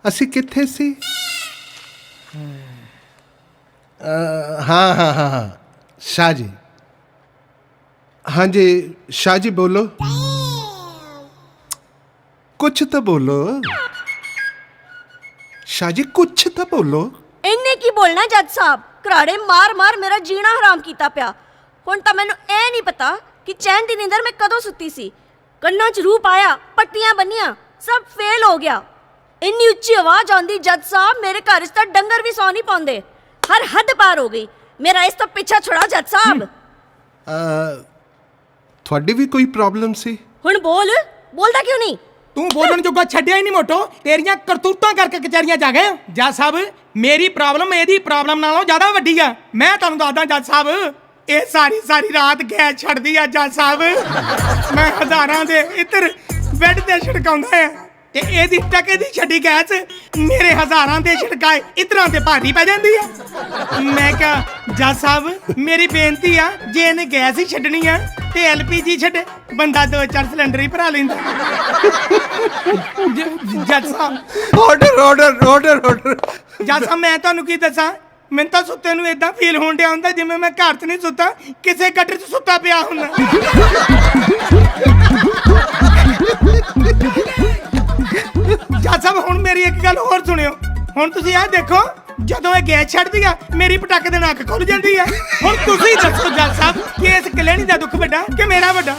ਅਸੀਂ ਕਿੱਥੇ ਸੀ? हाँ शाह जी। हाँ जी शाह जी बोलो, कुछ तो बोलो शाह जी, कुछ तो बोलो। इन्ने की बोलना जज साहब, घराड़े मार मार मेरा जीना हराम कीता पिया। हुण तां मैनूं ए नहीं पता कि चैन दी नींदर मैं कदों सुत्ती सी। कन्नां च रूप आया, पट्टियां बन्नियां, सब फेल हो गया। इन्नी उच्ची आवाज आंदी जज साहब, मेरे घर च तां डंगर भी सौ नहीं पाउंदे। हर हद पार हो गई। मेरा इस तो पीछा छुड़ा जज साहब। थोड़ी भी कोई प्रॉब्लम सी? हुण बोल, बोलदा क्यों नहीं? तू बोलण जोगा छड्डिया ही नहीं मोटो, तेरियां करतूतां करके कचहरियां जा गए। जज साहब मेरी प्रॉब्लम एदी प्रॉब्लम नालों ज्यादा वड्डी आ। मैं तुहानूं दसदा जज साहब, ਇਹ ਸਾਰੀ ਰਾਤ ਗੈਸ ਛੱਡਦੀ ਆ ਜੱਜ ਸਾਹਿਬ। ਮੈਂ ਹਜ਼ਾਰਾਂ ਦੇ ਇੱਧਰ ਬੈੱਡ ਤੇ ਛਿੜਕਾਉਂਦਾ ਆ ਤੇ ਇਹਦੀ ਟਕੇ ਦੀ ਛੱਡੀ ਗੈਸ ਮੇਰੇ ਹਜ਼ਾਰਾਂ ਦੇ ਛਿੜਕਾਏ ਇੱਧਰਾਂ ਤੇ ਭਾਰੀ ਪੈ ਜਾਂਦੀ ਆ। ਮੈਂ ਕਿਹਾ ਜੱਜ ਸਾਹਿਬ ਮੇਰੀ ਬੇਨਤੀ ਆ, ਜੇ ਇਹਨੇ ਗੈਸ ਹੀ ਛੱਡਣੀ ਆ ਤੇ ਐਲਪੀਜੀ ਛੱਡ, ਬੰਦਾ 2-4 ਸਿਲੰਡਰ ਹੀ ਭਰਾ ਲੈਂਦਾ। ਜੱਜ ਸਾਹਿਬ ਆਰਡਰ ਆਰਡਰ ਆਰਡਰ ਆਰਡਰ। ਜੱਜ ਸਾਹਿਬ ਮੈਂ ਤੁਹਾਨੂੰ ਕੀ ਦੱਸਾਂ, ਮੈਨੂੰ ਤਾਂ ਸੁੱਤੇ ਨੂੰ ਇਦਾਂ ਫੀਲ ਹੋਣ ਡਿਆ ਹੁੰਦਾ ਜਿਵੇਂ ਮੈਂ ਘਰ 'ਚ ਨਹੀਂ ਸੁੱਤਾ, ਕਿਸੇ ਗੱਟਰ 'ਚ ਸੁੱਤਾ ਪਿਆ ਹੁੰਦਾ। ਜੱਜ ਸਾਹਿਬ ਹੁਣ ਮੇਰੀ ਇੱਕ ਗੱਲ ਹੋਰ ਸੁਣਿਓ। ਹੁਣ ਤੁਸੀਂ ਇਹ ਦੇਖੋ, ਜਦੋਂ ਇਹ ਗੈਸ ਛੱਡਦੀ ਆ ਮੇਰੀ ਪਟਾਕੇ ਦੇ ਨੱਕ ਖੁੱਲ ਜਾਂਦੀ ਆ। ਹੁਣ ਤੁਸੀਂ ਦੱਸੋ ਜੱਜ ਸਾਹਿਬ ਕਿ ਇਸ ਕਲੇਣੀ ਦਾ ਦੁੱਖ ਵੱਡਾ ਕਿ ਮੇਰਾ ਵੱਡਾ?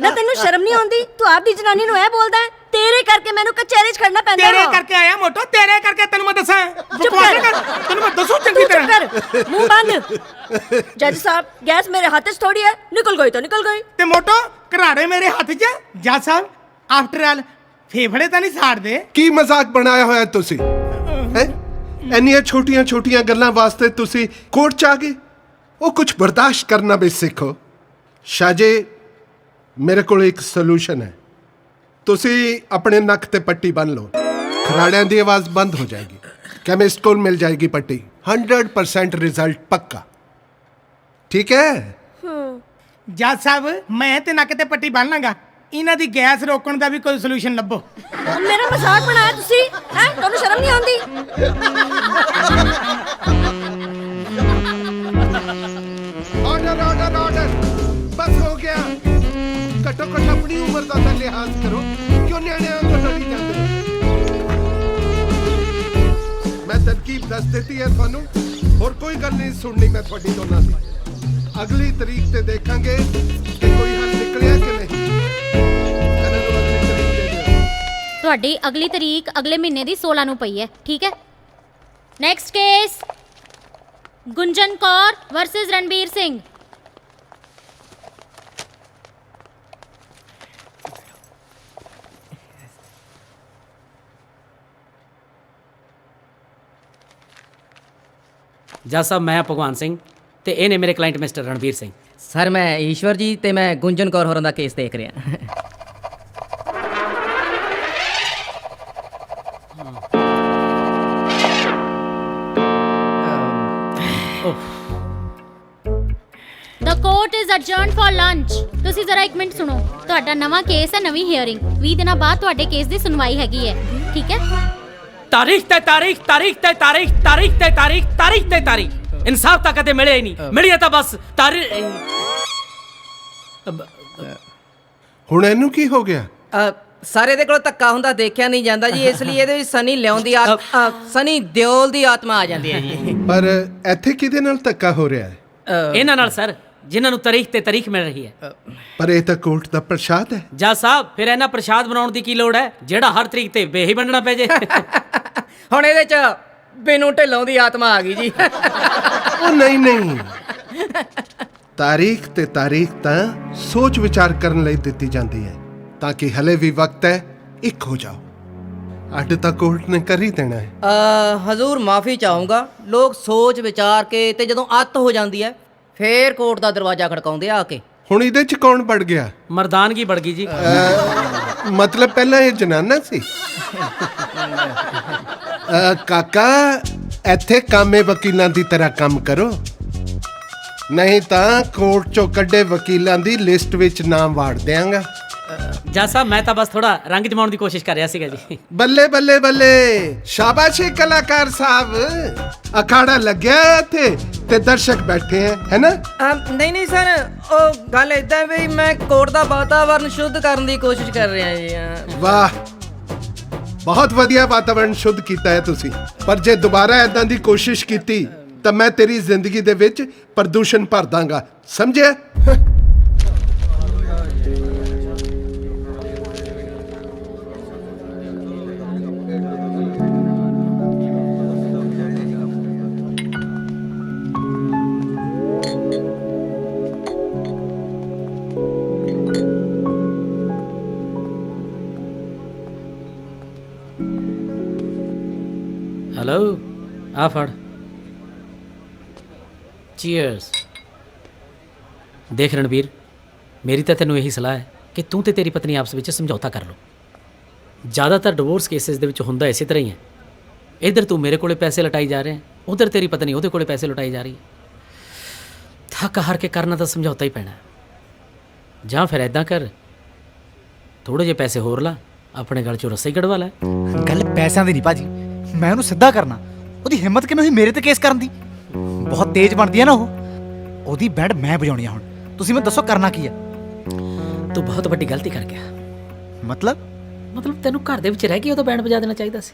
ਨਾ ਤੈਨੂੰ ਸ਼ਰਮ ਨਹੀਂ ਆਉਂਦੀ? ਤੂੰ ਆਪਦੀ ਜਨਾਨੀ ਨੂੰ ਇਹ ਬੋਲਦਾ ਹੈ? ਤੇਰੇ ਕਰਕੇ ਮੈਨੂੰ ਕਚਹਿਰੀ 'ਚ ਖੜਨਾ ਪੈਂਦਾ। ਤੇਰੇ ਕਰਕੇ ਆਇਆ ਮੋਟੋ, ਤੇਰੇ ਕਰਕੇ ਤੈਨੂੰ ਮੈਂ ਦੱਸਾਂ। ਚੁੱਪ ਕਰ, ਤੈਨੂੰ ਮੈਂ ਦੱਸੂ ਚੰਗੀ ਤਰ੍ਹਾਂ। ਕਰ, ਮੂੰਹ ਬੰਦ। ਜੱਜ ਸਾਹਿਬ ਗੈਸ ਮੇਰੇ ਹੱਥ 'ਚ ਥੋੜੀ ਹੈ, ਨਿਕਲ ਗਈ ਤਾਂ ਨਿਕਲ ਗਈ। ਤੇ ਮੋਟੋ ਘਰਾੜੇ ਮੇਰੇ ਹੱਥ 'ਚ। ਜੱਜ ਸਾਹਿਬ ਆਫਟਰ ਆਲ ਫੇਫੜੇ ਤਾਂ ਨਹੀਂ ਸਾੜਦੇ। ਕੀ ਮਜ਼ਾਕ ਬਣਾਇਆ ਹੋਇਆ ਤੁਸੀਂ? ਹੈ ਇੰਨੀਆਂ ਛੋਟੀਆਂ ਛੋਟੀਆਂ ਗੱਲਾਂ ਵਾਸਤੇ ਤੁਸੀਂ ਕੋਰਟ 'ਚ ਆ ਗਏ? ਉਹ ਕੁਝ ਬਰਦਾਸ਼ਤ ਕਰਨਾ ਵੀ ਸਿੱਖੋ। ਸ਼ਾਹ ਜੀ ਮੇਰੇ ਕੋਲ ਇੱਕ ਸੋਲੂਸ਼ਨ ਹੈ। ਤੁਸੀਂ ਆਪਣੇ ਨੱਕ ਤੇ ਪੱਟੀ ਬੰਨ ਲਓ, ਖਰਾੜਿਆਂ ਦੀ ਆਵਾਜ਼ ਬੰਦ ਹੋ ਜਾਏਗੀ। केमिस्ट को मिल जाएगी पट्टी, 100% रिजल्ट पक्का। ठीक है? जज साहब मैं ते नक ते पट्टी बन लांगा, इन्हां दी गैस रोकण दा भी कोई सॉल्यूशन लभो। मेरा मजाक बनाया तुसी हैं? तुहानू शर्म नहीं आंदी? ऑर्डर ऑर्डर ऑर्डर, बस हो गया। घट्टो घट्ट अपनी उम्र दा तां लिहाज करो, क्यों न्याणियां को डरी जांदे हो? मैं तरकीब दस देती है थानू, और कोई गल नहीं सुननी मैं थोड़ी दोनों दी। अगली तरीक ते देखांगे कि कोई हल निकलिया कि नहीं। ਤੁਹਾਡੀ ਅਗਲੀ ਤਰੀਕ ਅਗਲੇ ਮਹੀਨੇ ਦੀ 16 ਨੂੰ ਪਈ ਹੈ, ਠੀਕ ਹੈ? Next case Gunjan Kaur versus Ranbir Singh. ਜੱਜ ਸਾਹਿਬ ਮੈਂ ਭਗਵਾਨ ਸਿੰਘ ਤੇ ਇਹ ਨੇ ਮੇਰੇ client mister Ranbir Singh. Sir ਮੈਂ ਈਸ਼ਵਰ ਜੀ ਤੇ ਮੈਂ ਗੁੰਜਨ ਕੌਰ ਹੋਰਾਂ ਦਾ ਕੇਸ ਦੇਖ ਰਿਹਾ। The court is adjourned for lunch। ਤੁਸੀਂ ਜ਼ਰਾ ਇੱਕ ਮਿੰਟ ਸੁਣੋ, ਤੁਹਾਡਾ ਨਵਾਂ ਕੇਸ ਹੈ, ਨਵੀਂ ਹੀਅਰਿੰਗ। 20 ਦਿਨਾਂ ਬਾਅਦ ਤੁਹਾਡੇ ਕੇਸ ਦੀ ਸੁਣਵਾਈ ਹੈਗੀ ਹੈ, ਠੀਕ ਹੈ? ਤਾਰੀਖ ਤੇ ਤਾਰੀਖ, ਤਾਰੀਖ ਤੇ ਤਾਰੀਖ, ਤਾਰੀਖ ਤੇ ਤਾਰੀਖ, ਤਾਰੀਖ ਤੇ ਤਾਰੀਖ। ਇਨਸਾਫ ਤਾਂ ਕਦੇ ਮਿਲਿਆ ਹੀ ਨਹੀਂ, ਮਿਲਿਆ ਤਾਂ ਬਸ ਤਾਰੀਖ। ਹੁਣ ਇਹਨੂੰ ਕੀ ਹੋ ਗਿਆ? ਸਾਰੇ ਦੇ ਕੋਲ ਧੱਕਾ ਹੁੰਦਾ ਦੇਖਿਆ ਨਹੀਂ ਜਾਂਦਾ ਜੀ, ਇਸ ਲਈ ਇਹਦੇ ਵਿੱਚ ਸਨੀ ਲਿਓਨ ਦੀ ਸਨੀ ਦਿਓਲ ਦੀ ਆਤਮਾ ਆ ਜਾਂਦੀ ਹੈ ਜੀ। ਪਰ ਇੱਥੇ ਕਿਹਦੇ ਨਾਲ ਧੱਕਾ ਹੋ ਰਿਹਾ ਹੈ? ਇਹਨਾਂ ਨਾਲ ਸਰ, ਜਿਨ੍ਹਾਂ ਨੂੰ ਤਾਰੀਖ ਤੇ ਤਾਰੀਖ ਮਿਲ ਰਹੀ ਹੈ। ਪਰ ਇਹ ਤਾਂ ਕੋਰਟ ਦਾ ਪ੍ਰਸ਼ਾਦ ਹੈ। ਜੱਜ ਸਾਹਿਬ ਫਿਰ ਇਹਨਾਂ ਪ੍ਰਸ਼ਾਦ ਬਣਾਉਣ ਦੀ ਕੀ ਲੋੜ ਹੈ, ਜਿਹੜਾ ਹਰ ਤਰੀਕ ਤੇ ਬੇਹੀ ਵੰਡਣਾ ਪੈ ਜੇ। ਹੁਣ ਇਹਦੇ ਚ ਬਿਨੂ ਢਿੱਲੋਂ ਦੀ ਆਤਮਾ ਆ ਗਈ ਜੀ। ਉਹ ਨਹੀਂ ਨਹੀਂ, ਤਾਰੀਖ ਤੇ ਤਾਰੀਖ ਤਾਂ ਸੋਚ ਵਿਚਾਰ ਕਰਨ ਲਈ ਦਿੱਤੀ ਜਾਂਦੀ ਹੈ, ਤਾਂ ਕਿ ਹਲੇ ਵੀ ਵਕਤ ਹੈ, ਇੱਕ ਹੋ ਜਾਓ। ਅੱਡ ਤਾਂ ਕੋਰਟ ਨੇ ਕਰ ਹੀ ਦੇਣਾ ਹੈ। ਹਜ਼ੂਰ ਮਾਫੀ ਚਾਹੂੰਗਾ, ਲੋਕ ਸੋਚ ਵਿਚਾਰ ਕੇ ਤੇ ਜਦੋਂ ਅੱਤ ਹੋ ਜਾਂਦੀ ਹੈ ਫੇਰ ਕੋਰਟ ਦਾ ਦਰਵਾਜ਼ਾ ਖੜਕਾਉਂਦੇ ਆ ਕੇ। ਹੁਣ ਇਹਦੇ ਚ ਕੌਣ ਵੜ ਗਿਆ? ਮਰਦਾਨਗੀ ਵੜ ਗਈ ਜੀ। ਮਤਲਬ ਪਹਿਲਾਂ ਇਹ ਜਨਾਨਾ ਸੀ? ਕਾਕਾ ਇੱਥੇ ਕਾਮੇ ਵਕੀਲਾਂ ਦੀ ਤਰ੍ਹਾਂ ਕੰਮ ਕਰੋ, ਨਹੀਂ ਤਾਂ ਕੋਰਟ ਚੋਂ ਕੱਢੇ ਵਕੀਲਾਂ ਦੀ ਲਿਸਟ ਵਿੱਚ ਨਾਮ ਵਾੜ ਦਿਆਂਗਾ। ਜੱਜ ਸਾਹਿਬ ਮੈਂ ਤਾਂ ਬਸ ਥੋੜਾ ਰੰਗ ਜਮਾਉਣ ਦੀ ਕੋਸ਼ਿਸ਼ ਕਰ ਰਿਹਾ ਸੀਗਾ ਜੀ। ਬੱਲੇ ਬੱਲੇ ਬੱਲੇ, ਸ਼ਾਬਾਸ਼ੀ ਕਲਾਕਾਰ ਸਾਹਿਬ। ਅਖਾੜਾ ਲੱਗਿਆ ਹੈ ਇੱਥੇ ਤੇ ਦਰਸ਼ਕ ਬੈਠੇ ਹੈ ਨਾ? ਨਹੀਂ ਨਹੀਂ ਸਰ, ਉਹ ਗੱਲ ਇਦਾਂ ਵੀ ਮੈਂ ਕੋਰਟ ਦਾ ਵਾਤਾਵਰਨ ਸ਼ੁੱਧ ਕਰਨ ਦੀ ਕੋਸ਼ਿਸ਼ ਕਰ ਰਿਹਾ ਜੀ। ਵਾਹ, ਬਹੁਤ ਵਧੀਆ ਵਾਤਾਵਰਣ ਸ਼ੁੱਧ ਕੀਤਾ ਹੈ ਤੁਸੀਂ। ਪਰ ਜੇ ਦੁਬਾਰਾ ਐਦਾਂ ਦੀ ਕੋਸ਼ਿਸ਼ ਕੀਤੀ ਤਾਂ ਮੈਂ ਤੇਰੀ ਜ਼ਿੰਦਗੀ ਦੇ ਵਿੱਚ ਪ੍ਰਦੂਸ਼ਣ ਭਰ ਦਾਂਗਾ, ਸਮਝਿਆ? ਹੈਲੋ, ਆ ਫੜ। ਚੀਅਰਸ। ਦੇਖ ਰਣਵੀਰ, ਮੇਰੀ ਤਾਂ ਤੈਨੂੰ ਇਹੀ ਸਲਾਹ ਹੈ ਕਿ ਤੂੰ ਤੇ ਤੇਰੀ ਪਤਨੀ ਆਪਸ ਵਿੱਚ ਸਮਝੌਤਾ ਕਰ ਲਓ। ਜ਼ਿਆਦਾਤਰ ਡਿਵੋਰਸ ਕੇਸਿਸ ਦੇ ਵਿੱਚ ਹੁੰਦਾ ਇਸੇ ਤਰ੍ਹਾਂ ਹੀ ਹੈ। ਇੱਧਰ ਤੂੰ ਮੇਰੇ ਕੋਲੇ ਪੈਸੇ ਲਟਾਈ ਜਾ ਰਿਹਾ, ਉਧਰ ਤੇਰੀ ਪਤਨੀ ਉਹਦੇ ਕੋਲੇ ਪੈਸੇ ਲਟਾਈ ਜਾ ਰਹੀ ਹੈ। ਥੱਕ ਹਾਰ ਕੇ ਕਰਨਾ ਤਾਂ ਸਮਝੌਤਾ ਹੀ ਪੈਣਾ। ਜਾਂ ਫਿਰ ਐਦਾਂ ਕਰ, ਥੋੜੇ ਜਿਹੇ ਪੈਸੇ ਹੋਰ ਲਾ, ਆਪਣੇ ਗਲ ਚੋਂ ਰੱਸਾ ਹੀ ਕਢਵਾ ਲੈ। ਗੱਲ ਪੈਸਿਆਂ ਦੀ ਨਹੀਂ ਭਾਜੀ, ਮੈਂ ਉਹਨੂੰ ਸਿੱਧਾ ਕਰਨਾ। ਉਹਦੀ ਹਿੰਮਤ ਕਿਵੇਂ ਹੋਈ ਮੇਰੇ ਤੇ ਕੇਸ ਕਰਨ ਦੀ? ਬਹੁਤ ਤੇਜ਼ ਬਣਦੀ ਹੈ ਨਾ ਉਹ। ਉਹਦੀ ਬੈਂਡ ਮੈਂ ਵਜਾਉਣੀ ਆ ਹੁਣ। ਤੁਸੀਂ ਮੈਨੂੰ ਦੱਸੋ ਕਰਨਾ ਕੀ ਆ? ਤੂੰ ਬਹੁਤ ਵੱਡੀ ਗਲਤੀ ਕਰ ਗਿਆ। ਮਤਲਬ ਤੈਨੂੰ ਘਰ ਦੇ ਵਿੱਚ ਰਹਿ ਕੇ ਉਹਦਾ ਬੈਂਡ ਵਜਾ ਦੇਣਾ ਚਾਹੀਦਾ ਸੀ।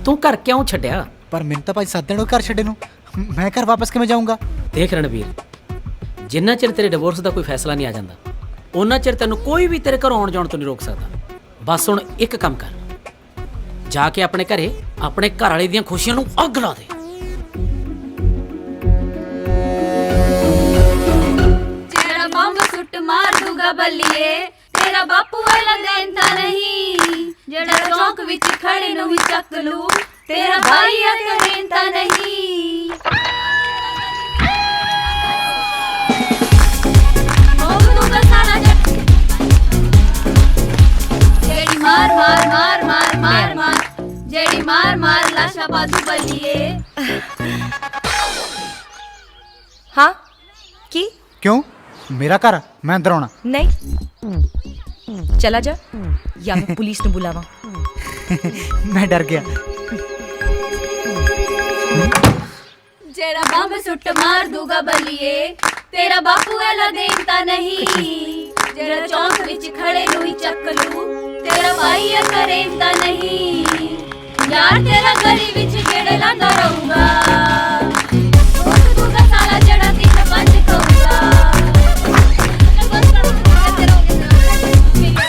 ਤੂੰ ਘਰ ਕਿਉਂ ਛੱਡਿਆ? ਪਰ ਮੈਨੂੰ ਤਾਂ ਭਾਜੀ 7 ਦਿਨ ਹੋ ਗਏ ਘਰ ਛੱਡੇ ਨੂੰ। ਮੈਂ ਘਰ ਵਾਪਸ ਕਿਵੇਂ ਜਾਊਂਗਾ? ਦੇਖ ਰਣਵੀਰ, ਜਿੰਨਾ ਚਿਰ ਤੇਰੇ ਡਿਵੋਰਸ ਦਾ ਕੋਈ ਫੈਸਲਾ ਨਹੀਂ ਆ ਜਾਂਦਾ, ਉਹਨਾਂ ਚਿਰ ਤੈਨੂੰ ਕੋਈ ਵੀ ਤੇਰੇ ਘਰੋਂ ਆਉਣ ਜਾਣ ਤੋਂ ਨਹੀਂ ਰੋਕ ਸਕਦਾ। ਬਸ ਹੁਣ ਇੱਕ ਕੰਮ ਕਰ, ਜਾ ਕੇ ਆਪਣੇ ਘਰੇ ਆਪਣੇ ਘਰ ਵਾਲੇ ਦੀਆਂ ਖੁਸ਼ੀਆਂ ਨੂੰ ਅੱਗ ਲਾ ਦੇ। ਜਿਹੜਾ ਬੰਬ ਸੁੱਟ ਮਾਰ ਦੂਗਾ ਬੱਲੀਏ, ਤੇਰਾ ਬਾਪੂ ਵਾਲਾ ਦੇਂਦਾ ਨਹੀਂ। ਜਿਹੜਾ ਚੌਂਕ ਵਿੱਚ ਖੜੇ ਨੂੰ ਵੀ ਚੱਕ ਲੂ, ਤੇਰਾ ਭਾਈ ਆ ਦੇਂਦਾ ਨਹੀਂ। ਉਹ ਦੂਗਾ ਸਾਲਾ ਜਿਹੜੀ ਮਾਰ ਮਾਰ ਮਾਰ ਮਾਰ ਮਾਰ ਮਾਰ, ਜਿਹੜੀ ਮਾਰ ਮਾਰ ਲਾਸ਼ਾ ਬਾਦੂ ਬੱਲੀਏ। हाँ की ਕਿਉਂ? ਮੇਰਾ ਘਰ ਆ, ਮੈਂ ਅੰਦਰ ਆਉਣਾ। नहीं चला जा या मैं पुलिस ਨੂੰ बुलावा। ਮੈਂ ਡਰ ਗਿਆ। ਜਿਹੜਾ ਬੰਬ ਸੁੱਟ ਮਾਰ ਦੂਗਾ ਬੱਲੀਏ, ਤੇਰਾ ਬਾਪੂ ਐਲਾ ਦੇਂਦਾ ਨਹੀਂ। ਜਿਹੜਾ ਚੌਂਕ ਵਿੱਚ ਖੜੇ ਨੂੰ ਹੀ ਚੱਕ ਲੂ, ਤੇਰਾ ਭਾਈ ਆ ਕਰੇਂਦਾ ਨਹੀਂ। ਯਾਰ ਤੇਰਾ ਗਲੀ ਵਿੱਚ ਗੇੜੇ ਲਾਂਦਾ ਰਹੂਗਾ, ਉਹ ਦੂਗਾ ਸਾਲਾ ਜਿਹੜਾ 3-5 ਕਹੂਗਾ।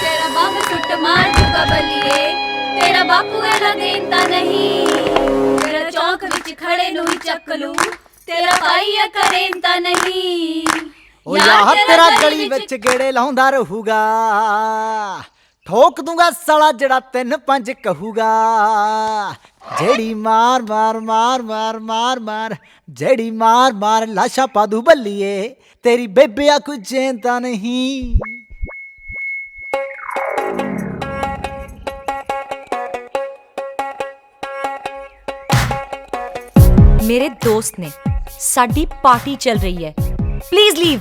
ਤੇਰਾ ਬੰਬ ਸੁੱਟ ਮਾਰ ਦੂਗਾ ਬੱਲੀਏ, ਤੇਰਾ ਬਾਪੂ ਐਲਾ ਦੇਂਦਾ ਨਹੀਂ। ਜਿਹੜਾ ਚੌਂਕ ਵਿੱਚ ਖੜੇ ਨੂੰ ਹੀ ਚੱਕ ਲੂ, ਤੇਰਾ ਭਾਈ ਆ ਕਰੇਂਦਾ ਨਹੀਂ। ਉਹ ਯਾਰ ਤੇਰਾ ਗਲੀ ਵਿੱਚ ਗੇੜੇ ਲਾਉਂਦਾ ਰਹੂਗਾ, ਠੋਕ ਦੂੰਗਾ ਸਾਲਾ ਜਿਹੜਾ 3-5 ਕਹੂਗਾ। ਜਿਹੜੀ ਮਾਰ ਮਾਰ ਮਾਰ ਮਾਰ ਮਾਰ ਮਾਰ, ਜਿਹੜੀ ਮਾਰ ਮਾਰ ਲਾਸ਼ਾ ਪਾਦੂ ਬੱਲੀਏ, ਤੇਰੀ ਬੇਬੇ ਆ ਕੋਈ ਜੇਂਦਾ ਨਹੀਂ। मेरे दोस्त ने साडी पार्टी चल रही है, प्लीज लीव।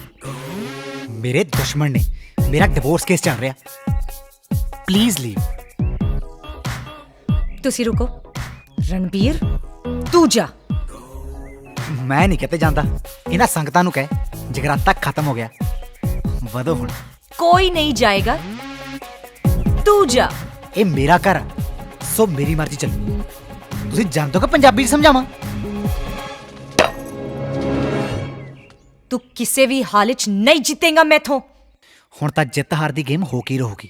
ਮੇਰੇ ਦੁਸ਼ਮਣ ਨੇ ਮੇਰਾ ਡਿਵੋਰਸ ਕੇਸ ਚੱਲ ਰਿਹਾ, ਪਲੀਜ਼ ਲੀਵ। तुसी रुको रणबीर, तू जा। ਮੈਂ ਨਹੀਂ ਕਿਤੇ ਜਾਂਦਾ। ਇਹਨਾਂ ਸੰਗਤਾਂ ਨੂੰ ਕਹਿ ਜਗਰਾਤਾ ਖਤਮ ਹੋ ਗਿਆ, ਵਧੋ ਹੁਣ। कोई नहीं जाएगा, तू जा। ਇਹ ਮੇਰਾ ਘਰ ਆ, ਸੋ ਮੇਰੀ ਮਰਜ਼ੀ ਚੱਲੂ। ਤੁਸੀਂ ਜਾਣਦੇ ਹੋ ਕਿ ਪੰਜਾਬੀ 'ਚ ਸਮਝਾਵਾਂ? तू किसी भी हाल च नहीं जीतेगा मैथों। ਹੁਣ ਤਾਂ ਜਿੱਤ ਹਾਰ ਦੀ ਗੇਮ ਹੋ ਕੇ ਰਹੂਗੀ।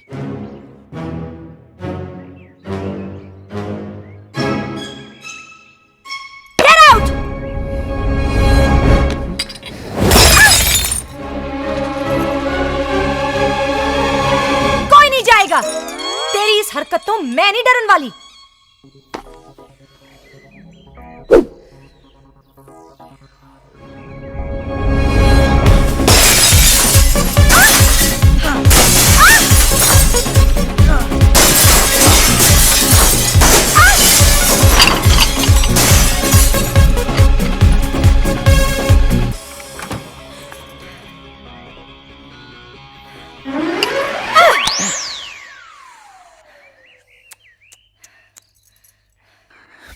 Get out! कोई नहीं जाएगा। तेरी इस हरकत तो मैं नहीं डरन वाली।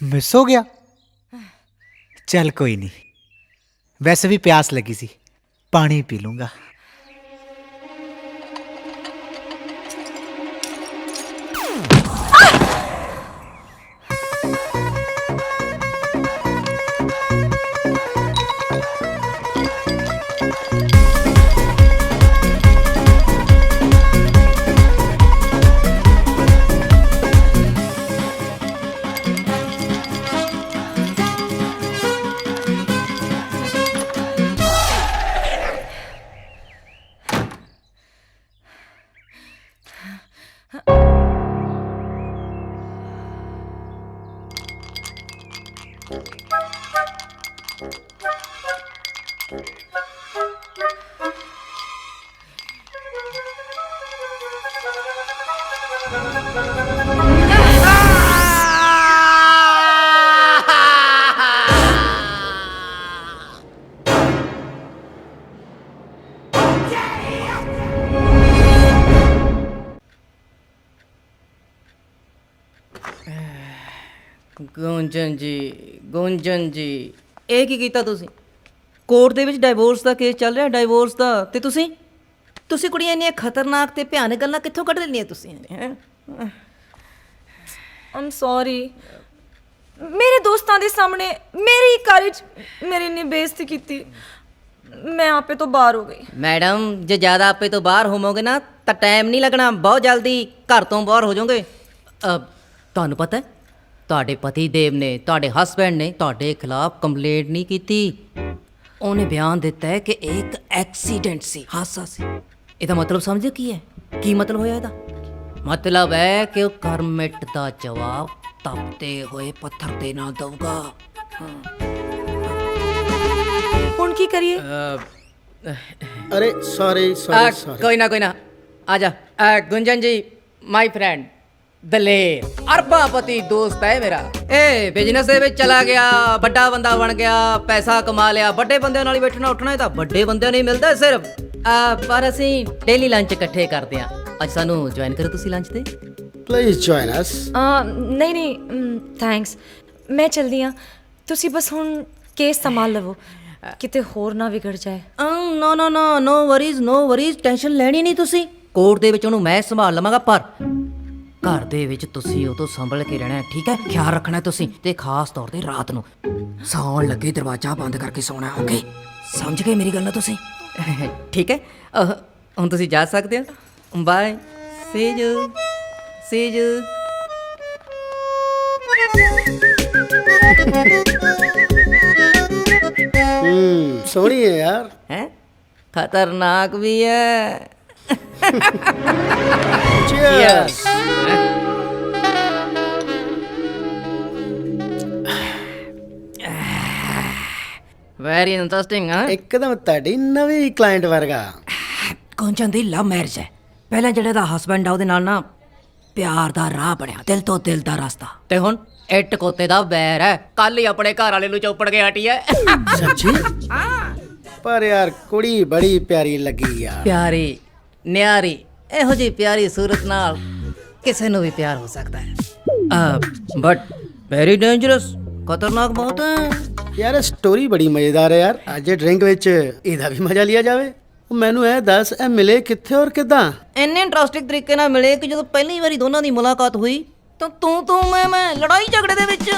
मिस हो गया? चल कोई नहीं, वैसे भी प्यास लगी सी, पानी पी लूंगा। ਗੁੰਜਨ ਜੀ ਇਹ ਕੀ ਕੀਤਾ ਤੁਸੀਂ? ਕੋਰਟ ਦੇ ਵਿੱਚ ਡਾਈਵੋਰਸ ਦਾ ਕੇਸ ਚੱਲ ਰਿਹਾ, ਡਾਈਵੋਰਸ ਦਾ, ਤੇ ਤੁਸੀਂ ਕੁੜੀਆਂ ਇੰਨੀਆਂ ਖਤਰਨਾਕ ਤੇ ਭਿਆਨਕ ਗੱਲਾਂ ਕਿੱਥੋਂ ਕੱਢ ਲੈਂਦੀਆਂ ਤੁਸੀਂ ਹੈਂ? ਆਮ ਸੌਰੀ, ਮੇਰੇ ਦੋਸਤਾਂ ਦੇ ਸਾਹਮਣੇ ਮੇਰੀ ਘਰ 'ਚ ਮੇਰੀ ਇੰਨੀ ਬੇਇੱਜ਼ਤੀ ਕੀਤੀ, ਮੈਂ ਆਪੇ ਤੋਂ ਬਾਹਰ ਹੋ ਗਈ। ਮੈਡਮ ਜੇ ਜ਼ਿਆਦਾ ਆਪੇ ਤੋਂ ਬਾਹਰ ਹੋਵੋਗੇ ਨਾ ਤਾਂ ਟਾਈਮ ਨਹੀਂ ਲੱਗਣਾ, ਬਹੁਤ ਜਲਦੀ ਘਰ ਤੋਂ ਬਾਹਰ ਹੋ ਜਾਓਗੇ। ਤੁਹਾਨੂੰ ਪਤਾ ਹੈ ਤੁਹਾਡੇ ਪਤੀ ਦੇਵ ਨੇ, ਤੁਹਾਡੇ ਹਸਬੈਂਡ ਨੇ ਤੁਹਾਡੇ ਖਿਲਾਫ ਕੰਪਲੇਂਟ ਨਹੀਂ ਕੀਤੀ। ਉਹਨੇ ਬਿਆਨ ਦਿੱਤਾ ਹੈ ਕਿ ਇੱਕ ਐਕਸੀਡੈਂਟ ਸੀ, ਹਾਦਸਾ ਸੀ। ਇਹਦਾ ਮਤਲਬ ਸਮਝੋ ਕੀ ਹੈ? ਕੀ ਮਤਲਬ ਹੋਇਆ ਇਹਦਾ? ਮਤਲਬ ਹੈ ਕਿ ਉਹ ਕਰਮਿਟ ਦਾ ਜਵਾਬ ਤਪਤੇ ਹੋਏ ਪੱਥਰ ਦੇ ਨਾਲ ਦਊਗਾ। ਹੁਣ ਕੀ ਕਰੀਏ? अरे सॉरी सॉरी सॉरी ਕੋਈ ਨਾ ਆ ਜਾ। ਗੁੰਜਨ ਜੀ ਮਾਈ ਫਰੈਂਡ ਦਲੇਰ ਅਰਬਾਪਤੀ ਦੋਸਤ ਹੈ ਮੇਰਾ। ਇਹ ਬਿਜ਼ਨਸ ਦੇ ਵਿੱਚ ਚਲਾ ਗਿਆ, ਵੱਡਾ ਬੰਦਾ ਬਣ ਗਿਆ, ਪੈਸਾ ਕਮਾ ਲਿਆ। ਵੱਡੇ ਬੰਦਿਆਂ ਨਾਲ ਹੀ ਬੈਠਣਾ ਉੱਠਣਾ ਇਹ ਤਾਂ ਵੱਡੇ ਬੰਦਿਆਂ ਨੂੰ ਹੀ ਮਿਲਦਾ ਸਿਰਫ। ਪਰ ਅਸੀਂ ਡੇਲੀ ਲੰਚ ਇਕੱਠੇ ਕਰਦੇ ਹਾਂ। ਅੱਜ ਸਾਨੂੰ ਜੁਆਇਨ ਕਰੋ ਤੁਸੀਂ ਲੰਚ ਤੇ। Please join us. ਨਹੀਂ ਥੈਂਕਸ, ਮੈਂ ਚਲਦੀ ਹਾਂ। ਤੁਸੀਂ ਬਸ ਹੁਣ ਕੇਸ ਸੰਭਾਲ ਲਵੋ, ਕਿਤੇ ਹੋਰ ਨਾ ਵਿਗੜ ਜਾਏ। ਨੋ ਵਰੀਜ਼ ਟੈਨਸ਼ਨ ਲੈਣੀ ਨਹੀਂ ਤੁਸੀਂ। ਕੋਰਟ ਦੇ ਵਿੱਚ ਉਹਨੂੰ ਮੈਂ ਸੰਭਾਲ ਲਵਾਂਗਾ, ਪਰ ਘਰ ਦੇ ਵਿੱਚ ਤੁਸੀਂ ਉਹ ਤੋਂ ਸੰਭਲ ਕੇ ਰਹਿਣਾ, ਠੀਕ ਹੈ? ਖਿਆਲ ਰੱਖਣਾ ਤੁਸੀਂ, ਤੇ ਖਾਸ ਤੌਰ ਤੇ ਰਾਤ ਨੂੰ ਸੌਣ ਲੱਗੇ ਦਰਵਾਜ਼ਾ ਬੰਦ ਕਰਕੇ ਸੌਣਾ, ਓਕੇ? ਸਮਝ ਗਏ ਮੇਰੀ ਗੱਲ ਨਾ ਤੁਸੀਂ? ਠੀਕ ਹੈ, ਹੁਣ ਤੁਸੀਂ ਜਾ ਸਕਦੇ ਹੋ। Bye, C you. सोनी है यार। ਹੈ ਖਤਰਨਾਕ ਵੀ ਹੈ। Cheers। ਵੈਰੀ ਇੰਟਰਸਟਿੰਗ ਹਾਂ। एकदम ਤੁਹਾਡੀ ਨਵੀਂ ਕਲਾਇੰਟ ਵਰਗਾ। ਗੁੰਜਨ ਦੀ ਲਵ ਮੈਰਿਜ ਹੈ। ਪਹਿਲਾਂ ਜਿਹੜਾ ਦਾ ਹਸਬੈਂਡ ਆ ਉਹਦੇ ਨਾਲ ਨਾ ਪਿਆਰ ਦਾ ਰਾਹ ਬਣਿਆ, ਦਿਲ ਤੋਂ ਦਿਲ ਦਾ ਰਸਤਾ, ਤੇ ਹੁਣ ਇੱਟ ਕੋਤੇ ਦਾ ਵੈਰ ਹੈ। ਕੱਲ ਹੀ ਆਪਣੇ ਘਰ ਵਾਲੇ ਨੂੰ ਚੌਪੜ ਕੇ ਹਟੀ ਹੈ। ਸੱਚੀ? ਪਰ ਯਾਰ ਕੁੜੀ ਬੜੀ ਪਿਆਰੀ ਲੱਗੀ ਯਾਰ। ਪਿਆਰੀ ਨਿਆਰੀ, ਇਹੋ ਜਿਹੀ ਪਿਆਰੀ ਸੂਰਤ ਨਾਲ ਕਿਸੇ ਨੂੰ ਵੀ ਪਿਆਰ ਹੋ ਸਕਦਾ ਹੈ, ਬਟ ਵੈਰੀ ਡੇਂਜਰਸ, ਖਤਰਨਾਕ ਬਹੁਤ ਹੈ। ਯਾਰ ਇਹ ਸਟੋਰੀ ਬੜੀ ਮਜ਼ੇਦਾਰ ਹੈ ਯਾਰ। ਅੱਜ ਡਰਿੰਕ ਵਿੱਚ ਇਹਦਾ ਵੀ ਮਜ਼ਾ ਲਿਆ ਜਾਵੇ। ਮੈਨੂੰ ਇਹ ਦੱਸ, ਇਹ ਮਿਲੇ ਕਿੱਥੇ ਔਰ ਕਿੱਦਾਂ? ਇੰਨੇ ਇੰਟਰਸਟਿੰਗ ਤਰੀਕੇ ਨਾਲ ਮਿਲੇ ਕਿ ਜਦੋਂ ਪਹਿਲੀ ਵਾਰੀ ਦੋਨਾਂ ਦੀ ਮੁਲਾਕਾਤ ਹੋਈ ਤਾਂ ਤੂੰ ਮੈਂ ਲੜਾਈ ਝਗੜੇ ਦੇ ਵਿੱਚ।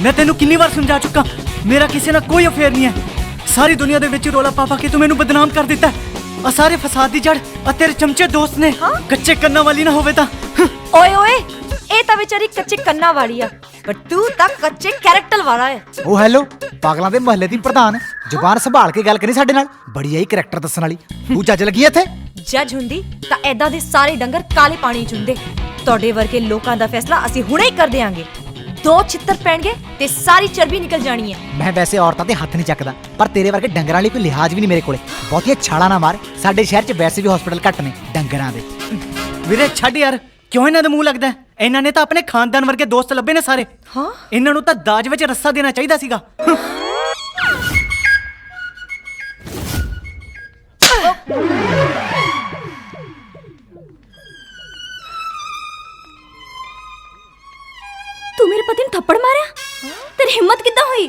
मैं तेनू कितनी बार समझा चुका, मेरा किसी ना कोई अफेयर नहीं है। सारी दुनिया दे विच रौला पा के तू मैनू बदनाम कर दिता है। आ सारे फसाद दी जड़ आ तेरे चमचे दोस्त ने। कच्चे कन्ना वाली ना होवे ता। ਓਏ ਇਹ ਤਾਂ ਵਿਚਾਰੀ ਕੱਚੇ ਕੰਨਾਂ ਵਾਲੀ ਆ, ਪਰ ਤੂੰ ਤਾਂ ਕੱਚੇ ਕੈਰੈਕਟਰ ਵਾਲਾ ਹੈ। ਉਹ ਹੈਲੋ, ਪਾਗਲਾਂ ਦੇ ਮਹੱਲੇ ਦੀ ਪ੍ਰਧਾਨ, ਜ਼ੁਬਾਨ ਸੰਭਾਲ ਕੇ ਗੱਲ ਕਰੀ ਸਾਡੇ ਨਾਲ। ਬੜੀ ਆਈ ਕਰੈਕਟਰ ਦੱਸਣ ਵਾਲੀ। ਤੂੰ ਜੱਜ ਲੱਗੀ ਇੱਥੇ? ਜੱਜ ਹੁੰਦੀ ਤਾਂ ਐਦਾਂ ਦੇ ਸਾਰੇ ਡੰਗਰ ਕਾਲੇ ਪਾਣੀ ਚ ਹੁੰਦੇ। ਤੁਹਾਡੇ ਵਰਗੇ ਲੋਕਾਂ ਦਾ ਫੈਸਲਾ ਅਸੀਂ ਹੁਣੇ ਹੀ ਕਰ ਦਿਆਂਗੇ। 2 ਛਿੱਤਰ ਪੈਣਗੇ ਤੇ ਸਾਰੀ ਚਰਬੀ ਨਿਕਲ ਜਾਣੀ ਹੈ। ਮੈਂ ਵੈਸੇ ਔਰਤਾਂ ਤੇ ਹੱਥ ਨਹੀਂ ਚੱਕਦਾ, ਪਰ ਤੇਰੇ ਵਰਗੇ ਡੰਗਰਾਂ ਲਈ ਕੋਈ ਲਿਹਾਜ਼ ਵੀ ਨਹੀਂ ਮੇਰੇ ਕੋਲੇ। ਬਹੁਤੀਆਂ ਛਾਲਾਂ ਨਾ ਮਾਰ, ਸਾਡੇ ਸ਼ਹਿਰ 'ਚ ਵੈਸੇ ਵੀ ਹਸਪੀਟਲ ਘੱਟ ਨੇ ਡੰਗਰਾਂ ਦੇ। ਵੀਰੇ ਛੱਡ ਯਾਰ, ਕਿਉਂ ਇਹਨਾਂ ਦਾ ਮੂੰਹ ਲੱਗਦਾ? ਇਹਨਾਂ ਨੇ ਤਾਂ ਆਪਣੇ ਖਾਨਦਾਨ ਵਰਗੇ ਦੋਸਤ ਲੱਭੇ ਨੇ ਸਾਰੇ। ਹਾਂ, ਇਹਨਾਂ ਨੂੰ ਤਾਂ ਦਾਜ ਵਿੱਚ ਰੱਸਾ ਦੇਣਾ ਚਾਹੀਦਾ ਸੀਗਾ। ਤੂੰ ਮੇਰੇ ਪਤੀ ਨੂੰ ਥੱਪੜ ਮਾਰਿਆ? ਤੇਰੀ ਹਿੰਮਤ ਕਿੱਦਾਂ ਹੋਈ?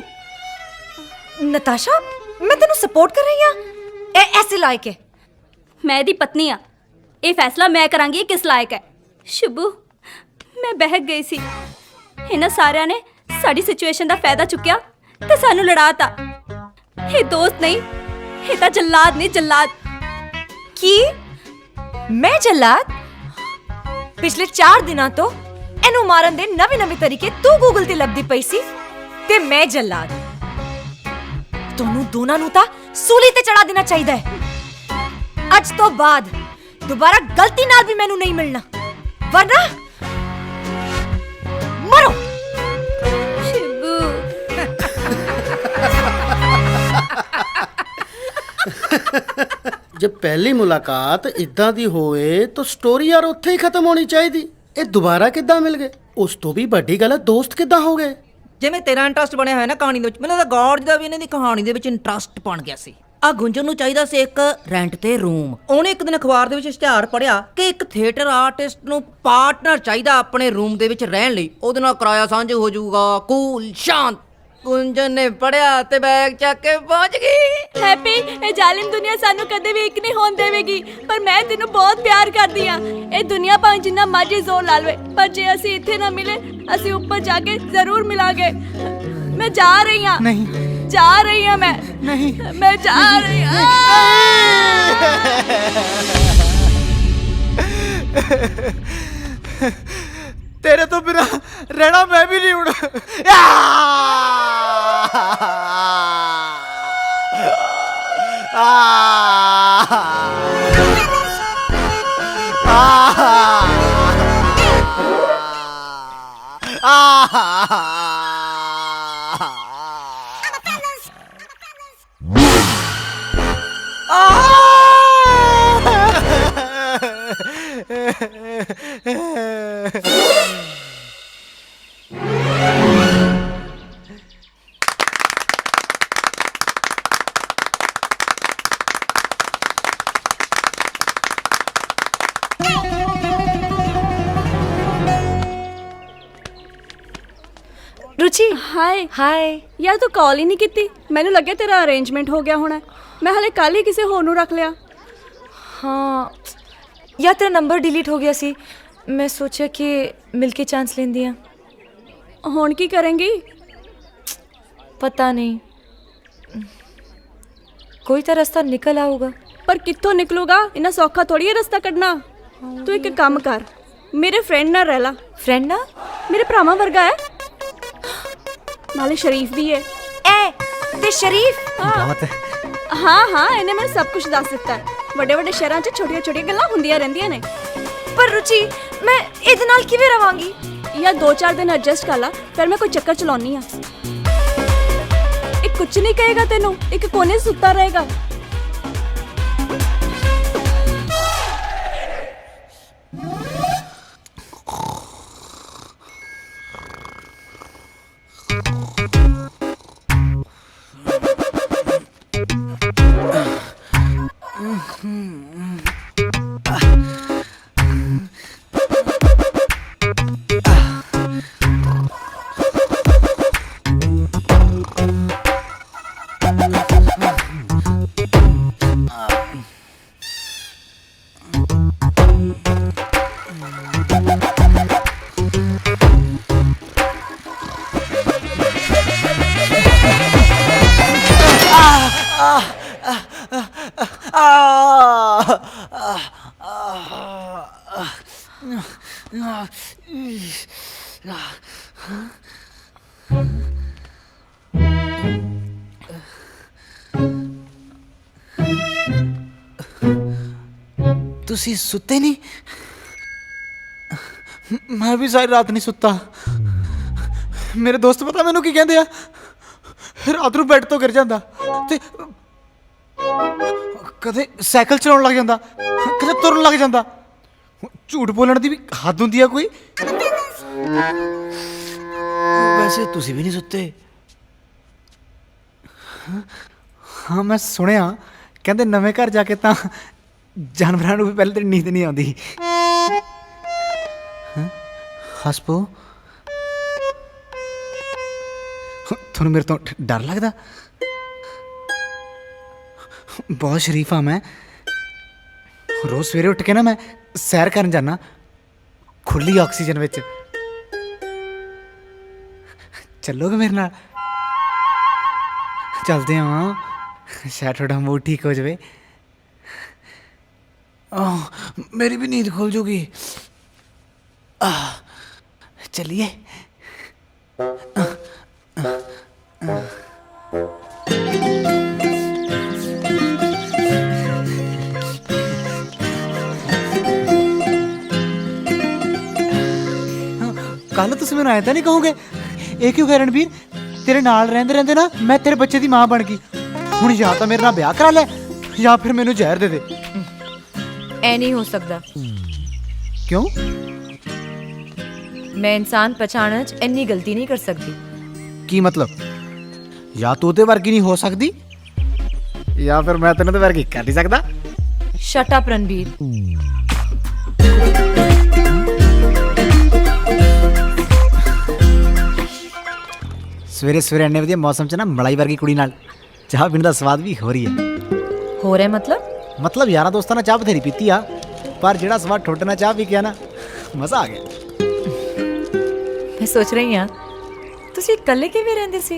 ਨਤਾਸ਼ਾ, ਮੈਂ ਤੈਨੂੰ ਸਪੋਰਟ ਕਰ ਰਹੀ ਹਾਂ। ਇਹ ਐਸੇ ਲਾਇਕ ਹੈ। ਮੈਂ ਇਹਦੀ ਪਤਨੀ ਆ। ਇਹ ਫੈਸਲਾ ਮੈਂ ਕਰਾਂਗੀ ਇਹ ਕਿਸ ਲਾਇਕ ਹੈ। ਸ਼ੁਭੂ, ਮੈਂ ਬਹਿਕ ਗਈ ਸੀ। ਇਹਨਾਂ ਸਾਰਿਆਂ ਨੇ ਸਾਡੀ ਸਿਚੁਏਸ਼ਨ ਦਾ ਫਾਇਦਾ ਚੁੱਕਿਆ ਤੇ ਸਾਨੂੰ ਲੜਾਤਾ। ਇਹ ਦੋਸਤ ਨਹੀਂ, ਇਹ ਤਾਂ ਜੱਲਾਦ ਨੇ, ਜੱਲਾਦ। ਕੀ ਮੈਂ ਜੱਲਾਦ? ਪਿਛਲੇ 4 ਦਿਨਾਂ ਤੋਂ ਇਹਨੂੰ ਮਾਰਨ ਦੇ ਨਵੇਂ ਤਰੀਕੇ ਤੂੰ ਗੂਗਲ ਤੇ ਲੱਭਦੀ ਪਈ ਸੀ ਤੇ ਮੈਂ ਜੱਲਾਦ। ਤੁਹਾਨੂੰ ਦੋਨਾਂ ਨੂੰ ਤਾਂ ਸੂਲੀ ਤੇ ਚੜਾ ਦੇਣਾ ਚਾਹੀਦਾ ਹੈ। ਅੱਜ ਤੋਂ ਬਾਅਦ ਦੁਬਾਰਾ ਗਲਤੀ ਨਾਲ ਵੀ ਮੈਨੂੰ ਨਹੀਂ ਮਿਲਣਾ, ਵਰਨਾ ਮਰੋ। ਸ਼ੁਭੂ, ਜੇ ਪਹਿਲੀ ਮੁਲਾਕਾਤ ਇਦਾਂ ਦੀ ਹੋਵੇ ਤਾਂ ਸਟੋਰੀ ਯਾਰ ਉੱਥੇ ਹੀ ਖਤਮ ਹੋਣੀ ਚਾਹੀਦੀ। ਇਹ ਦੁਬਾਰਾ ਕਿੱਦਾਂ ਮਿਲ ਗਏ? ਉਸ ਤੋਂ ਵੀ ਵੱਡੀ ਗੱਲ ਹੈ, ਦੋਸਤ ਕਿੱਦਾਂ ਹੋ ਗਏ? ਜਿਵੇਂ ਤੇਰਾ ਇੰਟਰਸਟ ਬਣਿਆ ਹੋਇਆ ਨਾ ਕਹਾਣੀ ਦੇ ਵਿੱਚ, ਮੈਨੂੰ ਤਾਂ ਗੌਰਜ ਦਾ ਵੀ ਇਹਨਾਂ ਦੀ ਕਹਾਣੀ ਦੇ ਵਿੱਚ ਇੰਟਰਸਟ ਬਣ ਗਿਆ ਸੀ। ਆ ਗੁੰਜਨ ਨੂੰ ਚਾਹੀਦਾ ਸੀ ਇੱਕ ਰੈਂਟ ਤੇ ਰੂਮ। ਉਹਨੇ ਇੱਕ ਦਿਨ ਅਖਬਾਰ ਦੇ ਵਿੱਚ ਇਸ਼ਤਿਹਾਰ ਪੜਿਆ ਕਿ ਇੱਕ ਥੀਏਟਰ ਆਰਟਿਸਟ ਨੂੰ ਪਾਰਟਨਰ ਚਾਹੀਦਾ ਆਪਣੇ ਰੂਮ ਦੇ ਵਿੱਚ ਰਹਿਣ ਲਈ। ਉਹਦੇ ਨਾਲ ਕਿਰਾਇਆ ਸਾਂਝ ਹੋ ਜਾਊਗਾ, ਕੂਲ ਸ਼ਾਂਤ। ਗੁੰਜਨ ਨੇ ਪੜਿਆ ਤੇ ਬੈਗ ਚੱਕ ਕੇ ਪਹੁੰਚ ਗਈ। ਹੈਪੀ, ਇਹ ਜ਼ਾਲਿਮ ਦੁਨੀਆ ਸਾਨੂੰ ਕਦੇ ਵੀ ਇੱਕ ਨਹੀਂ ਹੋਣ ਦੇਵੇਗੀ। ਪਰ ਮੈਂ ਤੈਨੂੰ ਬਹੁਤ ਪਿਆਰ ਕਰਦੀ ਆ। ਇਹ ਦੁਨੀਆ ਭਾਵੇਂ ਜਿੰਨਾ ਮਰਜ਼ੀ ਜ਼ੋਰ ਲਾ ਲਵੇ, ਪਰ ਜੇ ਅਸੀਂ ਇੱਥੇ ਨਾ ਮਿਲੇ, ਅਸੀਂ ਉੱਪਰ ਜਾ ਕੇ ਜ਼ਰੂਰ ਮਿਲਾਂਗੇ। ਮੈਂ ਜਾ ਰਹੀ ਹਾਂ। ਨਹੀਂ, ਜਾ ਰਹੀ ਹਾਂ ਮੈਂ। ਨਹੀਂ, ਮੈਂ ਜਾ ਰਹੀ ਹਾਂ। तेरे तो बिना रहना मैं भी नहीं उड़। रुचि, ਹਾਏ हाय। ਯਾਰ, ਤੂੰ ਕਾਲ ਹੀ ਨਹੀਂ ਕੀਤੀ। ਮੈਨੂੰ ਲੱਗਿਆ ਤੇਰਾ ਅਰੇਂਜਮੈਂਟ ਹੋ ਗਿਆ ਹੋਣਾ। ਮੈਂ ਹਲੇ ਕੱਲ ਹੀ ਕਿਸੇ ਹੋਰ ਨੂੰ ਰੱਖ ਲਿਆ। हाँ यार, तेरा नंबर डिलीट हो गया सी। मैं सोचा कि मिलके चांस लेंदी हाँ। ਹੁਣ ਕੀ ਕਰਾਂਗੀ? पता नहीं, कोई तो रास्ता निकल आऊगा। ਪਰ ਕਿੱਥੋਂ ਨਿਕਲੂਗਾ? ਇੰਨਾ ਸੌਖਾ ਥੋੜੀ ਹੈ ਰਸਤਾ ਕੱਢਣਾ। ਤੂੰ ਇੱਕ ਕੰਮ ਕਰ, ਮੇਰੇ ਫਰੈਂਡ ਨਾਲ ਰਹਿ ਲਾ। फ्रेंड ना? ਮੇਰੇ ਭਰਾਵਾਂ ਵਰਗਾ ਹੈ, ਨਾਲੇ ਸ਼ਰੀਫ ਵੀ ਹੈ। ए ते शरीफ। बहुत ਹਾਂ ਹਾਂ, ਇਹਨੇ ਮੈਨੂੰ ਸਭ ਕੁਝ ਦੱਸ ਦਿੱਤਾ ਹੈ। ਵੱਡੇ ਵੱਡੇ ਸ਼ਹਿਰਾਂ 'ਚ ਛੋਟੀਆਂ ਛੋਟੀਆਂ ਗੱਲਾਂ ਹੁੰਦੀਆਂ ਰਹਿੰਦੀਆਂ ਨੇ। पर रुचि, मैं इहदे नाल किवें रवांगी? ਯਾਰ 2-4 ਦਿਨ ਐਡਜਸਟ ਕਰ ਲਾ, ਫਿਰ ਮੈਂ ਕੋਈ ਚੱਕਰ ਚਲਾਉਣੀ ਆ। ਇਹ ਕੁਝ ਨਹੀਂ ਕਹੇਗਾ ਤੈਨੂੰ, ਇੱਕ ਕੋਨੇ 'ਚ ਸੁੱਤਾ ਰਹੇਗਾ। ਤੁਸੀਂ ਸੁੱਤੇ ਨਹੀਂ? ਮੈਂ ਵੀ ਸਾਰੀ ਰਾਤ ਨਹੀਂ ਸੁੱਤਾ। ਮੇਰੇ ਦੋਸਤ ਪਤਾ ਮੈਨੂੰ ਕੀ ਕਹਿੰਦੇ ਆ? ਰਾਤ ਨੂੰ ਬੈੱਡ ਤੋਂ ਗਿਰ ਜਾਂਦਾ ਤੇ ਕਦੇ ਸਾਈਕਲ ਚਲਾਉਣ ਲੱਗ ਜਾਂਦਾ, ਕਦੇ ਤੁਰਨ ਲੱਗ ਜਾਂਦਾ। ਝੂਠ ਬੋਲਣ ਦੀ ਵੀ ਹੱਦ ਹੁੰਦੀ ਆ ਕੋਈ? ਵੈਸੇ ਤੁਸੀਂ ਵੀ ਨਹੀਂ ਸੁੱਤੇ? ਹਾਂ, ਮੈਂ ਸੁਣਿਆ ਕਹਿੰਦੇ ਨਵੇਂ ਘਰ ਜਾ ਕੇ ਤਾਂ ਜਾਨਵਰਾਂ ਨੂੰ ਵੀ ਪਹਿਲੇ ਦਿਨ ਨੀਂਦ ਨਹੀਂ ਆਉਂਦੀ। ਹਸਪੋ, ਤੁਹਾਨੂੰ ਮੇਰੇ ਤੋਂ ਡਰ ਲੱਗਦਾ? ਬਹੁਤ ਸ਼ਰੀਫ ਹਾਂ ਮੈਂ। ਰੋਜ਼ ਸਵੇਰੇ ਉੱਠ ਕੇ ਨਾ ਮੈਂ ਸੈਰ ਕਰਨ ਜਾਂਦਾ ਖੁੱਲੀ ਆਕਸੀਜਨ ਵਿੱਚ। ਚੱਲੋਗੇ ਮੇਰੇ ਨਾਲ? ਚੱਲਦੇ ਹਾਂ, ਸ਼ਾਇਦ ਤੁਹਾਡਾ ਮੂਡ ਠੀਕ ਹੋ ਜਾਵੇ। मेरी भी नींद खुल जाएगी। चलिए। कल तुम मैंने आया था नहीं कहोगे? ये क्यों कह रणबीर? तेरे नाल रहंदे रहंदे ना मैं तेरे बच्चे दी मां बन गई। हुण या तो मेरे नाल ब्याह करा ले या फिर मैनू जहर दे दे। ऐ नहीं हो सकता। क्यों? मैं इंसान पहचानने च इन्नी गलती नहीं कर सकती। की मतलब? या तू ते वर्गी नहीं हो सकती या फिर मैं तेरे ते वर्गी कर नहीं सकता। Shut up Ranbir. सवेरे सवेरे इन्ने वधिया मौसम च ना मलाई वर्गी कुड़ी नाल चाह पीने का स्वाद भी हो रही है। हो रहा है मतलब? मतलब यारा दोस्तां नाल चाह बथेरी पीती आ पर जेड़ा स्वाद ठुड्ड नाल चाह पी के ना मज़ा आ गया। मैं सोच रही हाँ ਤੁਸੀਂ ਇਕੱਲੇ ਕਿਵੇਂ ਰਹਿੰਦੇ ਸੀ?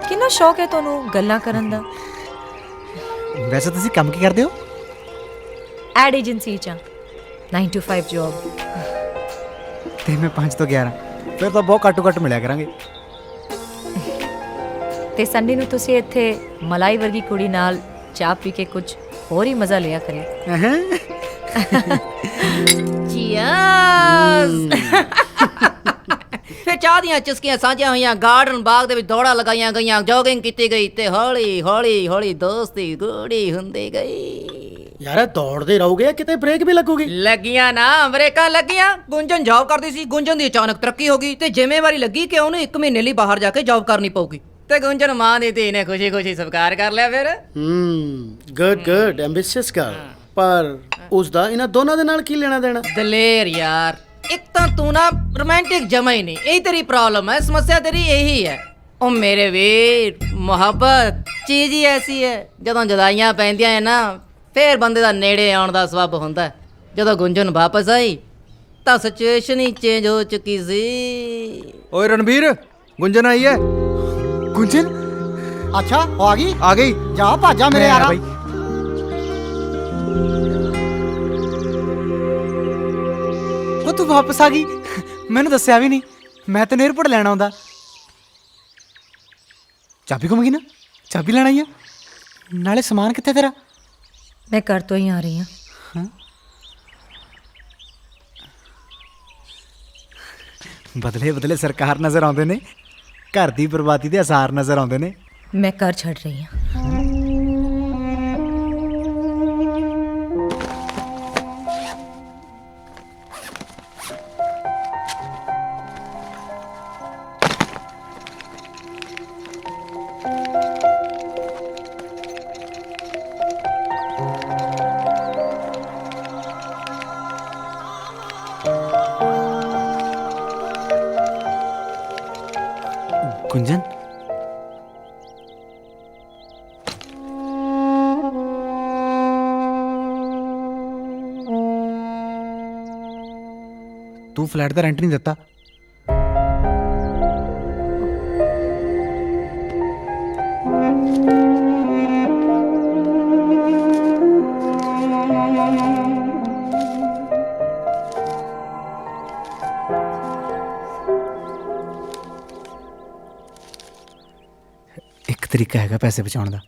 ਕਿੰਨਾ ਸ਼ੌਕ ਹੈ ਤੁਹਾਨੂੰ ਗੱਲਾਂ ਕਰਨ ਦਾ। वैसे ਤੁਸੀਂ ਕੰਮ ਕੀ ਕਰਦੇ ਹੋ? ਐਡ ਏਜੰਸੀ ਚ 9 to 5 ਜੌਬ। ਤੇ ਮੈਂ 5 ਤੋਂ 11 ਫਿਰ ਤਾਂ ਬਹੁਤ ਘੱਟੋ ਘੱਟ ਮਿਲਿਆ ਕਰਾਂਗੇ। ਤੇ ਸੰਡੇ ਨੂੰ ਤੁਸੀਂ ਇੱਥੇ ਮਲਾਈ ਵਰਗੀ ਕੁੜੀ ਨਾਲ ਚਾਹ ਪੀ ਕੇ ਕੁਝ ਹੋਰ ਹੀ ਮਜ਼ਾ ਲਿਆ ਕਰੇ। ਚੀਅਰਸ। ਫਿਰ ਚਾਹ ਦੀਆਂ ਚੁਸਕੀਆਂ ਸਾਂਝੀਆਂ ਹੋਈਆਂ, ਗਾਰਡਨ ਬਾਗ ਦੇ ਵਿੱਚ ਦੌੜਾਂ ਲਗਾਈਆਂ ਗਈਆਂ, ਜੋਗਿੰਗ ਕੀਤੀ ਗਈ ਤੇ ਹੌਲੀ ਹੌਲੀ ਹੌਲੀ ਦੋਸਤੀ ਗੂੜੀ ਹੁੰਦੀ ਗਈ। ਯਾਰ ਦੌੜਦੇ ਰਹੋਗੇ ਜਾਂ ਕਿਤੇ ਬ੍ਰੇਕ ਵੀ ਲੱਗੂਗੀ? ਲੱਗੀਆਂ ਨਾ, ਬ੍ਰੇਕਾਂ ਲੱਗੀਆਂ। ਗੁੰਜਨ ਜੌਬ ਕਰਦੀ ਸੀ, ਗੁੰਜਨ ਦੀ ਅਚਾਨਕ ਤਰੱਕੀ ਹੋ ਗਈ ਤੇ ਜ਼ਿੰਮੇਵਾਰੀ ਲੱਗੀ ਕਿ ਉਹਨੂੰ 1 ਮਹੀਨੇ ਲਈ ਬਾਹਰ ਜਾ ਕੇ ਜੌਬ ਕਰਨੀ ਪਊਗੀ ਤੇ ਗੁੰਜਨ ਮਾਂ ਦੀ ਧੀ ਨੇ ਖੁਸ਼ੀ ਖੁਸ਼ੀ ਸਵੀਕਾਰ ਕਰ ਲਿਆ। ਫਿਰ ਗੁੱਡ ਐਂਬੀਸ਼ੀਅਸ ਗਰਲ। ਪਰ ਉਸ ਦਾ ਇਹਨਾਂ ਦੋਨਾਂ ਦੇ ਨਾਲ ਕੀ ਲੈਣਾ ਦੇਣਾ? ਦਲੇਰ ਯਾਰ, ਇੱਕ ਤਾਂ ਤੂੰ ਨਾ ਰੋਮਾਂਟਿਕ ਜਮਾ ਹੀ ਨਹੀਂ, ਇਹੀ ਤੇਰੀ ਪ੍ਰੋਬਲਮ ਹੈ, ਸਮੱਸਿਆ ਤੇਰੀ ਇਹੀ ਹੈ। ਉਹ ਮੇਰੇ ਵੀਰ, ਮੁਹੱਬਤ ਚੀਜ਼ ਹੀ ਐਸੀ ਹੈ, ਜਦੋਂ ਜੁਦਾਈਆਂ ਪੈਂਦੀਆਂ ਹੈ ਨਾ ਫੇਰ ਬੰਦੇ ਦਾ ਨੇੜੇ ਆਉਣ ਦਾ ਸਬੱਬ ਹੁੰਦਾ ਹੈ। ਜਦੋਂ ਗੁੰਜਨ ਵਾਪਸ ਆਈ ਤਾਂ ਸਿਚੁਏਸ਼ਨ ਹੀ ਚੇਂਜ ਹੋ ਚੁੱਕੀ ਸੀ। ओए रणबीर, गुंजन आई है। गुंजन? अच्छा वो आ गई जा भाजा मेरे यार भाई। ਉਹ ਤੂੰ ਵਾਪਸ ਆ ਗਈ? ਮੈਨੂੰ ਦੱਸਿਆ ਵੀ ਨਹੀਂ। ਮੈਂ ਤੈਨੂੰ 에어ਪੋਰਟ ਲੈਣ ਆਉਂਦਾ। ਚਾਬੀ ਗੁੰਮ ਗਈ ਨਾ? ਚਾਬੀ ਲੈਣ ਆਈ ਆ? ਨਾਲੇ ਸਮਾਨ ਕਿੱਥੇ ਤੇਰਾ? मैं घर तो ही आ रही हूँ। ਬਦਲੇ ਬਦਲੇ ਸਰਕਾਰ ਨਜ਼ਰ ਆਉਂਦੇ ਨੇ, ਘਰ ਦੀ ਬਰਬਾਦੀ ਦੇ ਅਸਾਰ ਨਜ਼ਰ ਆਉਂਦੇ ਨੇ। मैं घर छड़ रही हूँ। गुंजन तू फ्लैट का रेंट नहीं देता? एक तरीका हैगा पैसे बचाने का।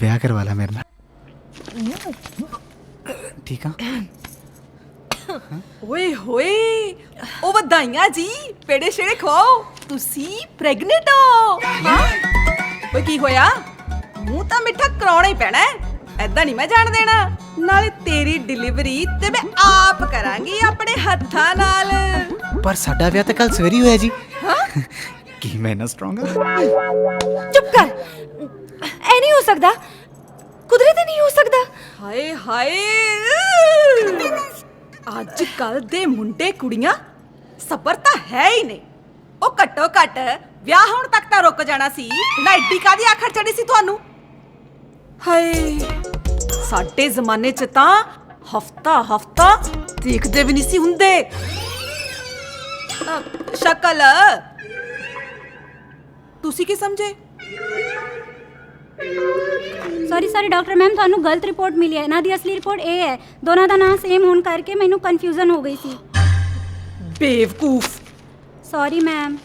ब्याह करवा ला मेरे नाल, ठीक है? ਓਏ ਹੋਏ, ਉਹ ਵਧਾਈਆਂ ਜੀ, ਪੇੜੇ ਛੇੜੇ ਖਵਾਓ। ਤੁਸੀਂ ਪ੍ਰੈਗਨੈਂਟ ਹੋ? ਹਾਂ। ਓਏ ਕੀ ਹੋਇਆ? ਮੂੰਹ ਤਾਂ ਮਿੱਠਾ ਕਰਾਉਣਾ ਹੀ ਪੈਣਾ ਹੈ, ਐਦਾਂ ਨਹੀਂ ਮੈਂ ਜਾਣ ਦੇਣਾ। ਨਾਲੇ ਤੇਰੀ ਡਿਲੀਵਰੀ ਤੇ ਮੈਂ ਆਪ ਕਰਾਂਗੀ ਆਪਣੇ ਹੱਥਾਂ ਨਾਲ। पर साडा ब्याह तो कल सवेरे ही होया जी। की मैं ना स्ट्रांग? चुप कर। ऐ नहीं हो सकता, कुदरती नहीं हो सकता। ਹਾਏ ਹਾਏ, ਅੱਜ ਕੱਲ ਦੇ ਮੁੰਡੇ ਕੁੜੀਆਂ ਸਬਰ ਤਾਂ ਹੈ ਹੀ ਨਹੀਂ। ਉਹ ਘੱਟੋ ਘੱਟ ਵਿਆਹ ਹੋਣ ਤੱਕ ਤਾਂ ਰੁਕ ਜਾਣਾ ਸੀ ਨਾ, ਏਡੀ ਕਾਦੀ ਆਖਰ ਚੜੀ ਸੀ ਤੁਹਾਨੂੰ? ਹਾਏ ਸਾਡੇ ਜ਼ਮਾਨੇ 'ਚ ਤਾਂ ਹਫਤਾ ਹਫਤਾ ਦੇਖਦੇ ਵੀ ਨਹੀਂ ਸੀ ਹੁੰਦੇ। ਸ਼ਕਲ ਤੁਸੀਂ ਕੀ ਸਮਝੇ? ਸੌਰੀ ਡਾਕਟਰ ਮੈਮ, ਤੁਹਾਨੂੰ ਗਲਤ ਰਿਪੋਰਟ ਮਿਲੀ ਹੈ। ਇਹਨਾਂ ਦੀ ਅਸਲੀ ਰਿਪੋਰਟ ਇਹ ਹੈ। ਦੋਨਾਂ ਦਾ ਨਾਮ ਸੇਮ ਹੋਣ ਕਰਕੇ ਮੈਨੂੰ ਕਨਫਿਊਜ਼ਨ ਹੋ ਗਈ ਸੀ। ਬੇਵਕੂਫ। Sorry ma'am.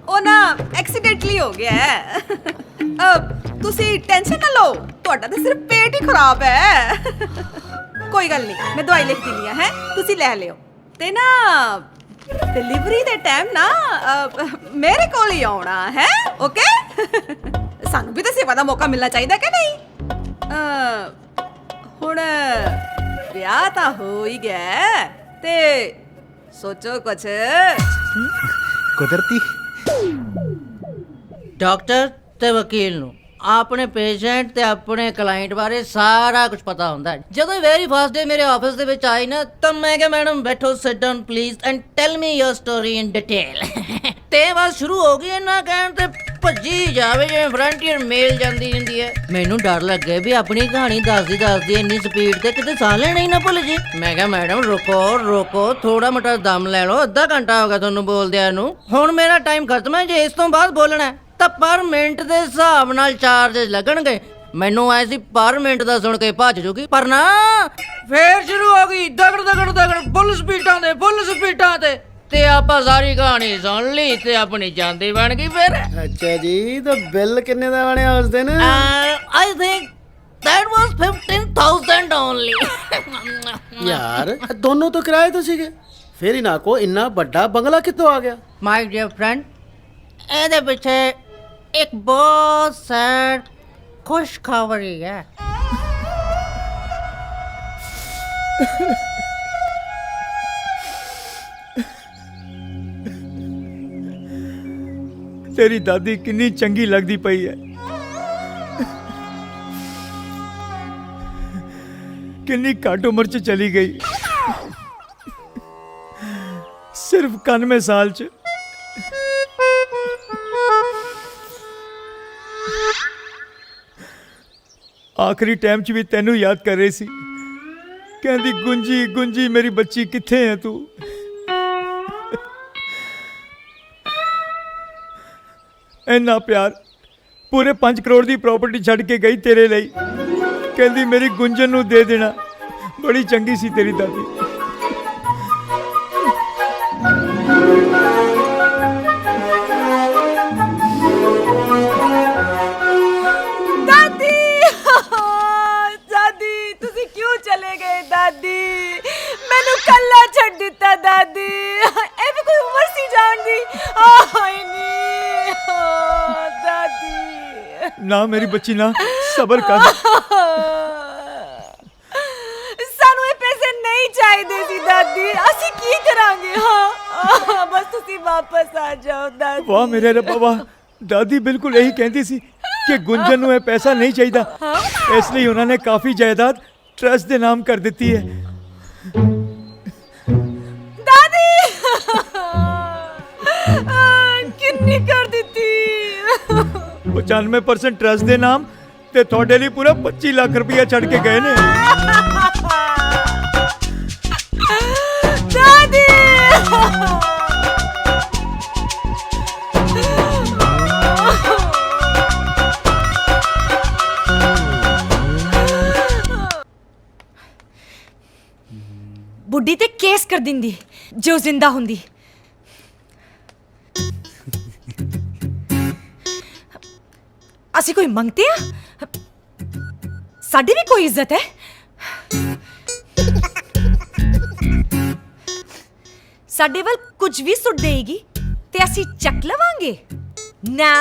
ਉਹ ਨਾ ਐਕਸੀਡੈਂਟਲੀ ਹੋ ਗਿਆ ਹੈ। ਤੁਸੀਂ ਟੈਨਸ਼ਨ ਨਾ ਲਓ, ਤੁਹਾਡਾ ਤਾਂ ਸਿਰਫ ਪੇਟ ਹੀ ਖਰਾਬ ਹੈ। ਕੋਈ ਗੱਲ ਨਹੀਂ, ਮੈਂ ਦਵਾਈ ਲਿਖ ਦਿੰਦੀ ਹਾਂ, ਹੈ ਤੁਸੀਂ ਲੈ ਲਿਓ। ਤੇ ਨਾ ਡਿਲੀਵਰੀ ਦੇ ਟਾਈਮ ਨਾ ਮੇਰੇ ਕੋਲ ਹੀ ਆਉਣਾ ਹੈ, ਓਕੇ? ਸਾਨੂੰ ਵੀ ਤਾਂ ਸੇਵਾ ਦਾ ਮੌਕਾ ਮਿਲਣਾ ਚਾਹੀਦਾ ਕਿ ਨਹੀਂ? ਹੁਣ ਵਿਆਹ ਤਾਂ ਹੋ ਹੀ ਗਿਆ ਤੇ ਸੋਚੋ ਕੁਛ। ਕੁਦਰਤੀ ਡਾਕਟਰ ਤੇ ਵਕੀਲ ਨੂੰ ਆਪਣੇ ਪੇਸ਼ੈਂਟ ਤੇ ਆਪਣੇ ਕਲਾਇੰਟ ਬਾਰੇ ਸਾਰਾ ਕੁਝ ਪਤਾ ਹੁੰਦਾ ਹੈ। ਜਦੋਂ ਵੈਰੀ ਫਸਟ ਡੇ ਮੇਰੇ ਆਫਿਸ ਦੇ ਵਿੱਚ ਆਈ ਨਾ, ਤਾਂ ਮੈਂ ਕਿਹਾ ਮੈਡਮ ਬੈਠੋ, sit down please and tile me your story in detail. ਤੇ ਬਸ ਸ਼ੁਰੂ ਹੋ ਗਈ ਇਹਨਾਂ ਕਹਿਣ ਤੇ ਭੱਜੀ ਜਾਵੇ ਜਿਵੇਂ ਫਰੰਟੀਅਰ ਮੇਲ ਜਾਂਦੀ ਹੁੰਦੀ ਹੈ। ਮੈਨੂੰ ਡਰ ਲੱਗੇ ਵੀ ਆਪਣੀ ਕਹਾਣੀ ਦੱਸਦੀ ਇੰਨੀ ਸਪੀਡ ਤੇ ਕਿਤੇ ਸਾਹ ਲੈਣਾ ਹੀ ਨਾ ਭੁੱਲ ਜੀ। ਮੈਂ ਕਿਹਾ ਮੈਡਮ ਰੁਕੋ ਥੋੜਾ ਮੋਟਾ ਦਮ ਲੈ ਲਓ, ਅੱਧਾ ਘੰਟਾ ਹੋ ਗਿਆ ਤੁਹਾਨੂੰ ਬੋਲਦਿਆਂ ਨੂੰ। ਹੁਣ ਮੇਰਾ ਟਾਈਮ ਖਤਮ ਹੈ, ਜੇ ਇਸ ਤੋਂ ਬਾਅਦ ਬੋਲਣਾ ਹੈ ਤਾਂ ਪਰ ਮਿੰਟ ਦੇ ਹਿਸਾਬ ਨਾਲ ਚਾਰजेस ਲੱਗਣਗੇ। ਮੈਨੂੰ ਐ ਸੀ ਪਰ ਮਿੰਟ ਦਾ ਸੁਣ ਕੇ ਭੱਜ ਜੂਗੀ, ਪਰ ਨਾ ਫੇਰ ਸ਼ੁਰੂ ਹੋ ਗਈ ਦਗੜ ਫੁੱਲ ਸਪੀਡਾਂ ਤੇ ਆਪਾਂ ਸਾਰੀ ਕਹਾਣੀ ਸੁਣ ਲਈ ਤੇ ਆਪਣੀ ਜਾਂਦੀ ਬਣ ਗਈ। ਫਿਰ ਅੱਛਾ ਜੀ, ਤਾਂ ਬਿੱਲ ਕਿੰਨੇ ਦਾ ਬਣਿਆ ਉਸ ਦਿਨ? I think that was 15,000 only। ਯਾਰ ਦੋਨੋਂ ਤਾਂ ਕਿਰਾਏ ਤੋਂ ਸੀਗੇ, ਫੇਰ ਹੀ ਨਾ ਕੋ ਇੰਨਾ ਵੱਡਾ ਬੰਗਲਾ ਕਿੱਥੋਂ ਆ ਗਿਆ? ਮਾਈ ਡੀਅਰ ਫਰੈਂਡ, ਇਹਦੇ ਪਿੱਛੇ ਇੱਕ ਬਹੁਤ ਸੈਡ ਖੁਸ਼ਖਬਰੀ ਹੈ। ਤੇਰੀ ਦਾਦੀ ਕਿੰਨੀ ਚੰਗੀ ਲੱਗਦੀ ਪਈ ਹੈ, ਕਿੰਨੀ ਘੱਟ ਉਮਰ 'ਚ ਚਲੀ ਗਈ, ਸਿਰਫ 91 ਸਾਲ 'ਚ। ਆਖਰੀ ਟਾਈਮ 'ਚ ਵੀ ਤੈਨੂੰ ਯਾਦ ਕਰ ਰਹੀ ਸੀ, ਕਹਿੰਦੀ ਗੁੰਜੀ ਮੇਰੀ ਬੱਚੀ ਕਿੱਥੇ ਹੈ ਤੂੰ? ਇੰਨਾ ਪਿਆਰ, ਪੂਰੇ 5 ਕਰੋੜ ਦੀ ਪ੍ਰਾਪਰਟੀ ਛੱਡ ਕੇ ਗਈ ਤੇਰੇ ਲਈ, ਕਹਿੰਦੀ ਮੇਰੀ ਗੁੰਜਨ ਨੂੰ ਦੇ ਦੇਣਾ। ਬੜੀ ਚੰਗੀ ਸੀ ਤੇਰੀ ਦਾਦੀ। ਦਾਦੀ ਤੁਸੀਂ ਕਿਉਂ ਚਲੇ ਗਏ? ਦਾਦੀ ਮੈਨੂੰ ਕੱਲਾ ਛੱਡ ਦਿੱਤਾ। ਦਾਦੀ ਇਹ ਵੀ ਕੋਈ ਉਮਰ ਸੀ ਜਾਣ ਦੀ? ਹਾਏ ਨੀ ਦਾਦੀ। ਨਾ ਮੇਰੀ ਬੱਚੀ, ਨਾ ਸਬਰ ਕਰ। ਸਾਨੂੰ ਇਹ ਪੈਸੇ ਨਹੀਂ ਚਾਹੀਦੇ ਸੀ ਦਾਦੀ, ਅਸੀਂ ਕੀ ਕਰਾਂਗੇ? ਹਾਂ ਬਸ ਤੁਸੀਂ ਵਾਪਸ ਆ ਜਾਓ ਦਾਦੀ। ਵਾਹ ਮੇਰੇ ਰੱਬਾ ਵਾਹ, ਦਾਦੀ ਬਿਲਕੁਲ ਇਹੀ ਕਹਿੰਦੀ ਸੀ ਕਿ ਗੁੰਜਨ ਨੂੰ ਇਹ ਪੈਸਾ ਨਹੀਂ ਚਾਹੀਦਾ, ਇਸ ਲਈ ਉਹਨਾਂ ਨੇ ਕਾਫੀ ਜਾਇਦਾਦ ਟਰਸਟ ਦੇ ਨਾਮ ਕਰ ਦਿੱਤੀ ਹੈ। ਦਾਦੀ ਕਿੰਨੀ ਕਰ ਦਿੱਤੀ? 95% ਟਰਸਟ ਦੇ ਨਾਮ ਤੇ ਤੁਹਾਡੇ ਲਈ ਪੂਰਾ 25 ਲੱਖ ਰੁਪਇਆ ਛੱਡ ਕੇ ਗਏ ਨੇ। ਦਾਦੀ ਬੁੱਢੀ ਤੇ ਕੇਸ ਕਰ ਦਿੰਦੀ ਜੋ ਜ਼ਿੰਦਾ ਹੁੰਦੀ। ਅਸੀਂ ਕੋਈ ਮੰਗਤੇ ਆ? ਸਾਡੀ ਵੀ ਕੋਈ ਇੱਜ਼ਤ ਹੈ? ਸਾਡੇ ਵੱਲ ਕੁਝ ਵੀ ਸੁੱਟ ਦੇਗੀ ਤੇ ਅਸੀਂ ਚੱਕ ਲਵਾਂਗੇ ਨਾ।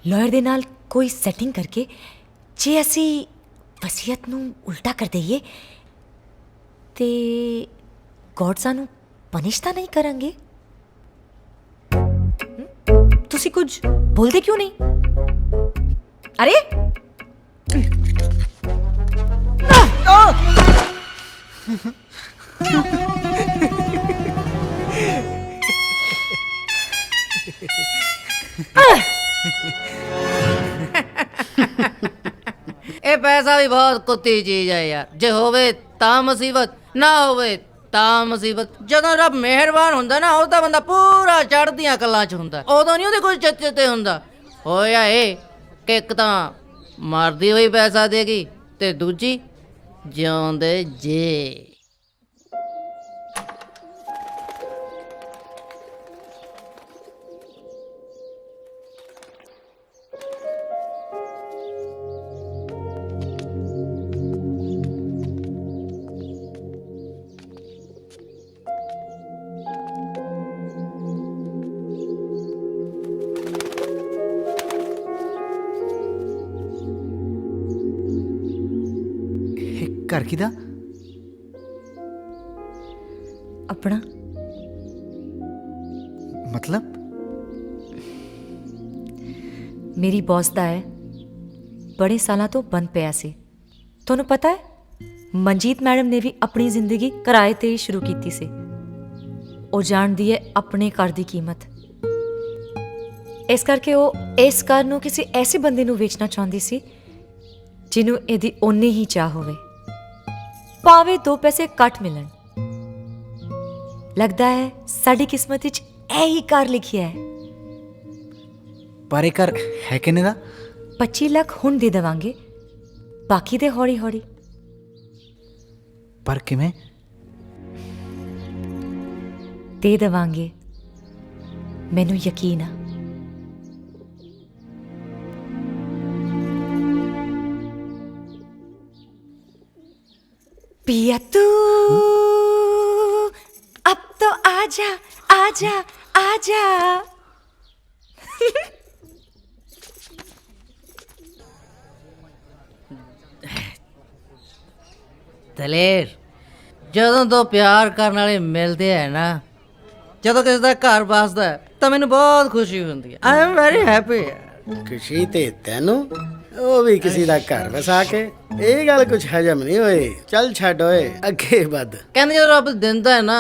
ਲਾਇਰ ਦੇ ਨਾਲ ਕੋਈ ਸੈਟਿੰਗ ਕਰਕੇ ਜੇ ਅਸੀਂ ਵਸੀਅਤ ਨੂੰ ਉਲਟਾ ਕਰ ਦਈਏ ਤੇ ਗॉड ਸਾਨੂੰ ਪਨਿਸ਼ ਤਾਂ ਨਹੀਂ ਕਰਾਂਗੇ? ਤੁਸੀਂ ਕੁਝ ਬੋਲਦੇ ਕਿਉਂ ਨਹੀਂ? ਅਰੇ ਇਹ ਪੈਸਾ ਵੀ ਬਹੁਤ ਕੁੱਤੀ ਚੀਜ਼ ਹੈ ਯਾਰ। ਜੇ ਹੋਵੇ ਤਾਂ ਮੁਸੀਬਤ, ਨਾ ਹੋਵੇ ਤਾਂ ਮੁਸੀਬਤ। ਜਦੋਂ ਰੱਬ ਮਿਹਰਬਾਨ ਹੁੰਦਾ ਨਾ, ਉਹ ਤਾਂ ਬੰਦਾ ਪੂਰਾ ਚੜ੍ਹਦੀਆਂ ਕਲਾਂ 'ਚ ਹੁੰਦਾ, ਉਦੋਂ ਨਹੀਂ ਉਹਦੇ ਕੋਈ ਚੱਚੇ ਤੇ ਹੁੰਦਾ। ਹੋਇਆ ਇਹ ਕਿ ਇੱਕ ਤਾਂ ਮਰਦੀ ਹੋਈ ਪੈਸਾ ਦੇਗੀ ਤੇ ਦੂਜੀ ਜਿਉਂਦੇ ਜੇ। ਘਰ ਕਿਹਦਾ? ਆਪਣਾ ਮਤਲਬ? ਮੇਰੀ ਬੌਸ ਦਾ ਹੈ, ਬੜੇ ਸਾਲਾਂ ਤੋਂ ਬੰਦ ਪਿਆ ਸੀ। ਤੁਹਾਨੂੰ ਪਤਾ ਹੈ, ਮਨਜੀਤ ਮੈਡਮ ਨੇ ਵੀ ਆਪਣੀ ਜ਼ਿੰਦਗੀ ਕਿਰਾਏ ਤੇ ਹੀ ਸ਼ੁਰੂ ਕੀਤੀ ਸੀ। ਉਹ ਜਾਣਦੀ ਹੈ ਆਪਣੇ ਘਰ ਦੀ ਕੀਮਤ, ਇਸ ਕਰਕੇ ਉਹ ਇਸ ਘਰ ਨੂੰ ਕਿਸੇ ਐਸੇ ਬੰਦੇ ਨੂੰ ਵੇਚਣਾ ਚਾਹੁੰਦੀ ਸੀ ਜਿਹਨੂੰ ਇਹਦੀ ਓਨੀ ਹੀ ਚਾਹ ਹੋਵੇ, ਭਾਵੇਂ 2 ਪੈਸੇ ਘੱਟ ਮਿਲਣ। ਲੱਗਦਾ ਹੈ ਸਾਡੀ ਕਿਸਮਤ ਵਿੱਚ ਇਹ ਹੀ ਘਰ ਲਿਖਿਆ ਹੈ। ਪਰ ਇਹ ਘਰ ਹੈ ਕਿੰਨੇ ਦਾ? 25 ਲੱਖ ਹੁਣ ਦੇ ਦੇਵਾਂਗੇ, ਬਾਕੀ ਦੇ ਹੌਲੀ ਹੌਲੀ। ਪਰ ਕਿਵੇਂ? ਦੇ ਦੇਵਾਂਗੇ, ਮੈਨੂੰ ਯਕੀਨ ਆ। पिया तू अब तो आजा आजा आजा। ਦਲੇਰ, ਜਦੋਂ ਦੋ ਪਿਆਰ ਕਰਨ ਵਾਲੇ ਮਿਲਦੇ ਹੈ ਨਾ, ਜਦੋਂ ਕਿਸੇ ਦਾ ਘਰ ਵਸਦਾ ਹੈ, ਤਾਂ ਮੈਨੂੰ ਬਹੁਤ ਖੁਸ਼ੀ ਹੁੰਦੀ ਹੈ। I am very happy. ਖੁਸ਼ੀ ਤੇ ਤੈਨੂੰ, ਉਹ ਵੀ ਕਿਸੇ ਦਾ ਘਰ ਵਸਾ ਕੇ। ਇਹ ਗੱਲ ਕੁਝ ਹਜਮ ਨਹੀਂ ਹੋਏ। ਚੱਲ ਛੱਡ ਓਏ, ਅੱਗੇ ਵੱਧ। ਕਹਿੰਦੇ ਜਦੋਂ ਰੱਬ ਦਿੰਦਾ ਹੈ ਨਾ,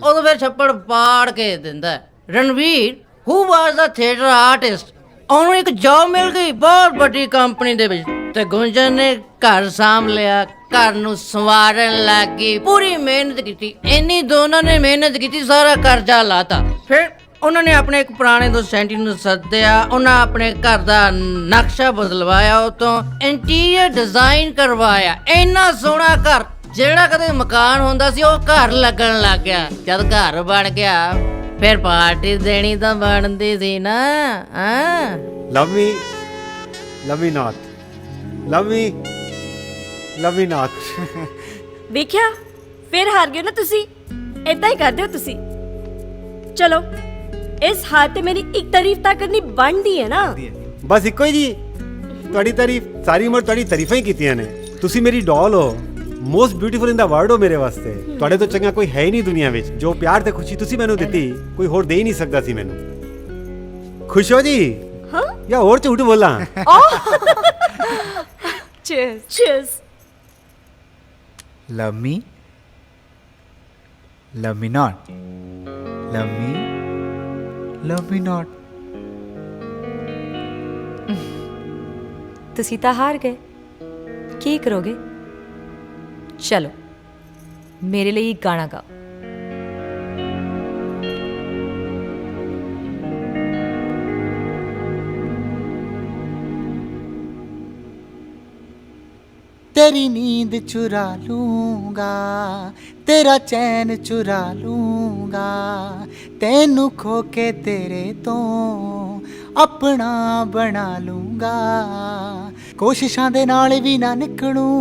ਉਦੋਂ ਫਿਰ ਛੱਪੜ ਪਾੜ ਕੇ ਦਿੰਦਾ ਹੈ। ਰਣਵੀਰ ਹੂ ਵਾਸ ਦਾ ਥੀਏਟਰ ਆਰਟਿਸਟ, ਉਹਨੂੰ ਇੱਕ ਜੌਬ ਮਿਲ ਗਈ ਬਹੁਤ ਵੱਡੀ ਕੰਪਨੀ ਦੇ ਵਿੱਚ, ਤੇ ਗੁੰਜਨ ਨੇ ਘਰ ਸਾਂਭ ਲਿਆ, ਘਰ ਨੂੰ ਸੰਵਾਰਨ ਲੱਗ ਗਈ, ਪੂਰੀ ਮਿਹਨਤ ਕੀਤੀ। ਇੰਨੀ ਦੋਨਾਂ ਨੇ ਮਿਹਨਤ ਕੀਤੀ, ਸਾਰਾ ਕਰਜ਼ਾ ਲਾਤਾ। ਫਿਰ ਉਹਨਾਂ ਨੇ ਆਪਣੇ ਇੱਕ ਪੁਰਾਣੇ ਦੋਸਤ ਸੈਂਟੀ ਨੂੰ ਸੱਦਿਆ, ਉਹਨਾਂ ਆਪਣੇ ਘਰ ਦਾ ਨਕਸ਼ਾ ਬਦਲਵਾਇਆ, ਉਹ ਤੋਂ ਇੰਟੀਰੀਅਰ ਡਿਜ਼ਾਈਨ ਕਰਵਾਇਆ। ਇੰਨਾ ਸੋਹਣਾ ਘਰ, ਜਿਹੜਾ ਕਦੇ ਮਕਾਨ ਹੁੰਦਾ ਸੀ ਉਹ ਘਰ ਲੱਗਣ ਲੱਗ ਗਿਆ। ਜਦ ਘਰ ਬਣ ਗਿਆ, ਫਿਰ ਪਾਰਟੀ ਦੇਣੀ ਤਾਂ ਬਣਦੀ ਸੀ ਨਾ। ਲਵ ਮੀ ਨਾਥ। ਵੇਖਿਆ, ਫਿਰ ਹਾਰ ਗਏ ਨਾ ਤੁਸੀਂ। ਇਦਾਂ ਹੀ ਕਰਦੇ ਹੋ ਤੁਸੀਂ। ਚਲੋ, ਇਸ ਹਾਰ ਤੇ ਮੇਰੀ ਇੱਕ ਤਾਰੀਫ ਤਾਂ ਕਰਨੀ ਬਣਦੀ ਹੈ ਨਾ। ਬਸ ਇੱਕੋ ਹੀ ਜੀ, ਤੁਹਾਡੀ ਤਾਰੀਫ ਸਾਰੀ ਉਮਰ ਤੁਹਾਡੀ ਤਾਰੀਫਾਂ ਹੀ ਕੀਤੀਆਂ ਨੇ। ਤੁਸੀਂ ਮੇਰੀ ਡੋਲ ਹੋ, ਮੋਸਟ ਬਿਊਟੀਫੁਲ ਇਨ ਦਾ ਵਰਲਡ ਹੋ ਮੇਰੇ ਵਾਸਤੇ। ਤੁਹਾਡੇ ਤੋਂ ਚੰਗਾ ਕੋਈ ਹੈ ਹੀ ਨਹੀਂ ਦੁਨੀਆ ਵਿੱਚ। ਜੋ ਪਿਆਰ ਤੇ ਖੁਸ਼ੀ ਤੁਸੀਂ ਮੈਨੂੰ ਦਿੱਤੀ, ਕੋਈ ਹੋਰ ਦੇ ਹੀ ਨਹੀਂ ਸਕਦਾ ਸੀ ਮੈਨੂੰ। ਖੁਸ਼ ਹੋ ਜੀ? ਹਾਂ, ਜਾਂ ਹੋਰ ਝੂਠ ਬੋਲਾਂ? ਚੀਅਰਸ। ਲਵ ਮੀ ਨਾਟ, ਲਵ ਮੀ ਨਾਟ। ਤੁਸੀਂ ਤਾਂ ਹਾਰ ਗਏ, ਕੀ ਕਰੋਗੇ? ਚਲੋ, ਮੇਰੇ ਲਈ ਇੱਕ ਗਾਣਾ ਗਾਓ। तेरी नींद चुरा लूंगा, तेरा चैन चुरा लूंगा, तेनू खो के तेरे तो अपना बना लूंगा। कोशिशां दे नाल भी ना निकलूं,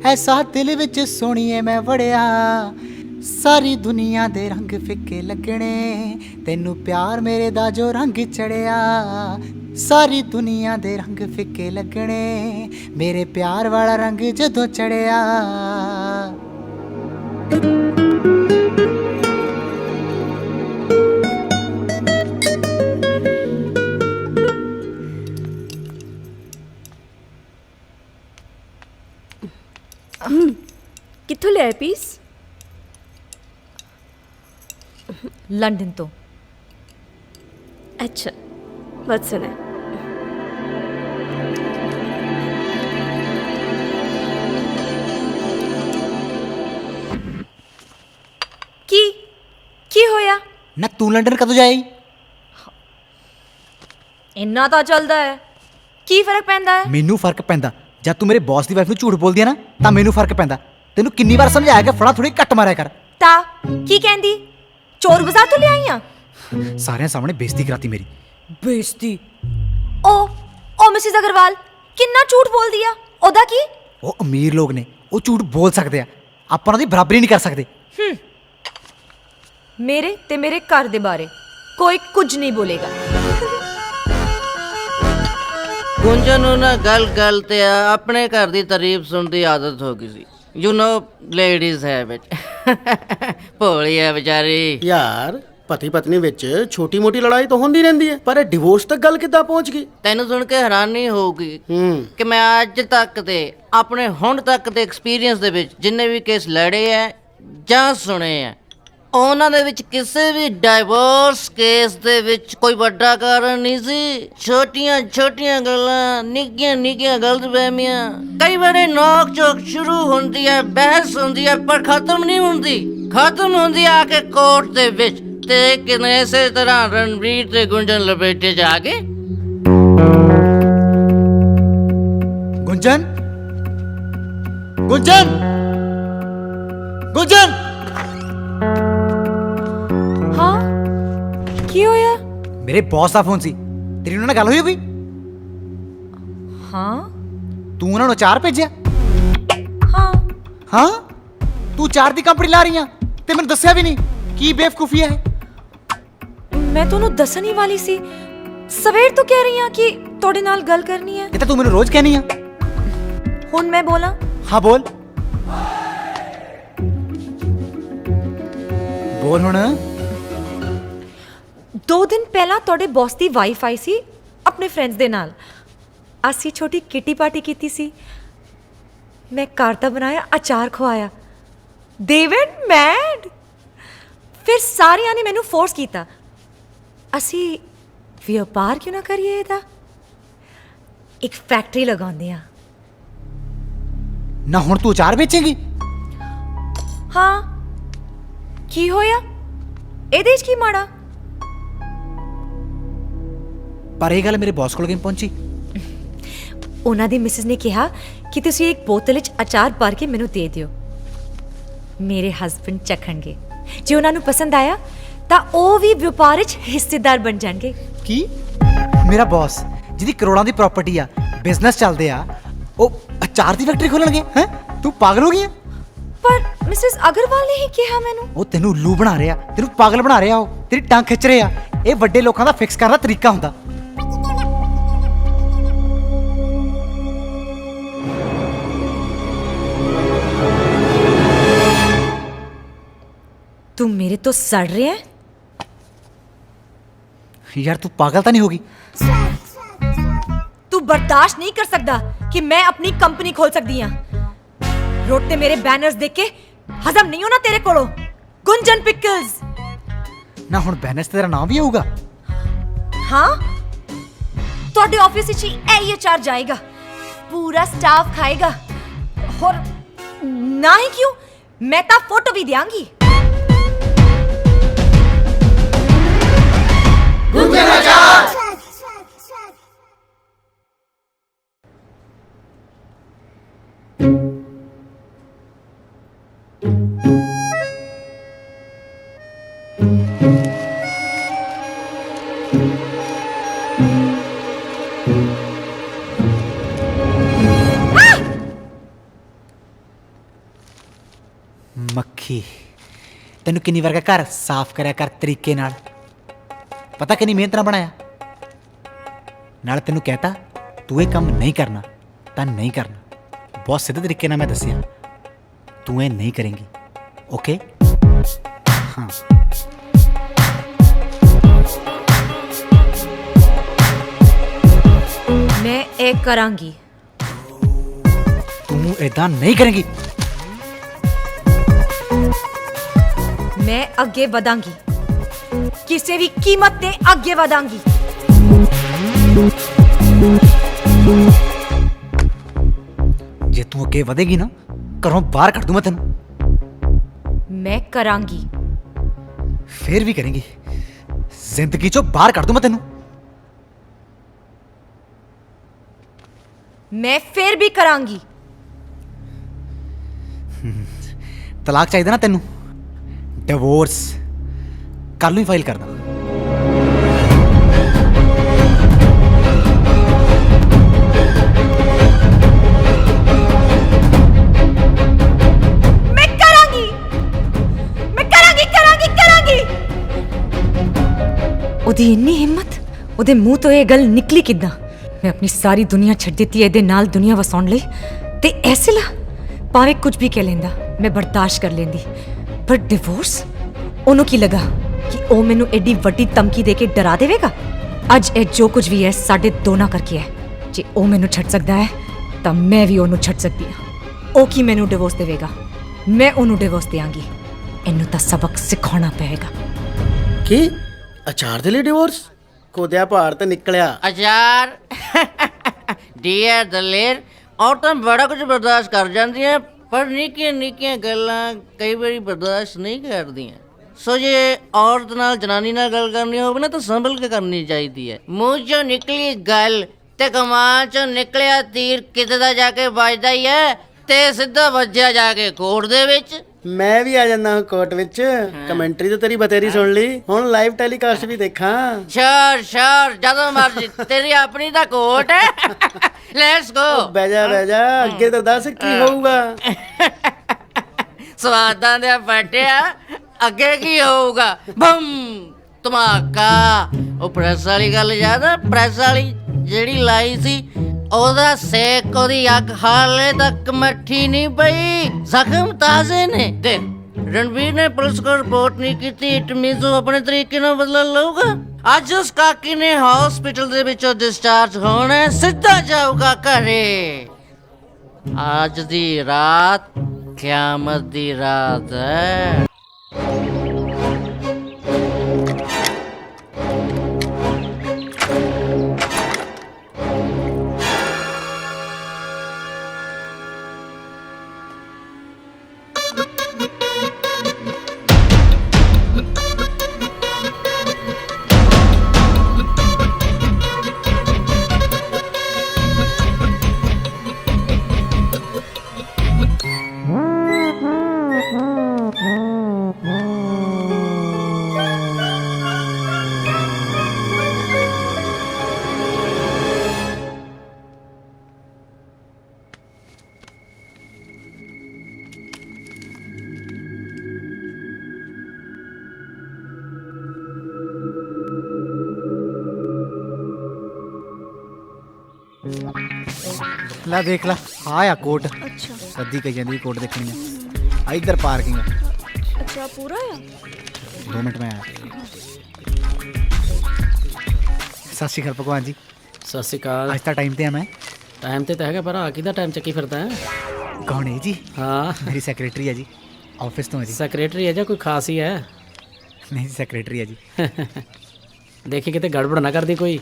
ऐसा दिल विच सोहणीए मैं वड़िया। सारी दुनिया दे रंग फिक्के लगने, तेनू प्यार मेरे दा जो रंग चढ़िया। सारी दुनिया दे रंग फिक्के लगने, मेरे प्यार वाला रंग जदों चढ़िया। ਲੰਡਨ ਤੋਂ। ਅੱਛਾ ਵਤਸਨ ਹੈ। ਕੀ ਹੋਇਆ? ਨਾ ਤੂੰ ਲੰਡਨ ਕਦੋਂ ਜਾਈ? ਇੰਨਾ ਤਾਂ ਚੱਲਦਾ ਹੈ, ਕੀ ਫਰਕ ਪੈਂਦਾ ਹੈ? ਮੈਨੂੰ ਫਰਕ ਪੈਂਦਾ। ਜਦ ਤੂੰ ਮੇਰੇ ਬੌਸ ਦੀ ਵਾਈਫ ਨੂੰ ਝੂਠ ਬੋਲਦੀ ਆ ਨਾ ਤਾਂ ਮੈਨੂੰ ਫਰਕ ਪੈਂਦਾ। ਤੈਨੂੰ ਕਿੰਨੀ ਵਾਰ ਸਮਝਾਇਆ ਕਿ ਫੜਾ ਥੋੜੀ ਘੱਟ ਮਾਰਿਆ ਕਰ। ਤਾਂ ਕੀ ਕਹਿੰਦੀ? ਚੋਰ ਬਾਜ਼ਾਰ ਤੋਂ ਲਿਆਈ ਆ? ਸਾਰਿਆਂ ਸਾਹਮਣੇ ਬੇਇੱਜ਼ਤੀ ਕਰਾਤੀ ਮੇਰੀ। ਬੇਇੱਜ਼ਤੀ? ਉਹ ਮਿਸਿਸ ਅਗਰਵਾਲ ਕਿੰਨਾ ਝੂਠ ਬੋਲਦੀ ਆ। ਉਹਦਾ ਕੀ? ਉਹ ਅਮੀਰ ਲੋਕ ਨੇ, ਉਹ ਝੂਠ ਬੋਲ ਸਕਦੇ ਆ, ਆਪਾਂ ਉਹਨਾਂ ਦੀ ਬਰਾਬਰੀ ਨਹੀਂ ਕਰ ਸਕਦੇ। ਮੇਰੇ ਤੇ ਮੇਰੇ ਘਰ ਦੇ ਬਾਰੇ ਕੋਈ ਕੁਝ ਨਹੀਂ ਬੋਲੇਗਾ। ਗੁੰਜਨ ਨੂੰ ਨਾ ਗੱਲ ਤੇ ਆਪਣੇ ਘਰ ਦੀ ਤਾਰੀਫ ਸੁਣਨ ਦੀ ਆਦਤ ਹੋ ਗਈ ਸੀ। You know ladies habit. ਭੋਲੀ ਹੈ ਵਿਚਾਰੀ। ਯਾਰ ਪਤੀ ਪਤਨੀ ਵਿੱਚ ਛੋਟੀ ਮੋਟੀ ਲੜਾਈ ਤਾਂ ਹੁੰਦੀ ਰਹਿੰਦੀ ਹੈ, ਪਰ ਇਹ ਡਿਵੋਰਸ ਤੱਕ ਗੱਲ ਕਿੱਦਾਂ ਪਹੁੰਚ ਗਈ? ਤੈਨੂੰ ਸੁਣ ਕੇ ਹੈਰਾਨੀ ਹੋਊਗੀ ਕਿ ਮੈਂ ਅੱਜ ਤੱਕ ਦੇ ਆਪਣੇ ਹੁਣ ਤੱਕ ਦੇ ਐਕਸਪੀਰੀਅੰਸ ਦੇ ਵਿੱਚ ਜਿੰਨੇ ਵੀ ਕੇਸ ਲੜੇ ਆ ਜਾਂ ਸੁਣੇ ਆ, ਉਹਨਾਂ ਦੇ ਵਿੱਚ ਕਿਸੇ ਵੀ ਡਾਈਵੋਰਸ ਕੇਸ ਦੇ ਵਿੱਚ ਕੋਈ ਵੱਡਾ ਕਾਰਨ ਨਹੀਂ ਸੀ। ਛੋਟੀਆਂ ਛੋਟੀਆਂ ਗੱਲਾਂ, ਨਿੱਕੀਆਂ ਨਿੱਕੀਆਂ ਗਲਤਫਹਿਮੀਆਂ, ਕਈ ਵਾਰੀ ਨੋਕ ਝੋਕ ਸ਼ੁਰੂ ਹੁੰਦੀ ਹੈ, ਬਹਿਸ ਹੁੰਦੀ ਹੈ, ਪਰ ਖਤਮ ਨਹੀਂ ਹੁੰਦੀ। ਖਤਮ ਹੁੰਦੀ ਆ ਕੇ ਕੋਰਟ ਦੇ ਵਿੱਚ, ਤੇ ਕਿਨੇ ਇਸੇ ਤਰ੍ਹਾਂ ਰਣਵੀਰ ਤੇ ਗੁੰਜਨ ਲਪੇਟੇ ਜਾ ਕੇ। ਗੁੰਜਨ, ਗੁੰਜਨ, ਗੁੰਜਨ। ਹਾਂ ਕੀ ਹੋਇਆ? ਮੇਰੇ ਬੌਸ ਦਾ ਫੋਨ ਸੀ। ਤੇਰੀ ਉਹਨਾਂ ਨਾਲ ਗੱਲ ਹੋਈ? ਹਾਂ। ਤੂੰ ਉਹਨਾਂ ਨੂੰ ਅਚਾਰ ਭੇਜਿਆ? ਹਾਂ। ਹਾਂ, ਤੂੰ ਅਚਾਰ ਦੀ ਕੰਪਨੀ ਲਾ ਰਹੀ ਆ ਤੇ ਮੈਨੂੰ ਦੱਸਿਆ ਵੀ ਨਹੀਂ। ਕੀ ਬੇਵਕੂਫੀ ਹੈ? ਮੈਂ ਤੁਹਾਨੂੰ ਦੱਸਣ ਹੀ ਵਾਲੀ ਸੀ। ਸਵੇਰ ਤੋਂ ਕਹਿ ਰਹੀ ਹਾਂ ਕਿ ਤੁਹਾਡੇ ਨਾਲ ਗੱਲ ਕਰਨੀ ਹੈ। ਇਹ ਤਾਂ ਤੂੰ ਮੈਨੂੰ ਰੋਜ਼ ਕਹਿਨੀ ਆ। ਹੁਣ ਮੈਂ ਬੋਲਾਂ? ਹਾਂ ਬੋਲ। ਬੋਲ ਹੁਣ। 2 ਦਿਨ ਪਹਿਲਾਂ ਤੁਹਾਡੇ ਬੌਸ ਦੀ ਵਾਈਫ ਆਈ ਸੀ ਆਪਣੇ ਫਰੈਂਡਸ ਦੇ ਨਾਲ। ਅਸੀਂ ਛੋਟੀ ਕਿੱਟੀ ਪਾਰਟੀ ਕੀਤੀ ਸੀ। ਮੈਂ ਘਰ ਦਾ ਬਣਾਇਆ ਅਚਾਰ ਖਵਾਇਆ। ਦੇ ਵੈਂਟ ਮੈਡ। ਫਿਰ ਸਾਰਿਆਂ ਨੇ ਮੈਨੂੰ ਫੋਰਸ ਕੀਤਾ, ਅਸੀਂ ਵਪਾਰ ਕਿਉਂ ਨਾ ਕਰੀਏ ਇਹਦਾ? ਇੱਕ ਫੈਕਟਰੀ ਲਗਾਉਂਦੇ ਆ। ਨਾ ਹੁਣ ਤੂੰ ਅਚਾਰ ਵੇਚੇਂਗੀ? ਹਾਂ। ਕੀ ਹੋਇਆ? ਇਹਦੇ 'ਚ ਕੀ ਮਾੜਾ? ਪਰ ਇਹ ਗੱਲ ਮੇਰੇ ਬੌਸ ਕੋਲ ਕਿਵੇਂ ਪਹੁੰਚੀ? ਉਹਨਾਂ ਦੀ ਮਿਸਿਸ ਨੇ ਕਿਹਾ ਕਿ ਤੁਸੀਂ ਇੱਕ ਬੋਤਲ ਵਿੱਚ ਅਚਾਰ ਭਰ ਕੇ ਮੈਨੂੰ ਦੇ ਦਿਓ। ਮੇਰੇ ਹਸਬੰਡ ਚੱਖਣਗੇ। ਜੇ ਉਹਨਾਂ ਨੂੰ ਪਸੰਦ ਆਇਆ ਤਾਂ ਉਹ ਵੀ ਵਪਾਰ ਵਿੱਚ ਹਿੱਸੇਦਾਰ ਬਣ ਜਾਣਗੇ। ਕੀ? ਮੇਰਾ ਬੌਸ ਜਿਹਦੀ ਕਰੋੜਾਂ ਦੀ ਪ੍ਰਾਪਰਟੀ ਆ, ਬਿਜ਼ਨਸ ਚੱਲਦੇ ਆ, ਉਹ ਅਚਾਰ ਦੀ ਫੈਕਟਰੀ ਖੋਲਣਗੇ? ਹੈ ਤੂੰ ਪਾਗਲ ਹੋ ਗਈ ਆ? ਪਰ ਮਿਸਿਸ ਅਗਰਵਾਲ ਨੇ ਹੀ ਕਿਹਾ ਮੈਨੂੰ। ਉਹ ਤੈਨੂੰ ਉੱਲੂ ਬਣਾ ਰਿਹਾ, ਤੈਨੂੰ ਪਾਗਲ ਬਣਾ ਰਿਹਾ, ਉਹ ਤੇਰੀ ਟੰਗ ਖਿੱਚ ਰਿਹਾ। ਇਹ ਵੱਡੇ ਲੋਕਾਂ ਦਾ ਫਿਕਸ ਕਰਨ ਦਾ ਤਰੀਕਾ ਹੁੰਦਾ। ਤੂੰ ਮੇਰੇ ਤੋਂ ਸੜ ਰਿਹਾ ਹੈ? ਯਾਰ ਤੂੰ ਪਾਗਲ ਤਾਂ ਨਹੀਂ ਹੋ ਗਈ? ਤੂੰ ਬਰਦਾਸ਼ਤ ਨਹੀਂ ਕਰ ਸਕਦਾ ਕਿ ਮੈਂ ਆਪਣੀ ਕੰਪਨੀ ਖੋਲ ਸਕਦੀ ਹਾਂ। ਰੋਡ ਤੇ ਮੇਰੇ ਬੈਨਰਸ ਦੇਖ ਕੇ ਹਜ਼ਮ ਨਹੀਂ ਹੋਣਾ ਤੇਰੇ ਕੋਲੋਂ। ਗੁੰਜਨ ਪਿਕਲਸ। ਨਾ ਹੁਣ ਬੈਨਰਸ ਤੇ ਤੇਰਾ ਨਾਮ ਵੀ ਆਊਗਾ? ਹਾਂ, ਤੁਹਾਡੇ ਆਫਿਸ ਵਿੱਚ ਇਹ ਅਚਾਰ ਜਾਏਗਾ, ਪੂਰਾ ਸਟਾਫ ਖਾਏਗਾ। ਹੋਰ ਨਾ ਹੀ ਕਿਉਂ, ਮੈਂ ਤਾਂ ਫੋਟੋ ਵੀ ਦਿਆਂਗੀ। ਗੁੰਜਨ ਅਚਾਰ। ਮੱਖੀ, ਤੈਨੂੰ ਕਿੰਨੀ ਵਾਰ ਘਰ ਸਾਫ਼ ਕਰਿਆ ਕਰ ਤਰੀਕੇ ਨਾਲ। ਪਤਾ ਕਿੰਨੀ ਮਿਹਨਤ ਨਾਲ ਬਣਾਇਆ। ਨਾਲ ਤੈਨੂੰ ਕਹਿਤਾ ਤੂੰ ਇਹ ਕੰਮ ਨਹੀਂ ਕਰਨਾ ਤਾਂ ਨਹੀਂ ਕਰਨਾ। ਬਹੁਤ ਸਿੱਧੇ ਤਰੀਕੇ ਨਾਲ ਮੈਂ ਦੱਸਿਆ, ਤੂੰ ਇਹ ਨਹੀਂ ਕਰੇਂਗੀ। ਓਕੇ? ਹਾਂ। ਮੈਂ ਇਹ ਕਰਾਂਗੀ। ਤੂੰ ਏਦਾਂ ਨਹੀਂ ਕਰੇਂਗੀ। ਮੈਂ ਅੱਗੇ ਵਧਾਂਗੀ। ਕਿਸੇ ਵੀ ਕੀਮਤ ਤੇ ਅੱਗੇ ਵਧਾਂਗੀ। ਜੇ ਤੂੰ ਅੱਗੇ ਵਧੇਗੀ ਨਾ ਘਰੋਂ ਬਾਹਰ ਕੱਢ ਦੂੰ ਮੈਂ ਤੈਨੂੰ। ਮੈਂ ਕਰਾਂਗੀ। ਫੇਰ ਵੀ ਕਰੇਂਗੀ, ਜ਼ਿੰਦਗੀ ਚੋਂ ਬਾਹਰ ਕੱਢ ਦੂੰ ਮੈਂ ਤੈਨੂੰ। ਮੈਂ ਫੇਰ ਵੀ ਕਰਾਂਗੀ। ਤਲਾਕ ਚਾਹੀਦਾ ਨਾ ਤੈਨੂੰ? ਡਿਵੋਰਸ ਕੱਲ ਨੂੰ ਹੀ ਫਾਈਲ ਕਰਦਾ। ਮੈਂ ਕਰਾਂਗੀ, ਮੈਂ ਕਰਾਂਗੀ, ਕਰਾਂਗੀ, ਕਰਾਂਗੀ। ਉਹਦੀ ਇੰਨੀ ਹਿੰਮਤ, ਉਹਦੇ ਮੂੰਹ ਤੋਂ ਇਹ ਗੱਲ ਨਿਕਲੀ ਕਿੱਦਾਂ? ਮੈਂ ਆਪਣੀ ਸਾਰੀ ਦੁਨੀਆ ਛੱਡ ਦਿੱਤੀ ਇਹਦੇ ਨਾਲ ਦੁਨੀਆ ਵਸਾਉਣ ਲਈ, ਤੇ ਐਸੇ ਲਾ ਭਾਵੇਂ ਕੁਝ ਵੀ ਕਹਿ ਲੈਂਦਾ ਮੈਂ ਬਰਦਾਸ਼ਤ ਕਰ ਲੈਂਦੀ, ਪਰ ਡਿਵੋਰਸ? ਉਹਨੂੰ ਕੀ ਲੱਗਾ ਕਿ ਉਹ ਮੈਨੂੰ ਐਡੀ ਵੱਡੀ ਧਮਕੀ ਦੇ ਕੇ ਡਰਾ ਦੇਵੇਗਾ? ਅੱਜ ਇਹ ਜੋ ਕੁਝ ਵੀ ਹੈ ਸਾਡੇ ਦੋਨਾਂ ਕਰਕੇ ਹੈ। ਜੇ ਉਹ ਮੈਨੂੰ ਛੱਡ ਸਕਦਾ ਹੈ ਤਾਂ ਮੈਂ ਵੀ ਉਹਨੂੰ ਛੱਡ ਸਕਦੀ ਹਾਂ। ਉਹ ਕੀ ਮੈਨੂੰ ਡਿਵੋਰਸ ਦੇਵੇਗਾ? ਮੈਂ ਉਹਨੂੰ ਡਿਵੋਰਸ ਦਿਆਂਗੀ। ਇਹਨੂੰ ਤਾਂ ਸਬਕ ਸਿਖਾਉਣਾ ਪਏਗਾ। ਕੀ ਅਚਾਰ ਦੇ ਲਈ ਡਿਵੋਰਸ? ਕੋਦਿਆ ਭਾਰ ਤੇ ਨਿਕਲਿਆ। ਅਚਾਰ ਡੀਅਰ ਦਲੇਰ, ਔਰਤਾਂ ਬੜਾ ਕੁਝ ਬਰਦਾਸ਼ਤ ਕਰ ਜਾਂਦੀਆਂ, ਪਰ ਨਿੱਕੀਆਂ ਨਿੱਕੀਆਂ ਗੱਲਾਂ ਕਈ ਵਾਰੀ ਬਰਦਾਸ਼ਤ ਨਹੀਂ ਕਰਦੀਆਂ। ਸੋ ਜੇ ਔਰਤ ਨਾਲ ਜਨਾਨੀ ਨਾਲ ਗੱਲ ਕਰਨੀ ਹੋਵੇ ਨਾ ਤਾਂ ਸੰਭਲ ਕੇ ਕਰਨੀ ਚਾਹੀਦੀ ਹੈ। ਮੂੰਹ ਚੋਂ ਨਿਕਲੀ ਗੱਲ ਤੇ ਕਮਾਨ ਚੋਂ ਨਿਕਲਿਆ ਤੀਰ ਕਿਤੇ ਦਾ ਜਾ ਕੇ ਵੱਜਦਾ ਹੀ ਹੈ, ਤੇ ਸਿੱਧਾ ਵੱਜਿਆ ਜਾ ਕੇ ਕੋਰਟ ਦੇ ਵਿੱਚ। ਮੈਂ ਵੀ ਆ ਜਾਂਦਾ ਹਾਂ ਕੋਰਟ ਵਿੱਚ। ਕਮੈਂਟਰੀ ਤਾਂ ਤੇਰੀ ਬਤੇਰੀ ਸੁਣ ਲਈ, ਹੁਣ ਲਾਈਵ ਟੈਲੀਕਾਸਟ ਵੀ ਦੇਖਾਂ। ਸ਼ੋਰ ਸ਼ੋਰ, ਜਦੋਂ ਮਰਜੀ, ਤੇਰੀ ਆਪਣੀ ਤਾਂ ਕੋਰਟ ਹੈ। Let's go. ਬਹਿ ਜਾ, ਅੱਗੇ ਤਾਂ ਦੱਸ ਕੀ ਹੋਊਗਾ। ਸਵਾਦਾਂ ਦੇ ਫਟਿਆ, ਅੱਗੇ ਕੀ ਹੋਊਗਾ? ਬਮ ਧਮਾਕਾ। ਉਹ ਪ੍ਰੈਸ ਵਾਲੀ ਗੱਲ ਯਾਦ ਆ? ਪ੍ਰੈਸ ਵਾਲੀ ਜਿਹੜੀ ਲਾਈ ਸੀ, ਉਹਦਾ ਸੇਕ, ਉਹਦੀ ਅੱਗ ਹਾਲੇ ਤੱਕ ਮੱਠੀ ਨਹੀਂ ਪਈ, ਜ਼ਖਮ ਤਾਜ਼ੇ ਨੇ। ਦੇਖ, ਰਣਵੀਰ ਨੇ ਪੁਲਿਸ ਕੋਲ ਰਿਪੋਰਟ ਨਹੀਂ ਕੀਤੀ, ਇਟ ਮੀਨਸ ਉਹ ਆਪਣੇ ਤਰੀਕੇ ਨਾਲ ਬਦਲਾ ਲਊਗਾ। ਅੱਜ ਉਸ ਕਾਕੀ ਨੇ ਹਸਪੀਟਲ ਦੇ ਵਿੱਚੋਂ ਡਿਸਚਾਰਜ ਹੋਣਾ, ਸਿੱਧਾ ਜਾਊਗਾ ਘਰੇ। ਅੱਜ ਦੀ ਰਾਤ ਕਿਆਮਤ ਦੀ ਰਾਤ ਹੈ। ਲੈ ਦੇਖ ਲੈ, ਆ ਕੋਟ। ਅੱਛਾ ਸੱਦੀ ਕਹੀ ਜਾਂਦੀ ਕੋਟ ਦੇਖਣੀ ਆ। ਇੱਧਰ ਪਾਰਕਿੰਗ ਆ। ਅੱਛਾ, ਪੂਰਾ ਆ। 2 ਮਿੰਟ ਮੈਂ ਆਇਆ। ਸਤਿ ਸ਼੍ਰੀ ਅਕਾਲ ਭਗਵਾਨ ਜੀ। ਸਤਿ ਸ਼੍ਰੀ ਅਕਾਲ। ਅੱਜ ਤਾਂ ਟਾਈਮ ਤੇ ਆ ਮੈਂ। ਟਾਈਮ ਤੇ ਤਾਂ ਹੈਗਾ, ਪਰ ਆ ਕਿਹਦਾ ਟਾਈਮ ਚੱਕੀ ਫਿਰਦਾ ਹੈ? ਕੌਣ ਹੈ ਜੀ? ਹਾਂ, ਮੇਰੀ ਸੈਕਟਰੀ ਹੈ ਜੀ, ਆਫਿਸ ਤੋਂ ਹੈ ਜੀ। ਸੈਕਟਰੀ ਹੈ ਜਾਂ ਕੋਈ ਖਾਸ ਹੀ ਹੈ? ਨਹੀਂ, ਸੈਕਟਰੀ ਹੈ ਜੀ। ਦੇਖੀ ਕਿਤੇ ਗੜਬੜ ਨਾ ਕਰਦੀ ਕੋਈ।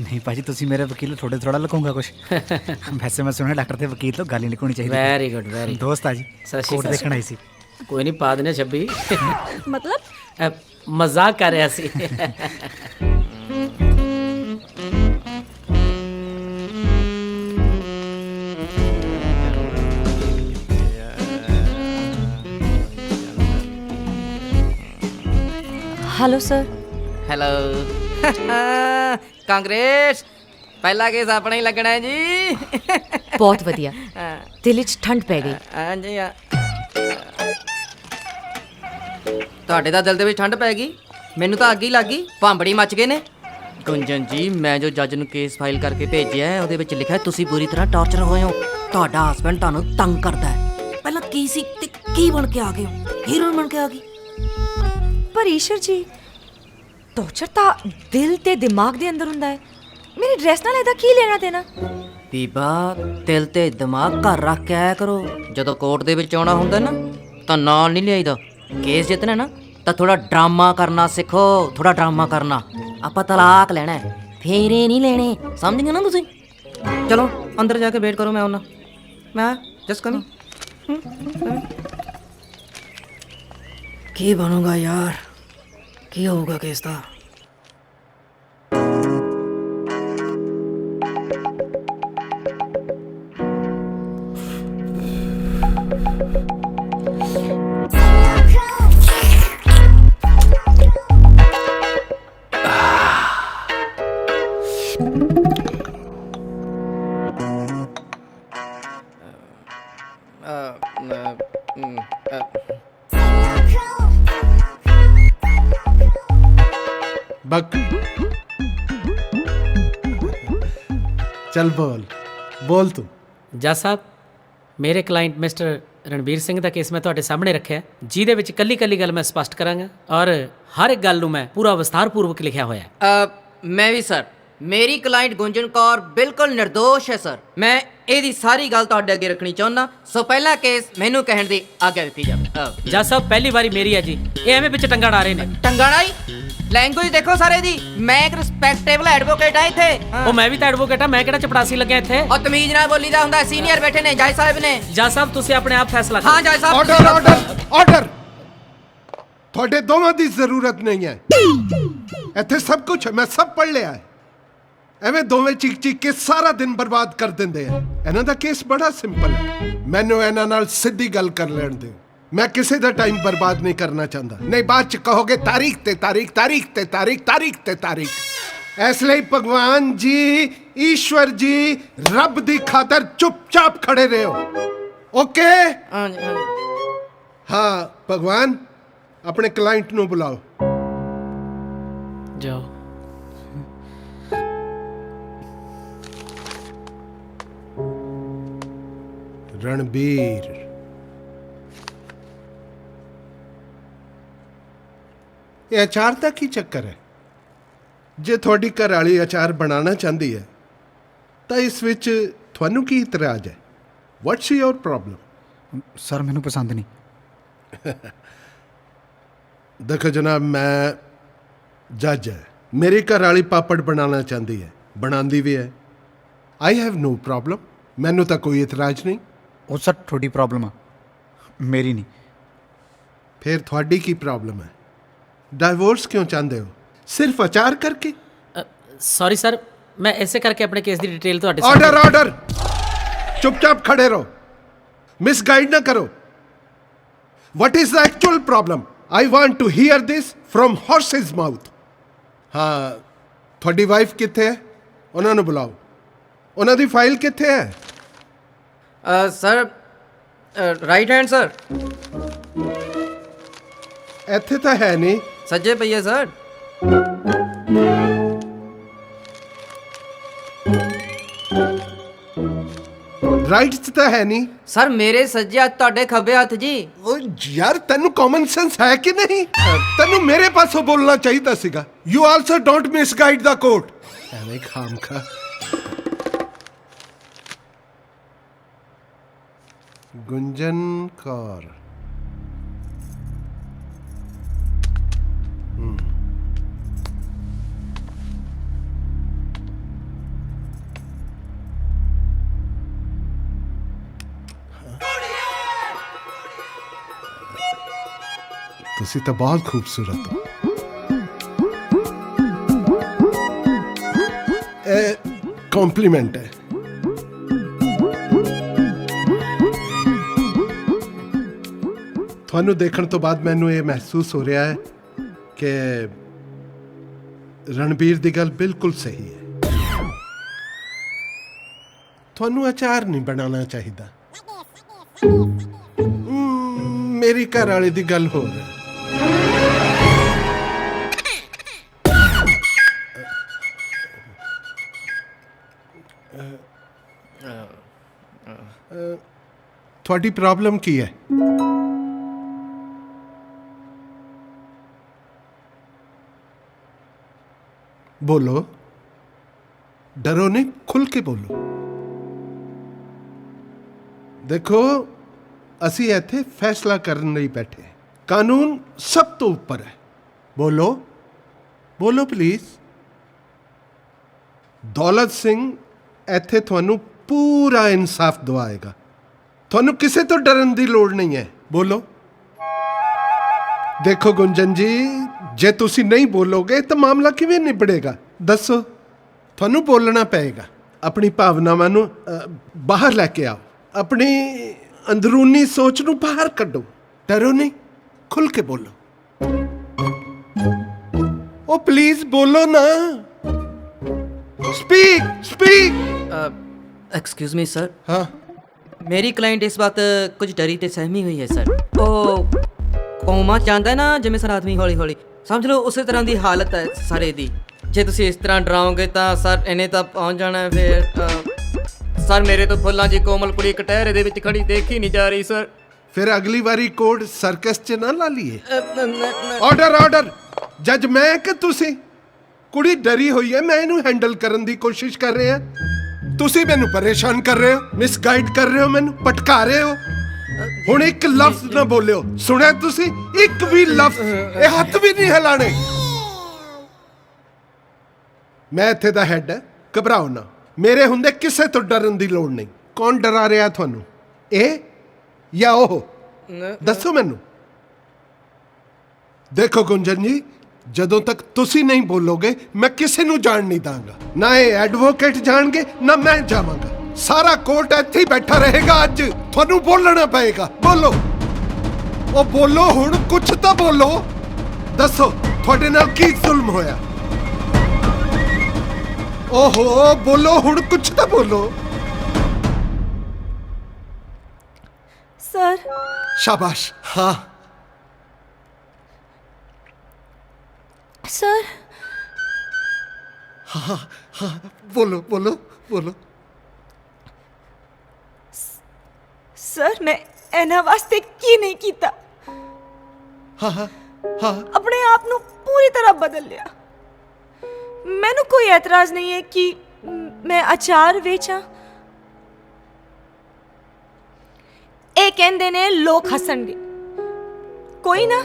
ਨਹੀਂ ਭਾਜੀ, ਤੁਸੀਂ ਮੇਰੇ ਵਕੀਲ ਥੋੜੇ ਥੋੜਾ ਲਗਾਉਂਗਾ ਕੁਛ। ਵੈਸੇ ਮੈਂ ਸੁਣਿਆ ਡਾਕਟਰ ਤੇ ਵਕੀਲ ਤੋਂ ਗੱਲ ਹੀ ਲਿਖਣੀ ਚਾਹੀਦੀ। Very good, very. ਦੋਸਤ ਆ ਜੀ, ਕੋਟ ਦੇਖਣ ਆਈ ਸੀ। ਕੋਈ ਨਹੀਂ, ਪਾ ਦੇਣੇ 26। ਮਤਲਬ ਮਜ਼ਾਕ ਕਰ ਰਿਹਾ ਸੀ। Hello sir. ਹੈਲੋ। ਕਾਂਗਰਸ, ਪਹਿਲਾ ਕੇਸ ਆਪਣਾ ਹੀ ਲੱਗਣਾ ਹੈ ਜੀ। ਬਹੁਤ ਵਧੀਆ। ਦਿਲ ਵਿੱਚ ਠੰਡ ਪੈ ਗਈ। ਹਾਂਜੀ, ਤੁਹਾਡੇ ਤਾਂ ਦਿਲ ਦੇ ਵਿੱਚ ਠੰਡ ਪੈ ਗਈ, ਮੈਨੂੰ ਤਾਂ ਅੱਗ ਹੀ ਲੱਗ ਗਈ। ਭਾਂਬੜੀ ਮੱਚ ਗਏ ਨੇ। ਗੁੰਜਨ ਜੀ, ਮੈਂ ਜੋ ਜੱਜ ਨੂੰ ਕੇਸ ਫਾਈਲ ਕਰਕੇ ਭੇਜਿਆ ਹੈ, ਉਹਦੇ ਵਿੱਚ ਲਿਖਿਆ ਤੁਸੀਂ ਬੁਰੀ ਤਰ੍ਹਾਂ ਟਾਰਚਰ ਹੋਏ ਹੋ। ਤੁਹਾਡਾ ਹਸਬੈਂਡ ਤੁਹਾਨੂੰ ਤੰਗ ਕਰਦਾ ਹੈ। ਪਹਿਲਾਂ ਕੀ ਸੀ ਤੇ ਕੀ ਬਣ ਕੇ ਆ ਗਏ ਹੋ? ਹੀਰੋਇਨ ਬਣ ਕੇ ਆ ਗਈ। ਪਰ ਈਸ਼ਰ ਜੀ, ਟੌਰਚਰ ਤਾਂ ਦਿਲ ਤੇ ਦਿਮਾਗ ਦੇ ਅੰਦਰ ਹੁੰਦਾ ਹੈ। ਮੇਰੀ ਡਰੈਸ ਨਾਲ ਇਹਦਾ ਕੀ ਲੈਣਾ ਦੇਣਾ? ਬੀਬਾ, ਦਿਲ ਤੇ ਦਿਮਾਗ ਘਰ ਰੱਖ ਕੇ ਆਇਆ ਕਰੋ। ਜਦੋਂ ਕੋਰਟ ਦੇ ਵਿੱਚ ਆਉਣਾ ਹੁੰਦਾ ਨਾ ਤਾਂ ਨਾਲ ਨਹੀਂ ਲਿਆਈਦਾ। ਕੇਸ ਜਿੱਤਣਾ ਨਾ ਤਾਂ ਥੋੜਾ ਡਰਾਮਾ ਕਰਨਾ ਸਿੱਖੋ, ਥੋੜਾ ਡਰਾਮਾ ਕਰਨਾ। ਆਪਾਂ ਤਲਾਕ ਲੈਣਾ ਹੈ, ਫੇਰੇ ਨਹੀਂ ਲੈਣੇ, ਸਮਝ ਗਏ ਨਾ ਤੁਸੀਂ? ਚਲੋ ਅੰਦਰ ਜਾ ਕੇ ਵੇਟ ਕਰੋ, ਮੈਂ ਆਉਣਾ। ਮੈਂ ਜਸਟ ਕਮਿੰਗ। ਕੀ ਬਣੂਗਾ ਯਾਰ, ਕੀ ਹੋਊਗਾ ਕੇਸ ਦਾ? बक चल बोल बोल तू। ਜੱਜ ਸਾਹਿਬ, ਮੇਰੇ ਕਲਾਇੰਟ ਮਿਸਟਰ ਰਣਬੀਰ ਸਿੰਘ ਦਾ ਕੇਸ ਮੈਂ ਤੁਹਾਡੇ ਸਾਹਮਣੇ ਰੱਖਿਆ ਹੈ, ਜਿਹਦੇ ਵਿੱਚ ਕੱਲੀ ਕੱਲੀ ਗੱਲ ਮੈਂ ਸਪਸ਼ਟ ਕਰਾਂਗਾ ਔਰ ਹਰ ਇੱਕ ਗੱਲ ਨੂੰ ਮੈਂ ਪੂਰਾ ਵਿਸਥਾਰਪੂਰਵਕ ਲਿਖਿਆ ਹੋਇਆ ਹੈ। ਮੈਂ ਵੀ ਸਰ, ਮੇਰੀ ਕਲਾਇੰਟ ਗੁੰਜਨ ਕੌਰ ਬਿਲਕੁਲ ਨਿਰਦੋਸ਼ ਹੈ ਸਰ। ਮੈਂ ਇਹਦੀ ਸਾਰੀ ਗੱਲ ਤੁਹਾਡੇ ਅੱਗੇ ਰੱਖਣੀ ਚਾਹੁੰਦਾ, ਸੋ ਪਹਿਲਾ ਕੇਸ ਮੈਨੂੰ ਕਹਿਣ ਦੀ ਆਗਿਆ ਦਿੱਤੀ ਜਾਵੇ। ਜੱਜ ਸਾਹਿਬ, ਪਹਿਲੀ ਵਾਰੀ ਮੇਰੀ ਹੈ ਜੀ, ਇਹ ਐਵੇਂ ਵਿੱਚ ਟੰਗਾ ਡਾ ਰਹੇ ਨੇ। ਟੰਗਾੜਾਈ ਲੈਂਗੁਏਜ ਦੇਖੋ ਸਾਰੇ ਦੀ। ਮੈਂ ਇੱਕ ਰਿਸਪੈਕਟੇਬਲ ਐਡਵੋਕੇਟ ਆ ਇੱਥੇ। ਉਹ ਮੈਂ ਵੀ ਤਾਂ ਐਡਵੋਕੇਟ ਆ, ਮੈਂ ਕਿਹੜਾ ਚਪੜਾਸੀ ਲੱਗਿਆ ਇੱਥੇ। ਔਰ ਤਮੀਜ਼ ਨਾਲ ਬੋਲੀਦਾ ਹੁੰਦਾ, ਸੀਨੀਅਰ ਬੈਠੇ ਨੇ, ਜੱਜ ਸਾਹਿਬ ਨੇ। ਜੱਜ ਸਾਹਿਬ, ਤੁਸੀਂ ਆਪਣੇ ਆਪ ਫੈਸਲਾ ਕਰੋ। ਹਾਂ ਜੱਜ ਸਾਹਿਬ। Order order order. ਤੁਹਾਡੇ ਦੋਵਾਂ ਦੀ ਜ਼ਰੂਰਤ ਨਹੀਂ ਹੈ ਇੱਥੇ, ਸਭ ਕੁਝ ਮੈਂ ਸਭ ਪੜ ਲਿਆ ਹੈ। ਐਵੇਂ ਦੋਵੇਂ ਚੀਕ ਚੀਕ ਕੇ ਸਾਰਾ ਦਿਨ ਬਰਬਾਦ ਕਰ ਦਿੰਦੇ ਆ। ਇਹਨਾਂ ਦਾ ਕੇਸ ਬੜਾ ਸਿੰਪਲ ਹੈ, ਮੈਨੂੰ ਇਹਨਾਂ ਨਾਲ ਸਿੱਧੀ ਗੱਲ ਕਰ ਲੈਣ ਦਿਓ। ਮੈਂ ਕਿਸੇ ਦਾ ਟਾਈਮ ਬਰਬਾਦ ਨਹੀਂ ਕਰਨਾ ਚਾਹੁੰਦਾ, ਨਹੀਂ ਬਾਅਦ ਚ ਕਹੋਗੇ ਤਾਰੀਖ ਤੇ ਤਾਰੀਖ, ਤਾਰੀਖ ਤੇ ਤਾਰੀਖ, ਤਾਰੀਖ ਤੇ ਤਾਰੀਖ। ਇਸ ਲਈ ਭਗਵਾਨ ਜੀ, ਈਸ਼ਵਰ ਜੀ, ਰੱਬ ਦੀ ਖਾਤਰ ਚੁੱਪਚਾਪ ਖੜੇ ਰਹੋ। ਓਕੇ? ਹਾਂ ਭਗਵਾਨ, ਆਪਣੇ ਕਲਾਇੰਟ ਨੂੰ ਬੁਲਾਓ। ਜਾਓ। ਰਣਬੀਰ, ਇਹ ਅਚਾਰ ਦਾ ਕੀ ਚੱਕਰ ਹੈ? ਜੇ ਤੁਹਾਡੀ ਘਰ ਵਾਲੀ ਅਚਾਰ ਬਣਾਉਣਾ ਚਾਹੁੰਦੀ ਹੈ ਤਾਂ ਇਸ ਵਿੱਚ ਤੁਹਾਨੂੰ ਕੀ ਇਤਰਾਜ਼ ਹੈ? ਵਾਟਸ ਯੋਰ ਪ੍ਰੋਬਲਮ? ਸਰ ਮੈਨੂੰ ਪਸੰਦ ਨਹੀਂ। ਦੇਖੋ ਜਨਾਬ, ਮੈਂ ਜੱਜ ਹੈ, ਮੇਰੀ ਘਰ ਵਾਲੀ ਪਾਪੜ ਬਣਾਉਣਾ ਚਾਹੁੰਦੀ ਹੈ, ਬਣਾਉਂਦੀ ਵੀ ਹੈ। ਆਈ ਹੈਵ ਨੋ ਪ੍ਰੋਬਲਮ, ਮੈਨੂੰ ਤਾਂ ਕੋਈ ਇਤਰਾਜ਼ ਨਹੀਂ। ਉਹ ਸਰ ਤੁਹਾਡੀ ਪ੍ਰੋਬਲਮ ਆ, ਮੇਰੀ ਨਹੀਂ। ਫਿਰ ਤੁਹਾਡੀ ਕੀ ਪ੍ਰੋਬਲਮ ਹੈ? ਡਾਈਵੋਰਸ ਕਿਉਂ ਚਾਹੁੰਦੇ ਹੋ? ਸਿਰਫ ਅਚਾਰ ਕਰਕੇ? ਸੌਰੀ ਸਰ, ਮੈਂ ਇਸੇ ਕਰਕੇ ਆਪਣੇ ਕੇਸ ਦੀ ਡਿਟੇਲ ਤੁਹਾਡੇ ਆਰਡਰ ਆਰਡਰ। ਚੁੱਪਚਾਪ ਖੜੇ ਰਹੋ, ਮਿਸਗਾਈਡ ਨਾ ਕਰੋ। What is the actual problem? I want to hear this from horse's mouth. ਹਾਂ, ਤੁਹਾਡੀ ਵਾਈਫ ਕਿੱਥੇ ਹੈ? ਉਹਨਾਂ ਨੂੰ ਬੁਲਾਓ। ਉਹਨਾਂ ਦੀ ਫਾਈਲ ਕਿੱਥੇ ਹੈ? Sir right hand sir. ਇੱਥੇ ਤਾਂ ਹੈ ਨਹੀਂ। ਸੱਜੇ ਪਈਏ ਸਰ। ਰਾਈਟ 'ਚ ਤਾਂ ਹੈ ਨਹੀਂ ਸਰ। ਮੇਰੇ ਸੱਜੇ ਹੱਥ, ਤੁਹਾਡੇ ਖੱਬੇ ਹੱਥ ਜੀ। ਓ ਯਾਰ, ਤੈਨੂੰ ਕਾਮਨ ਸੈਂਸ ਹੈ ਕਿ ਨਹੀਂ? ਤੈਨੂੰ ਮੇਰੇ ਪਾਸੋਂ ਬੋਲਣਾ ਚਾਹੀਦਾ ਸੀਗਾ। You also don't misguide the court. ਐਵੇਂ ਖਾਮਖਾ। ਗੁੰਜਨ ਕੌਰ। ਤੁਸੀਂ ਤਾਂ ਬਹੁਤ ਖੂਬਸੂਰਤ ਹੋ। ਇਹ ਕੰਪਲੀਮੈਂਟ ਹੈ। ਤੁਹਾਨੂੰ ਦੇਖਣ ਤੋਂ ਬਾਅਦ ਮੈਨੂੰ ਇਹ ਮਹਿਸੂਸ ਹੋ ਰਿਹਾ ਹੈ ਕਿ ਰਣਬੀਰ ਦੀ ਗੱਲ ਬਿਲਕੁਲ ਸਹੀ ਹੈ। ਤੁਹਾਨੂੰ ਅਚਾਰ ਨਹੀਂ ਬਣਾਉਣਾ ਚਾਹੀਦਾ। ਮੇਰੀ ਘਰ ਵਾਲੇ ਦੀ ਗੱਲ ਹੋ ਰਹੀ ਹੈ। ਤੁਹਾਡੀ ਪ੍ਰੋਬਲਮ ਕੀ ਹੈ? ਬੋਲੋ, ਡਰੋ ਨਹੀਂ, ਖੁੱਲ ਕੇ ਬੋਲੋ। ਦੇਖੋ, ਅਸੀਂ ਇੱਥੇ ਫੈਸਲਾ ਕਰਨ ਲਈ ਬੈਠੇ। ਕਾਨੂੰਨ ਸਭ ਤੋਂ ਉੱਪਰ ਹੈ। ਬੋਲੋ ਬੋਲੋ ਪਲੀਜ਼। ਦੌਲਤ ਸਿੰਘ ਇੱਥੇ ਤੁਹਾਨੂੰ ਪੂਰਾ ਇਨਸਾਫ ਦਿਵਾਏਗਾ। ਤੁਹਾਨੂੰ ਕਿਸੇ ਤੋਂ ਡਰਨ ਦੀ ਲੋੜ ਨਹੀਂ ਹੈ। ਬੋਲੋ। ਦੇਖੋ ਗੁੰਜਨ ਜੀ, ਜੇ ਤੁਸੀਂ ਨਹੀਂ ਬੋਲੋਗੇ ਤਾਂ ਮਾਮਲਾ ਕਿਵੇਂ ਨਿਬੜੇਗਾ? ਦੱਸੋ। ਤੁਹਾਨੂੰ ਬੋਲਣਾ ਪਏਗਾ। ਆਪਣੀ ਭਾਵਨਾਵਾਂ ਨੂੰ ਬਾਹਰ ਲੈ ਕੇ ਆਓ। ਆਪਣੀ ਅੰਦਰੂਨੀ ਸੋਚ ਨੂੰ ਬਾਹਰ ਕੱਢੋ। ਡਰੋ ਨਹੀਂ, ਖੁੱਲ ਕੇ ਬੋਲੋ। ਉਹ ਪਲੀਜ਼ ਬੋਲੋ ਨਾ। Speak speak. Excuse me sir, हाँ मेरी क्लाइंट इस वक्त कुछ डरी ते सहमी हुई है सर। ਉਹ ਕੋਮਾ ਜਾਂਦਾ ਨਾ ਜਿਵੇਂ ਸਰ ਆਦਮੀ ਹੌਲੀ ਹੌਲੀ, ਸਮਝ ਲਓ ਉਸੇ ਤਰ੍ਹਾਂ ਦੀ ਹਾਲਤ ਹੈ ਸਾਰੇ ਦੀ। ਜੇ ਤੁਸੀਂ ਇਸ ਤਰ੍ਹਾਂ ਡਰਾਓਗੇ ਤਾਂ ਸਰ ਇਹਨੇ ਤਾਂ ਪਹੁੰਚ ਜਾਣਾ। ਫਿਰ ਸਰ ਮੇਰੇ ਤੋਂ ਫੁੱਲਾਂ ਜੀ ਕੋਮਲ ਕੁੜੀ ਕਟਹਿਰੇ ਦੇ ਵਿੱਚ ਖੜੀ ਦੇਖੀ ਨਹੀਂ ਜਾ ਰਹੀ ਸਰ। ਫਿਰ ਅਗਲੀ ਵਾਰੀ ਕੋਡ ਸਰਕਸ 'ਚ ਨਾ ਲਾ ਲਈਏ। Order order. ਜੱਜ ਮੈਂ ਕਿ ਤੁਸੀਂ? ਕੁੜੀ ਡਰੀ ਹੋਈ ਹੈ, ਮੈਂ ਇਹਨੂੰ ਹੈਂਡਲ ਕਰਨ ਦੀ ਕੋਸ਼ਿਸ਼ ਕਰ ਰਿਹਾ। ਤੁਸੀਂ ਮੈਨੂੰ ਪਰੇਸ਼ਾਨ ਕਰ ਰਹੇ ਹੋ, ਮਿਸਗਾਈਡ ਕਰ ਰਹੇ ਹੋ, ਮੈਨੂੰ ਭਟਕਾ ਰਹੇ ਹੋ। ਹੁਣ ਇੱਕ ਲਫ਼ਜ਼ ਨਾ ਬੋਲਿਓ। ਸੁਣਿਆ ਤੁਸੀਂ? ਇੱਕ ਵੀ ਲਫ਼ਜ਼। ਇਹ ਹੱਥ ਵੀ ਨਹੀਂ ਹਿਲਾਣੇ। ਮੈਂ ਇੱਥੇ ਦਾ ਹੈਡ ਹੈ, ਘਬਰਾਓ ਨਾ। ਮੇਰੇ ਹੁੰਦੇ ਕਿਸੇ ਤੋਂ ਡਰਨ ਦੀ ਲੋੜ ਨਹੀਂ। ਕੌਣ ਡਰਾ ਰਿਹਾ ਤੁਹਾਨੂੰ, ਇਹ ਜਾਂ ਉਹ? ਦੱਸੋ ਮੈਨੂੰ। ਦੇਖੋ ਗੁੰਜਨ ਜੀ, ਜਦੋਂ ਤੱਕ ਤੁਸੀਂ ਨਹੀਂ ਬੋਲੋਗੇ ਮੈਂ ਕਿਸੇ ਨੂੰ ਜਾਣ ਨਹੀਂ ਦਾਂਗਾ। ਨਾ ਇਹ ਐਡਵੋਕੇਟ ਜਾਣਗੇ ਨਾ ਮੈਂ ਜਾਵਾਂਗਾ। ਸਾਰਾ ਕੋਰਟ ਇੱਥੇ ਹੀ ਬੈਠਾ ਰਹੇਗਾ। ਅੱਜ ਤੁਹਾਨੂੰ ਬੋਲਣਾ ਪਏਗਾ। ਬੋਲੋ। ਉਹ ਬੋਲੋ ਹੁਣ, ਕੁਛ ਤਾਂ ਬੋਲੋ। ਦੱਸੋ ਤੁਹਾਡੇ ਨਾਲ ਕੀ ਜ਼ੁਲਮ ਹੋਇਆ? ਓਹੋ ਬੋਲੋ ਹੁਣ, ਕੁਛ ਤਾਂ ਬੋਲੋ। ਸਰ ਸ਼ਾਬਾਸ਼। ਹਾਂ ਸਰ ਹਾਂ ਹਾਂ, ਬੋਲੋ ਬੋਲੋ ਬੋਲੋ। ਸਰ ਮੈਂ ਇਹਨਾਂ ਵਾਸਤੇ ਕੀ ਨਹੀਂ ਕੀਤਾ। ਹਾਂ ਹਾਂ ਹਾਂ। ਆਪਣੇ ਆਪ ਨੂੰ ਪੂਰੀ ਤਰ੍ਹਾਂ ਬਦਲ ਲਿਆ। ਮੈਨੂੰ ਕੋਈ ਐਤਰਾਜ਼ ਨਹੀਂ ਹੈ ਕਿ ਮੈਂ ਅਚਾਰ ਵੇਚਾਂ। ਇਹ ਕਹਿੰਦੇ ਨੇ ਲੋਕ ਹੱਸਣਗੇ। ਕੋਈ ਨਾ,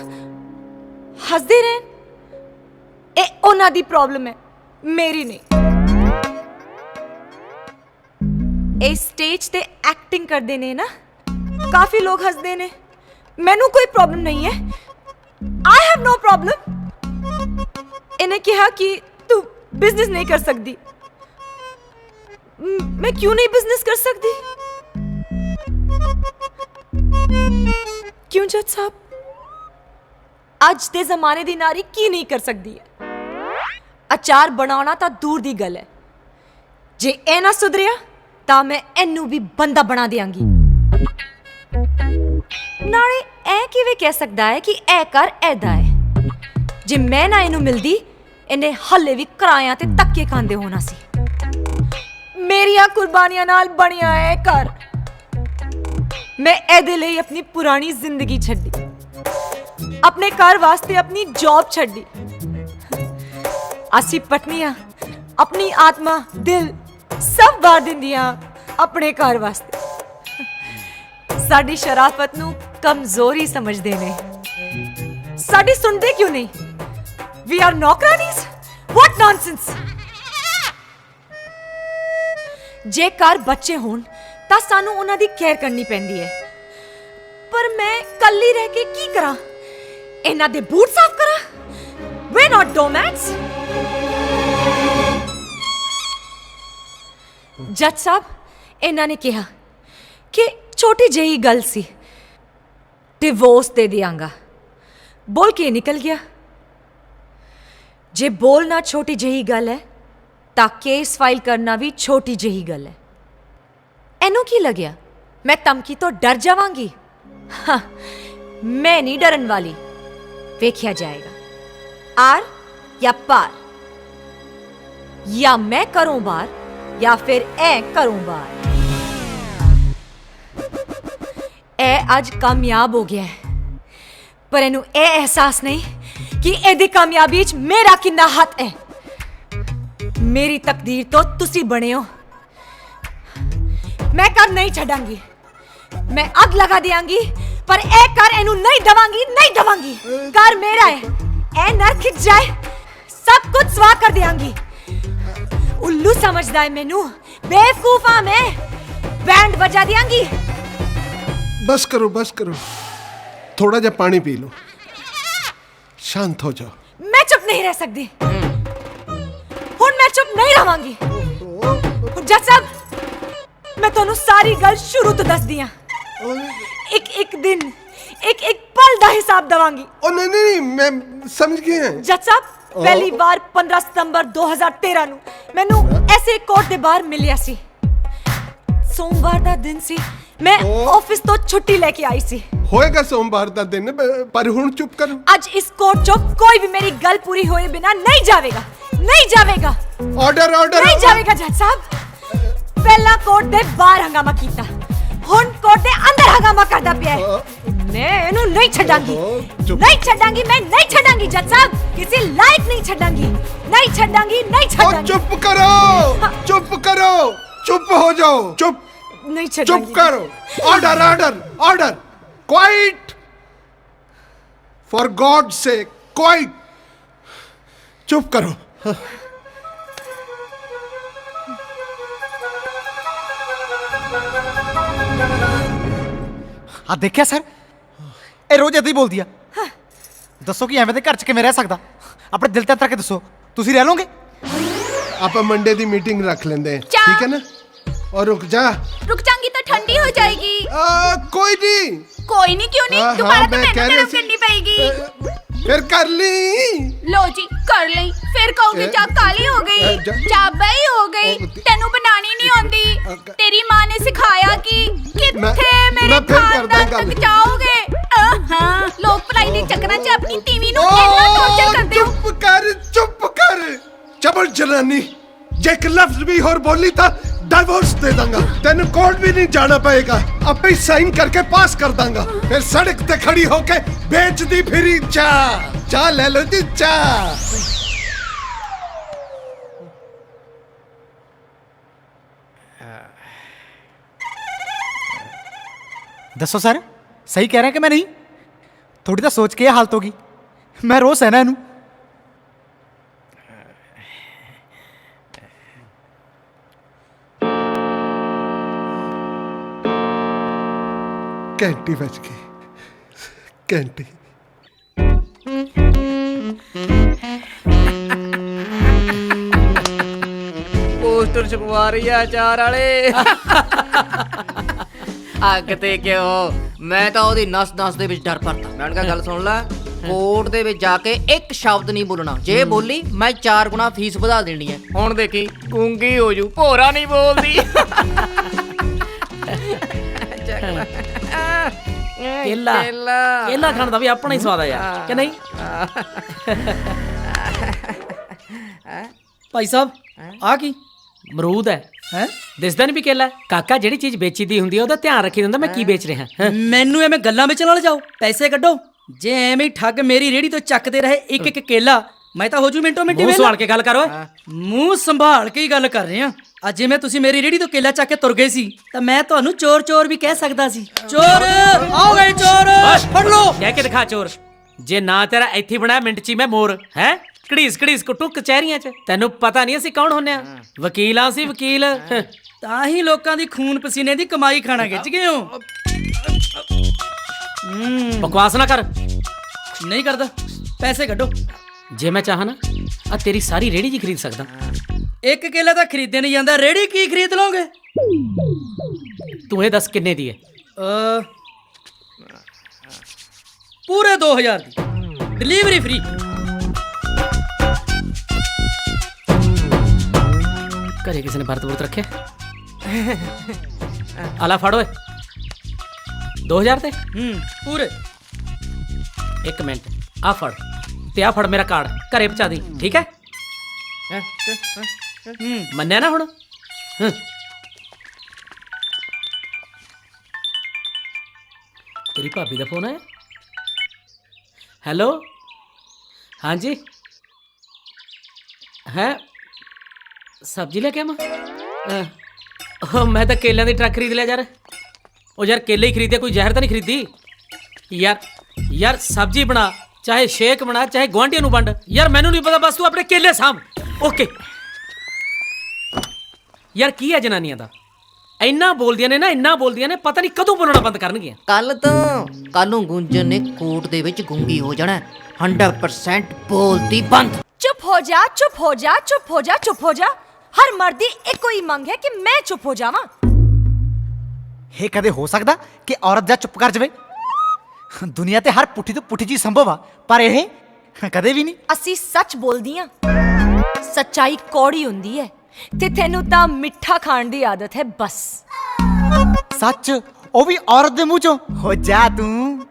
ਹੱਸਦੇ ਰਹਿਣ। ਇਹ ਉਹਨਾਂ ਦੀ ਪ੍ਰੋਬਲਮ ਹੈ, ਮੇਰੀ ਨਹੀਂ। ਇਹ ਸਟੇਜ ਤੇ ਐਕਟਿੰਗ ਕਰਦੇ ਨੇ ਨਾ, ਕਾਫੀ ਲੋਕ ਹੱਸਦੇ ਨੇ। ਮੈਨੂੰ ਕੋਈ ਪ੍ਰੋਬਲਮ ਨਹੀਂ ਹੈ। I have no problem. ਇਹਨੇ ਕਿਹਾ ਕਿ ਤੂੰ ਬਿਜ਼ਨਸ ਨਹੀਂ ਕਰ ਸਕਦੀ। ਮੈਂ ਕਿਉਂ ਨਹੀਂ ਬਿਜ਼ਨਸ ਕਰ ਸਕਦੀ? ਕਿਉਂ ਜੱਜ ਸਾਹਿਬ? ਅੱਜ ਦੇ ਜ਼ਮਾਨੇ ਦੀ ਨਾਰੀ ਕੀ ਨਹੀਂ ਕਰ ਸਕਦੀ ਹੈ? ਅਚਾਰ ਬਣਾਉਣਾ ਤਾਂ ਦੂਰ ਦੀ ਗੱਲ ਹੈ। ਜੇ ਇਹ ਨਾ ਸੁਧਰਿਆ ਤਾਂ ਮੈਂ ਇਹਨੂੰ ਵੀ ਬੰਦਾ ਬਣਾ ਦਿਆਂਗੀ। ਨਾਲੇ ਇਹ ਕਿਵੇਂ ਕਹਿ ਸਕਦਾ ਹੈ ਕਿ ਇਹ ਕਰ ਐਦਾ ਹੈ? ਜੇ ਮੈਂ ਨਾ ਇਹਨੂੰ ਮਿਲਦੀ, ਇਹਨੇ ਹੱਲੇ ਵੀ ਕਿਰਾਇਆਂ ਤੇ ਧੱਕੇ ਖਾਂਦੇ ਹੋਣਾ ਸੀ। ਮੇਰੀਆਂ ਕੁਰਬਾਨੀਆਂ ਨਾਲ ਬਣਿਆ ਹੈ ਘਰ। ਮੈਂ ਇਹਦੇ ਲਈ ਆਪਣੀ ਪੁਰਾਣੀ ਜ਼ਿੰਦਗੀ ਛੱਡੀ, ਆਪਣੇ ਘਰ ਵਾਸਤੇ ਆਪਣੀ ਜੌਬ ਛੱਡੀ। ਅਸੀਂ ਪਤਨੀਆਂ ਆਪਣੀ ਆਤਮਾ, ਦਿਲ ਸਭ ਵਾਰ ਦਿੰਦੀਆਂ ਆਪਣੇ ਘਰ ਵਾਸਤੇ। ਸਾਡੀ ਸ਼ਰਾਫਤ ਨੂੰ ਕਮਜ਼ੋਰੀ ਸਮਝਦੇ ਨੇ। ਸਾਡੀ ਸੁਣਦੇ ਕਿਉਂ ਨਹੀਂ? ਵੀ ਆਰ ਨੌਕਰਾਨੀਜ਼। What nonsense. ਜੇ ਘਰ ਬੱਚੇ ਹੋਣ ਤਾਂ ਸਾਨੂੰ ਉਹਨਾਂ ਦੀ ਕੇਅਰ ਕਰਨੀ ਪੈਂਦੀ ਹੈ। ਪਰ ਮੈਂ ਇਕੱਲੀ ਰਹਿ ਕੇ ਕੀ ਕਰਾਂ? ਇਹਨਾਂ ਦੇ ਬੂਟ ਸਾਫ਼ ਕਰਾਂ? ਵੇ ਨਾਟ ਡੋਮੈਟਸ। ਜੱਜ ਸਾਹਿਬ, ਇਹਨਾਂ ਨੇ ਕਿਹਾ ਕਿ ਛੋਟੀ ਜਿਹੀ ਗੱਲ ਸੀ, ਡਿਵੋਰਸ ਦੇ ਦਿਆਂਗਾ। ਬੋਲ ਕੇ ਨਿਕਲ ਗਿਆ। ਜੇ ਬੋਲਣਾ ਛੋਟੀ ਜਿਹੀ ਗੱਲ ਹੈ ਤਾਂ ਕੇਸ ਫਾਈਲ ਕਰਨਾ ਵੀ ਛੋਟੀ ਜਿਹੀ ਗੱਲ ਹੈ। ਇਹਨੂੰ ਕੀ ਲੱਗਿਆ ਮੈਂ ਧਮਕੀ ਤੋਂ ਡਰ ਜਾਵਾਂਗੀ? ਹਾਂ, ਮੈਂ ਨਹੀਂ ਡਰਨ ਵਾਲੀ। ਵੇਖਿਆ ਜਾਏਗਾ ਆਰ ਜਾਂ ਪਾਰ। ਜਾਂ ਮੈਂ ਕਰੂੰ ਬਾਰ ਜਾਂ ਫਿਰ ਇਹ ਕਰੂੰ ਬਾਰ। ਇਹ ਅੱਜ ਕਾਮਯਾਬ ਹੋ ਗਿਆ ਹੈ, ਪਰ ਇਹਨੂੰ ਇਹ ਅਹਿਸਾਸ ਨਹੀਂ ਕਿ ਇਹਦੀ ਕਾਮਯਾਬੀ 'ਚ ਮੇਰਾ ਕਿੰਨਾ ਹੱਥ ਹੈ। ਮੇਰੀ ਤਕਦੀਰ ਤੋਂ ਤੁਸੀਂ ਬਣੇ ਹੋ। ਮੈਂ ਕਰ ਨਹੀਂ ਛੱਡਾਂਗੀ। ਮੈਂ ਅੱਗ ਲਗਾ ਦਿਆਂਗੀ ਪਰ ਇਹ ਕਰ ਇਹਨੂੰ ਨਹੀਂ ਦਵਾਂਗੀ, ਨਹੀਂ ਦਵਾਂਗੀ। ਘਰ ਮੇਰਾ ਹੈ, ਇਹ ਨਾ ਖਿੱਚ ਜਾਏ, ਸਭ ਕੁਝ ਸਵਾ ਕਰ ਦਿਆਂਗੀ। उल्लू समझदा है मेनू, बेवकूफा मैं, बैंड बजा दियांगी। बस करो, थोड़ा जा पानी पी लो, शांत हो जाओ। मैं चुप नहीं रह सकती, हुण मैं चुप नहीं रहांगी। जज साहब, मैं तोनू सारी गल शुरू तो दस दियां। एक दिन, एक पल दा हिसाब दवांगी। ओ नहीं, मैं समझ गया। जज साहब, पहली बार 15 सितंबर 2013 ਨੂੰ ਮੈਨੂੰ ਐਸੇ ਕੋਰਟ ਦੇ ਬਾਹਰ ਮਿਲਿਆ ਸੀ। ਸੋਮਵਾਰ ਦਾ ਦਿਨ ਸੀ, ਮੈਂ ਆਫਿਸ ਤੋਂ ਛੁੱਟੀ ਲੈ ਕੇ ਆਈ ਸੀ। ਹੋਏਗਾ ਸੋਮਵਾਰ ਦਾ ਦਿਨ, ਪਰ ਹੁਣ ਚੁੱਪ ਕਰੋ। ਅੱਜ ਇਸ ਕੋਰਟ ਚੋਂ ਕੋਈ ਵੀ ਮੇਰੀ ਗੱਲ ਪੂਰੀ ਹੋਏ ਬਿਨਾ ਨਹੀਂ ਜਾਵੇਗਾ, ਨਹੀਂ ਜਾਵੇਗਾ। ਆਰਡਰ ਨਹੀਂ ਜਾਵੇਗਾ ਜੱਜ ਸਾਹਿਬ। ਪਹਿਲਾਂ ਕੋਰਟ ਦੇ ਬਾਹਰ ਹੰਗਾਮਾ ਕੀਤਾ, ਹੁਣ ਕੋਰਟ ਦੇ ਅੰਦਰ ਹੰਗਾਮਾ ਕਰਦਾ ਪਿਆ ਹੈ। मैं इन्हू नहीं छड़ांगी, नहीं छड़ांगी, मैं नहीं छड़ांगी जज साहब, किसी लायक नहीं छड़ांगी, नहीं छड़ांगी, नहीं छड़ांगी। चुप करो, चुप हो जाओ, चुप नहीं छड़ांगी। चुप करो। ऑर्डर, क्वाइट, फॉर गॉड से क्वाइट, चुप करो। ਆ ਦੇਖਿਆ ਸਰ, ਇਹ ਰੋਜ਼ ਏਦਾਂ ਹੀ ਬੋਲਦੀ ਆ। ਦੱਸੋ ਕਿ ਐਵੇਂ ਦੇ ਘਰ 'ਚ ਕਿਵੇਂ ਰਹਿ ਸਕਦਾ? ਆਪਣੇ ਦਿਲ ਤੇ ਉਤਰ ਕੇ ਦੱਸੋ, ਤੁਸੀਂ ਰਹਿ ਲਓਗੇ? ਆਪਾਂ मंडे ਦੀ ਮੀਟਿੰਗ ਰੱਖ ਲੈਂਦੇ हैं, ठीक है ना? और रुक जाएंगी तो ठंडी हो जाएगी। कोई नहीं क्यों नहीं, दोबारा तो मेहनत करनी करनी पड़ेगी। फिर कर ली। लो जी कर ली, फिर कहोगे चाह काली हो गई, चाह बई हो गई, तेनू बनानी नहीं आंदी। तेरी माँ ने सिखाया कि किथे मेरे खानदान तक जाओगे। लोग पढ़ाई दे चक्करां च अपनी टीवी नू इन्ना टॉर्चर करदे हो। चुप कर चबल जनानी, जे एक लफ्ज भी और बोली था डाइवोर्स दे दूंगा। तेन कोर्ट भी नहीं जाना पड़ेगा, अपने ही साइन करके पास कर दूंगा। फिर सड़क पे खड़ी होके बेच दी फिरी चाह ले लो जी चाह। ਦੱਸੋ ਸਰ, ਸਹੀ ਕਹਿ ਰਿਹਾ ਕਿ ਮੈਂ ਨਹੀਂ? ਥੋੜੀ ਤਾਂ ਸੋਚ ਕੇ ਇਹ ਹਾਲਤ ਹੋ ਗਈ। ਮੈਂ ਰੋਜ਼ ਸਹਿਣਾ ਇਹਨੂੰ। घंटी बज गई, घंटी। पोस्टर छपवा रही है अचार वाले। ਅੱਗ ਤੇ ਕਿਉਂ? ਮੈਂ ਤਾਂ ਉਹਦੀ ਨਸ ਦੇ ਵਿੱਚ ਡਰ ਭਰਤਾ। ਮੈਂ ਕਿਹਾ ਗੱਲ ਸੁਣ ਲੈ, ਕੋਰਟ ਦੇ ਵਿੱਚ ਜਾ ਕੇ ਇੱਕ ਸ਼ਬਦ ਨਹੀਂ ਬੋਲਣਾ। ਜੇ ਬੋਲੀ ਮੈਂ 4 ਗੁਣਾ ਫੀਸ ਵਧਾ ਦੇਣੀ ਹੈ। ਹੁਣ ਦੇਖੀ ਗੂੰਗੀ ਹੋ ਜੂ, ਭੋਰਾ ਨਹੀਂ ਬੋਲਦੀ। ਕੇਲਾ ਖਾਣ ਦਾ ਵੀ ਆਪਣਾ ਹੀ ਸਵਾਦ ਆ ਯਾਰ, ਕਿ ਨਹੀਂ? ਭਾਈ ਸਾਹਿਬ ਆ ਕੀ ਅਮਰੂਦ ਹੈ? ਦਿਸਦਾ ਨਹੀਂ ਵੀ ਕੇਲਾ? ਕਾਕਾ ਜਿਹੜੀ ਚੀਜ਼ ਵੇਚੀਦੀ ਹੁੰਦੀ ਹੈ ਉਹਦਾ ਧਿਆਨ ਰੱਖੀ ਹੁੰਦਾ ਮੈਂ ਕੀ ਵੇਚ ਰਿਹਾ। ਮੈਨੂੰ ਐਵੇਂ ਗੱਲਾਂ ਵਿੱਚ ਨਾਲ ਜਾਓ, ਪੈਸੇ ਕੱਢੋ। ਜੇ ਐਵੇਂ ਠੱਗ ਮੇਰੀ ਰੇੜੀ ਤੋਂ ਚੱਕਦੇ ਰਹੇ ਇੱਕ ਕੇਲਾ, ਮੈਂ ਤਾਂ ਹੋ ਜੂ ਮਿੰਟੋ ਮਿੰਟੀ। ਮੂੰਹ ਸੰਭਾਲ ਕੇ ਗੱਲ ਕਰ ਓਏ। ਮੂੰਹ ਸੰਭਾਲ ਕੇ ਹੀ ਗੱਲ ਕਰ ਰਹੇ ਆ। ਅੱਜ ਜਿਵੇਂ ਤੁਸੀਂ ਮੇਰੀ ਰੇੜੀ ਤੋਂ ਕੇਲਾ ਚੱਕ ਕੇ ਤੁਰ ਗਏ ਸੀ ਤਾਂ ਮੈਂ ਤੁਹਾਨੂੰ ਚੋਰ ਵੀ ਕਹਿ ਸਕਦਾ ਸੀ। ਚੋਰ ਆਓ ਗਏ, ਚੋਰ ਫੜ ਲਓ। ਕਹਿ ਕੇ ਦਿਖਾ ਚੋਰ। ਜੇ ਨਾ ਤੇਰਾ ਇੱਥੇ ਬਣਾਇਆ ਮਿੰਟ ਚ ਹੀ ਮੈਂ ਮੋਰ ਹੈ। ਘੜੀਸ ਕੁੱਟੂ ਕਚਹਿਰੀਆਂ ਚ। ਤੈਨੂੰ ਪਤਾ ਨਹੀਂ ਅਸੀਂ ਕੌਣ ਹੁੰਨੇ ਆ? ਵਕੀਲ ਆ ਅਸੀਂ, ਵਕੀਲ। ਤਾਂ ਹੀ ਲੋਕਾਂ ਦੀ ਖੂਨ ਪਸੀਨੇ ਦੀ ਕਮਾਈ ਖਾਣਾ ਖਿੱਚ ਗਏ ਹੋ। ਬਕਵਾਸ ਨਾ ਕਰ। ਨਹੀਂ ਕਰਦਾ, ਪੈਸੇ ਕੱਢੋ। ਜੇ ਮੈਂ ਚਾਹਾਂ ਨਾ ਆ ਤੇਰੀ ਸਾਰੀ ਰੇੜੀ ਜੀ ਖਰੀਦ ਸਕਦਾ। ਇੱਕ ਕੇਲਾ ਤਾਂ ਖਰੀਦੇ ਨਹੀਂ ਜਾਂਦਾ, ਰੇੜੀ ਕੀ ਖਰੀਦ ਲਓਗੇ? ਤੂੰ ਇਹ ਦੱਸ ਕਿੰਨੇ ਦੀ ਹੈ? ਪੂਰੇ 2000 ਦੀ, ਡਿਲੀਵਰੀ ਫ੍ਰੀ। ਘਰੇ ਕਿਸੇ ਨੇ ਵਰਤ ਰੱਖਿਆ? ਆਲਾ ਫੜ ਓਏ। 2000 ਤੇ ਪੂਰੇ। ਇੱਕ ਮਿੰਟ, ਆ ਫੜ ਤੇ ਆ ਫੜ ਮੇਰਾ ਕਾਰਡ, ਘਰੇ ਪਹੁੰਚਾ ਦੀ, ਠੀਕ ਹੈ? ਮੰਨਿਆ ਨਾ ਹੁਣ? ਤੇਰੀ ਭਾਬੀ ਦਾ ਫੋਨ ਆਇਆ? ਹੈਲੋ, ਹਾਂਜੀ ਹੈ ਸਬਜ਼ੀ ਲੈ ਕੇ ਆਵਾਂ? ਮੈਂ ਤਾਂ ਕੇਲਿਆਂ ਦੀ ਟਰੱਕ ਖਰੀਦ ਲਿਆ ਯਾਰ। ਉਹ ਯਾਰ ਕੇਲੇ ਹੀ ਖਰੀਦੇ, ਕੋਈ ਜ਼ਹਿਰ ਤਾਂ ਨਹੀਂ ਖਰੀਦੀ? यार सब्जी बना, चाहे शेक बना, चाहे गुआंढियों ਨੂੰ ਵੰਡ। यार ਮੈਨੂੰ नहीं पता, बस तू अपने केले साम। ओके यार की है जनानियां दा ਇੰਨਾ ਬੋਲਦੀਆਂ ਨੇ ਨਾ, ਇੰਨਾ ਬੋਲਦੀਆਂ ਨੇ, ਪਤਾ ਨਹੀਂ ਕਦੋਂ ਬੋਲਣਾ ਬੰਦ ਕਰਨਗੀਆਂ। ਕੱਲ ਨੂੰ ਗੁੰਜਨ ਨੇ ਕੋਰਟ ਦੇ ਵਿੱਚ ਗੁੰਗੀ ਹੋ ਜਾਣਾ। 100% ਬੋਲਦੀ ਬੰਦ। चुप हो जा, चुप हो जा, चुप हो जा, चुप हो जा। हर मर्द दी इको ही मंग है कि मैं चुप हो जावां। ਇਹ ਕਦੇ ਹੋ ਸਕਦਾ ਕਿ ਔਰਤ ਜਾਂ ਚੁੱਪ ਕਰ ਜਾਵੇ? ਦੁਨੀਆ ਤੇ ਹਰ ਪੁੱਠੀ ਤੋਂ ਪੁੱਠੀ ਚੀਜ਼ ਸੰਭਵ ਆ, ਪਰ ਇਹ ਕਦੇ ਵੀ ਨਹੀਂ। ਅਸੀਂ ਸੱਚ ਬੋਲਦੀਆਂ। ਸੱਚਾਈ ਕੌੜੀ ਹੁੰਦੀ ਹੈ ਤੇ ਤੈਨੂੰ ਤਾਂ ਮਿੱਠਾ ਖਾਣ ਦੀ ਆਦਤ ਹੈ ਬਸ। ਸੱਚ ਉਹ ਵੀ ਔਰਤ ਦੇ ਮੂੰਹ ਚੋਂ? ਹੋ ਜਾ ਤੂੰ।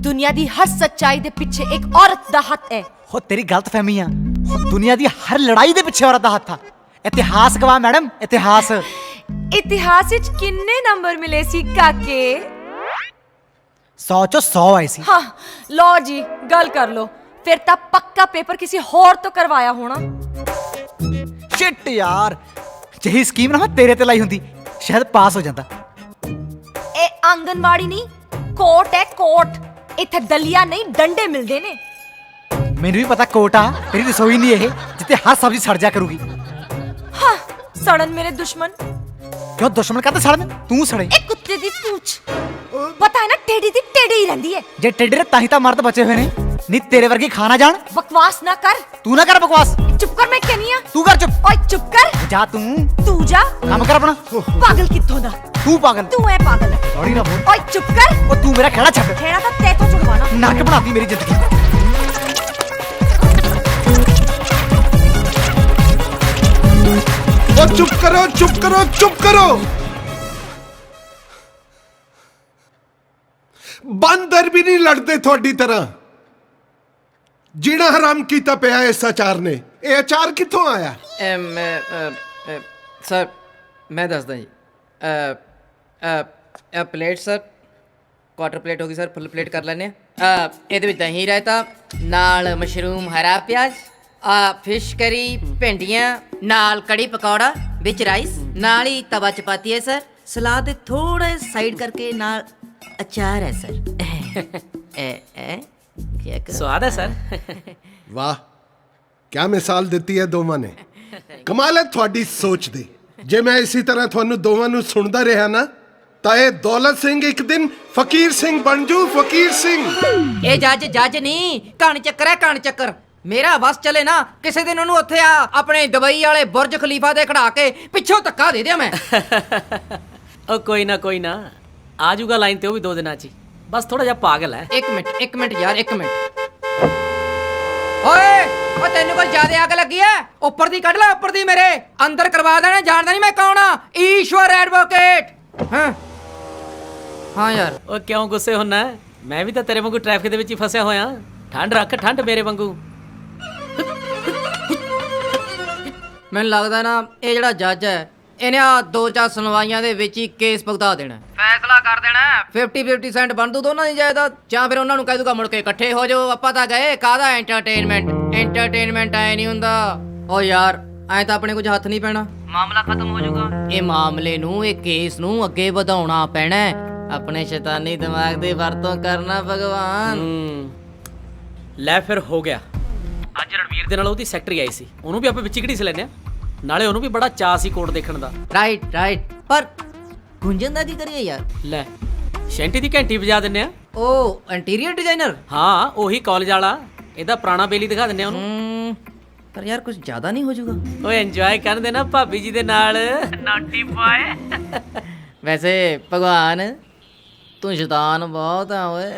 ਦੁਨੀਆ ਦੀ ਹਰ ਸੱਚਾਈ ਦੇ ਪਿੱਛੇ ਇੱਕ ਔਰਤ ਦਾ ਹੱਥ ਹੈ। ਹੋ ਤੇਰੀ ਗਲਤਫਹਿਮੀ ਆ। ਦੁਨੀਆ ਦੀ ਹਰ ਲੜਾਈ ਦੇ ਪਿੱਛੇ ਔਰਤ ਦਾ ਹੱਥ ਆ। ਇਤਿਹਾਸ ਗਵਾਹ ਮੈਡਮ, ਇਤਿਹਾਸ। ਇਤਿਹਾਸ ਵਿੱਚ ਕਿੰਨੇ ਨੰਬਰ ਮਿਲੇ ਸੀ ਕਾਕੇ? 100 ਚੋਂ 100 ਆਏ ਸੀ। ਹਾਂ ਲਓ ਜੀ, ਗੱਲ ਕਰ ਲਓ। ਫਿਰ ਤਾਂ ਪੱਕਾ ਪੇਪਰ ਕਿਸੇ ਹੋਰ ਤੋਂ ਕਰਵਾਇਆ ਹੋਣਾ। ਸ਼ਿਟ ਯਾਰ, ਜਿਹੀ ਸਕੀਮ ਨਾ ਮੈਂ ਤੇਰੇ ਤੇ ਲਾਈ ਹੁੰਦੀ, ਸ਼ਾਇਦ ਪਾਸ ਹੋ ਜਾਂਦਾ। ਇਹ ਆਂਗਨਵਾੜੀ ਨਹੀਂ, ਕੋਰਟ ਹੈ ਕੋਰਟ। ਇੱਥੇ ਦਲੀਆ ਨਹੀਂ, ਡੰਡੇ ਮਿਲਦੇ ਨੇ। ਮੈਨੂੰ ਵੀ ਪਤਾ ਕੋਟ ਆ, ਤੇਰੀ ਰਸੋਈ ਨਹੀਂ ਇਹ ਜਿੱਥੇ ਹਰ ਸਬਜ਼ੀ ਸੜ ਜਾ ਕਰੂਗੀ। ਹਾਂ ਸੜਨ ਮੇਰੇ ਦੁਸ਼ਮਨ। ਕਿਉਂ ਦੁਸ਼ਮਣ ਕਾਹਤੇ ਸੜਨ? ਤੂੰ ਸੜੇ। ਇਹ ਕੁੱਤੇ ਦੀ ਪੂਛ ਪਤਾ ਹੈ ਨਾ, ਟੇਢੀ ਦੀ ਟੇਢੀ ਹੀ ਰਹਿੰਦੀ ਹੈ। ਜੇ ਟੇਢੇ ਤਾਂ ਹੀ ਤਾਂ ਮਰਦ ਬਚੇ ਹੋਏ ਨੇ, ਨਹੀਂ ਤੇਰੇ ਵਰਗੇ ਖਾ ਨਾ ਜਾਣ। ਬਕਵਾਸ ਨਾ ਕਰ। ਤੂੰ ਨਾ ਕਰ ਬਕਵਾਸ। ਚੁੱਪ ਕਰ, ਮੈਂ ਕਹਿੰਨੀ ਆ। ਤੂੰ ਕਰ ਚੁੱਪ। ਓਏ ਚੁੱਪ ਕਰ। ਜਾ ਤੂੰ ਜਾ ਕੰਮ ਕਰ ਆਪਣਾ। ਪਾਗਲ ਕਿੱਥੋਂ ਦਾ? ਤੂੰ ਪਾਗਲ। ਤੂੰ ਐ ਪਾਗਲ। ਸੌਰੀ ਨਾ ਬੋਲ। ਓਏ ਚੁੱਪ ਕਰ। ਉਹ ਤੂੰ ਮੇਰਾ ਖੇੜਾ ਛੱਡ। ਖੇੜਾ ਤਾਂ ਤੇਤੋਂ ਛੁਡਵਾਣਾ। ਨਰਕ ਬਣਾਤੀ ਮੇਰੀ ਜ਼ਿੰਦਗੀ। ਉਹ ਚੁੱਪ ਕਰੋ, ਚੁੱਪ ਕਰੋ, ਚੁੱਪ ਕਰੋ। ਬਾਂਦਰ ਵੀ ਨਹੀਂ ਲੜਦੇ ਤੁਹਾਡੀ ਤਰ੍ਹਾਂ। ਜੀਣਾ ਹਰਾਮ ਕੀਤਾ ਪਿਆ ਇਸ ਅਚਾਰ ਨੇ। ਇਹ ਅਚਾਰ ਕਿੱਥੋਂ ਆਇਆ? ਸਰ ਮੈਂ ਦੱਸਦਾ ਜੀ। ਪਲੇਟ ਸਰ, ਕੁਆਟਰ ਪਲੇਟ ਹੋ ਗਈ ਸਰ, ਫੁੱਲ ਪਲੇਟ ਕਰ ਲੈਂਦੇ ਆ। ਇਹਦੇ ਵਿੱਚ ਦਹੀਂ ਰਾਇਤਾ, ਨਾਲ ਮਸ਼ਰੂਮ, ਹਰਾ ਪਿਆਜ਼, ਫਿਸ਼ ਕਰੀ, ਭਿੰਡੀਆਂ, ਨਾਲ ਕੜੀ ਪਕੌੜਾ, ਵਿੱਚ ਰਾਈਸ, ਨਾਲ ਹੀ ਤਵਾ ਚਪਾਤੀ ਹੈ ਸਰ। ਸਲਾਦ ਦੇ ਥੋੜਾ ਸਾਈਡ ਕਰਕੇ ਨਾਲ ਅਚਾਰ ਹੈ ਸਰ। स्वाद है सर। ਵਾਹ, ਕਿਆ ਮਿਸਾਲ ਦਿੱਤੀ ਹੈ ਦੋਵਾਂ ਨੇ। ਕਮਾਲ ਹੈ ਤੁਹਾਡੀ ਸੋਚ ਦੀ। ਜੇ ਮੈਂ ਇਸੇ ਤਰ੍ਹਾਂ ਤੁਹਾਨੂੰ ਦੋਵਾਂ ਨੂੰ ਸੁਣਦਾ ਰਿਹਾ ਨਾ, ਤਾਂ ਇਹ ਦੌਲਤ ਸਿੰਘ ਇੱਕ ਦਿਨ ਫਕੀਰ ਸਿੰਘ ਬਣ ਜੂ। ਫਕੀਰ ਸਿੰਘ। ਇਹ ਜੱਜ ਨਹੀਂ, ਕਣ ਚੱਕਰ ਹੈ, ਕਣ ਚੱਕਰ। ਮੇਰਾ ਬਸ ਚਲੇ ਨਾ, ਕਿਸੇ ਦਿਨ ਉਹਨੂੰ ਉੱਥੇ ਆਪਣੇ ਦੁਬਈ ਵਾਲੇ ਬੁਰਜ ਖਲੀਫਾ ਦੇ ਖੜਾ ਕੇ ਪਿੱਛੋਂ ਧੱਕਾ ਦੇ ਦਿਆਂ ਮੈਂ। ਉਹ ਕੋਈ ਨਾ ਆ ਜਾਊਗਾ ਲਾਈਨ ਤੇ, ਉਹ ਵੀ 2 ਦਿਨਾਂ 'ਚ ਹੀ। ਬਸ ਥੋੜਾ ਜਿਹਾ ਪਾਗਲ ਹੈ। ਇੱਕ ਮਿੰਟ ਯਾਰ, ਇੱਕ ਮਿੰਟ। ਓਏ ਉਹ ਤੈਨੂੰ ਕੋਈ ਜ਼ਿਆਦਾ ਅੱਗ ਲੱਗੀ ਐ? ਉੱਪਰ ਦੀ ਕੱਢ ਲੈ, ਉੱਪਰ ਦੀ ਮੇਰੇ। ਅੰਦਰ ਕਰਵਾ ਦੇਣਾ। ਜਾਣਦਾ ਨਹੀਂ ਮੈਂ ਕੌਣ ਆ? ਈਸ਼ਵਰ ਐਡਵੋਕੇਟ। ਹਾਂ ਯਾਰ। ਉਹ ਕਿਉਂ ਗੁੱਸੇ ਹੁੰਨਾ? ਮੈਂ ਵੀ ਤਾਂ ਤੇਰੇ ਵਾਂਗੂ ਟ੍ਰੈਫਿਕ ਦੇ ਵਿੱਚ ਹੀ ਫਸਿਆ ਹੋਇਆ। ਠੰਡ ਰੱਖ, ਠੰਡ ਮੇਰੇ ਵਾਂਗੂ। ਮੈਨੂੰ ਲੱਗਦਾ ਨਾ ਇਹ ਜਿਹੜਾ ਜੱਜ ਹੈ, ਇਹਨੇ 2-4 ਸੁਣਵਾਈਆਂ ਦੇ ਵਿੱਚ ਹੀ ਕੇਸ ਭੁਗਤਾ ਦੇਣਾ, ਫੈਸਲਾ ਕਰ ਦੇਣਾ। 50-50% ਬਣ ਦੂ ਦੋਨਾਂ ਦੀ ਜਾਇਦਾਦ, ਜਾਂ ਫਿਰ ਉਹਨਾਂ ਨੂੰ ਕਹਿ ਦੂਗਾ ਮੁੜ ਕੇ ਇਕੱਠੇ ਹੋ ਜਾਓ। ਆਪਾਂ ਤਾਂ ਗਏ ਕਾਹਦਾ ਐਂਟਰਟੇਨਮੈਂਟ ਐ ਨਹੀਂ ਹੁੰਦਾ। ਓ ਯਾਰ ਐ ਤਾਂ ਆਪਣੇ ਕੁਝ ਹੱਥ ਨਹੀਂ ਪੈਣਾ, ਮਾਮਲਾ ਖਤਮ ਹੋ ਜਾਊਗਾ। ਇਹ ਮਾਮਲੇ ਨੂੰ, ਇਹ ਕੇਸ ਨੂੰ ਅੱਗੇ ਵਧਾਉਣਾ ਪੈਣਾ। ਆਪਣੇ ਸ਼ੈਤਾਨੀ ਦਿਮਾਗ ਦੀ ਵਰਤੋਂ ਕਰਨਾ ਭਗਵਾਨ। ਲੈ ਫਿਰ ਹੋ ਗਿਆ। ਅੱਜ ਰਣਵੀਰ ਦੇ ਨਾਲ ਉਹਦੀ ਸੈਕਟਰੀ ਆਈ ਸੀ, ਉਹਨੂੰ ਵੀ ਆਪਾਂ ਵਿੱਚ ਘੜੀ ਸ ਲੈਨੇ ਆ। ਨਾਲੇ ਉਹਨੂੰ ਵੀ ਬੜਾ ਚਾਅ ਸੀ ਕੋਰਟ ਦੇਖਣ ਦਾ। ਰਾਈਟ। ਪਰ ਗੁੰਜਨ ਦਾ ਕੀ ਕਰੀਏ ਯਾਰ? ਲੈ ਸ਼ੈਂਟੀ ਦੀ ਘੰਟੀ ਵਜਾ ਦਿੰਨੇ ਆ। ਉਹ ਇੰਟੀਰੀਅਰ ਡਿਜ਼ਾਈਨਰ? ਹਾਂ ਉਹੀ ਕਾਲਜ ਵਾਲਾ। ਇਹਦਾ ਪੁਰਾਣਾ ਬੇਲੀ ਦਿਖਾ ਦਿੰਨੇ ਆ ਉਹਨੂੰ। ਪਰ ਯਾਰ ਕੁਝ ਜ਼ਿਆਦਾ ਨਹੀਂ ਹੋ ਜਾਊਗਾ? ਓਏ ਇੰਜੋਏ ਕਰਨ ਦੇ ਨਾ ਭਾਬੀ ਜੀ ਦੇ ਨਾਲ। ਨਾਟੀ ਬॉय। ਵੈਸੇ ਭਗਵਾਨ ਤੂੰ ਸ਼ੈਤਾਨ ਬਹੁਤ ਆ ਓਏ।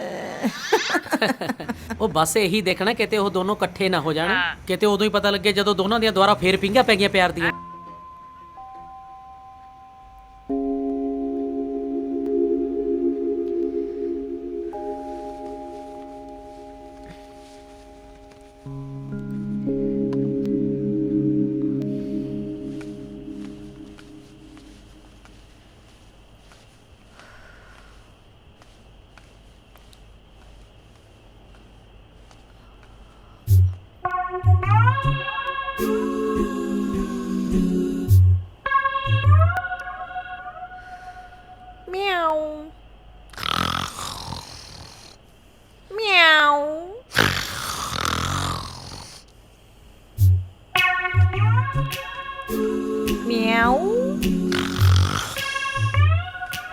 ਉਹ ਬਸ ਇਹੀ ਦੇਖਣਾ ਕਿਤੇ ਉਹ ਦੋਨੋਂ ਇਕੱਠੇ ਨਾ ਹੋ ਜਾਣ। ਕਿਤੇ ਉਦੋਂ ਹੀ ਪਤਾ ਲੱਗੇ ਜਦੋਂ ਦੋਨਾਂ ਦੀਆਂ ਦੁਆਰਾ ਫੇਰ ਪਿੰਗਾਂ ਪੈ ਗਈਆਂ ਪਿਆਰ ਦੀਆਂ। म्याऊ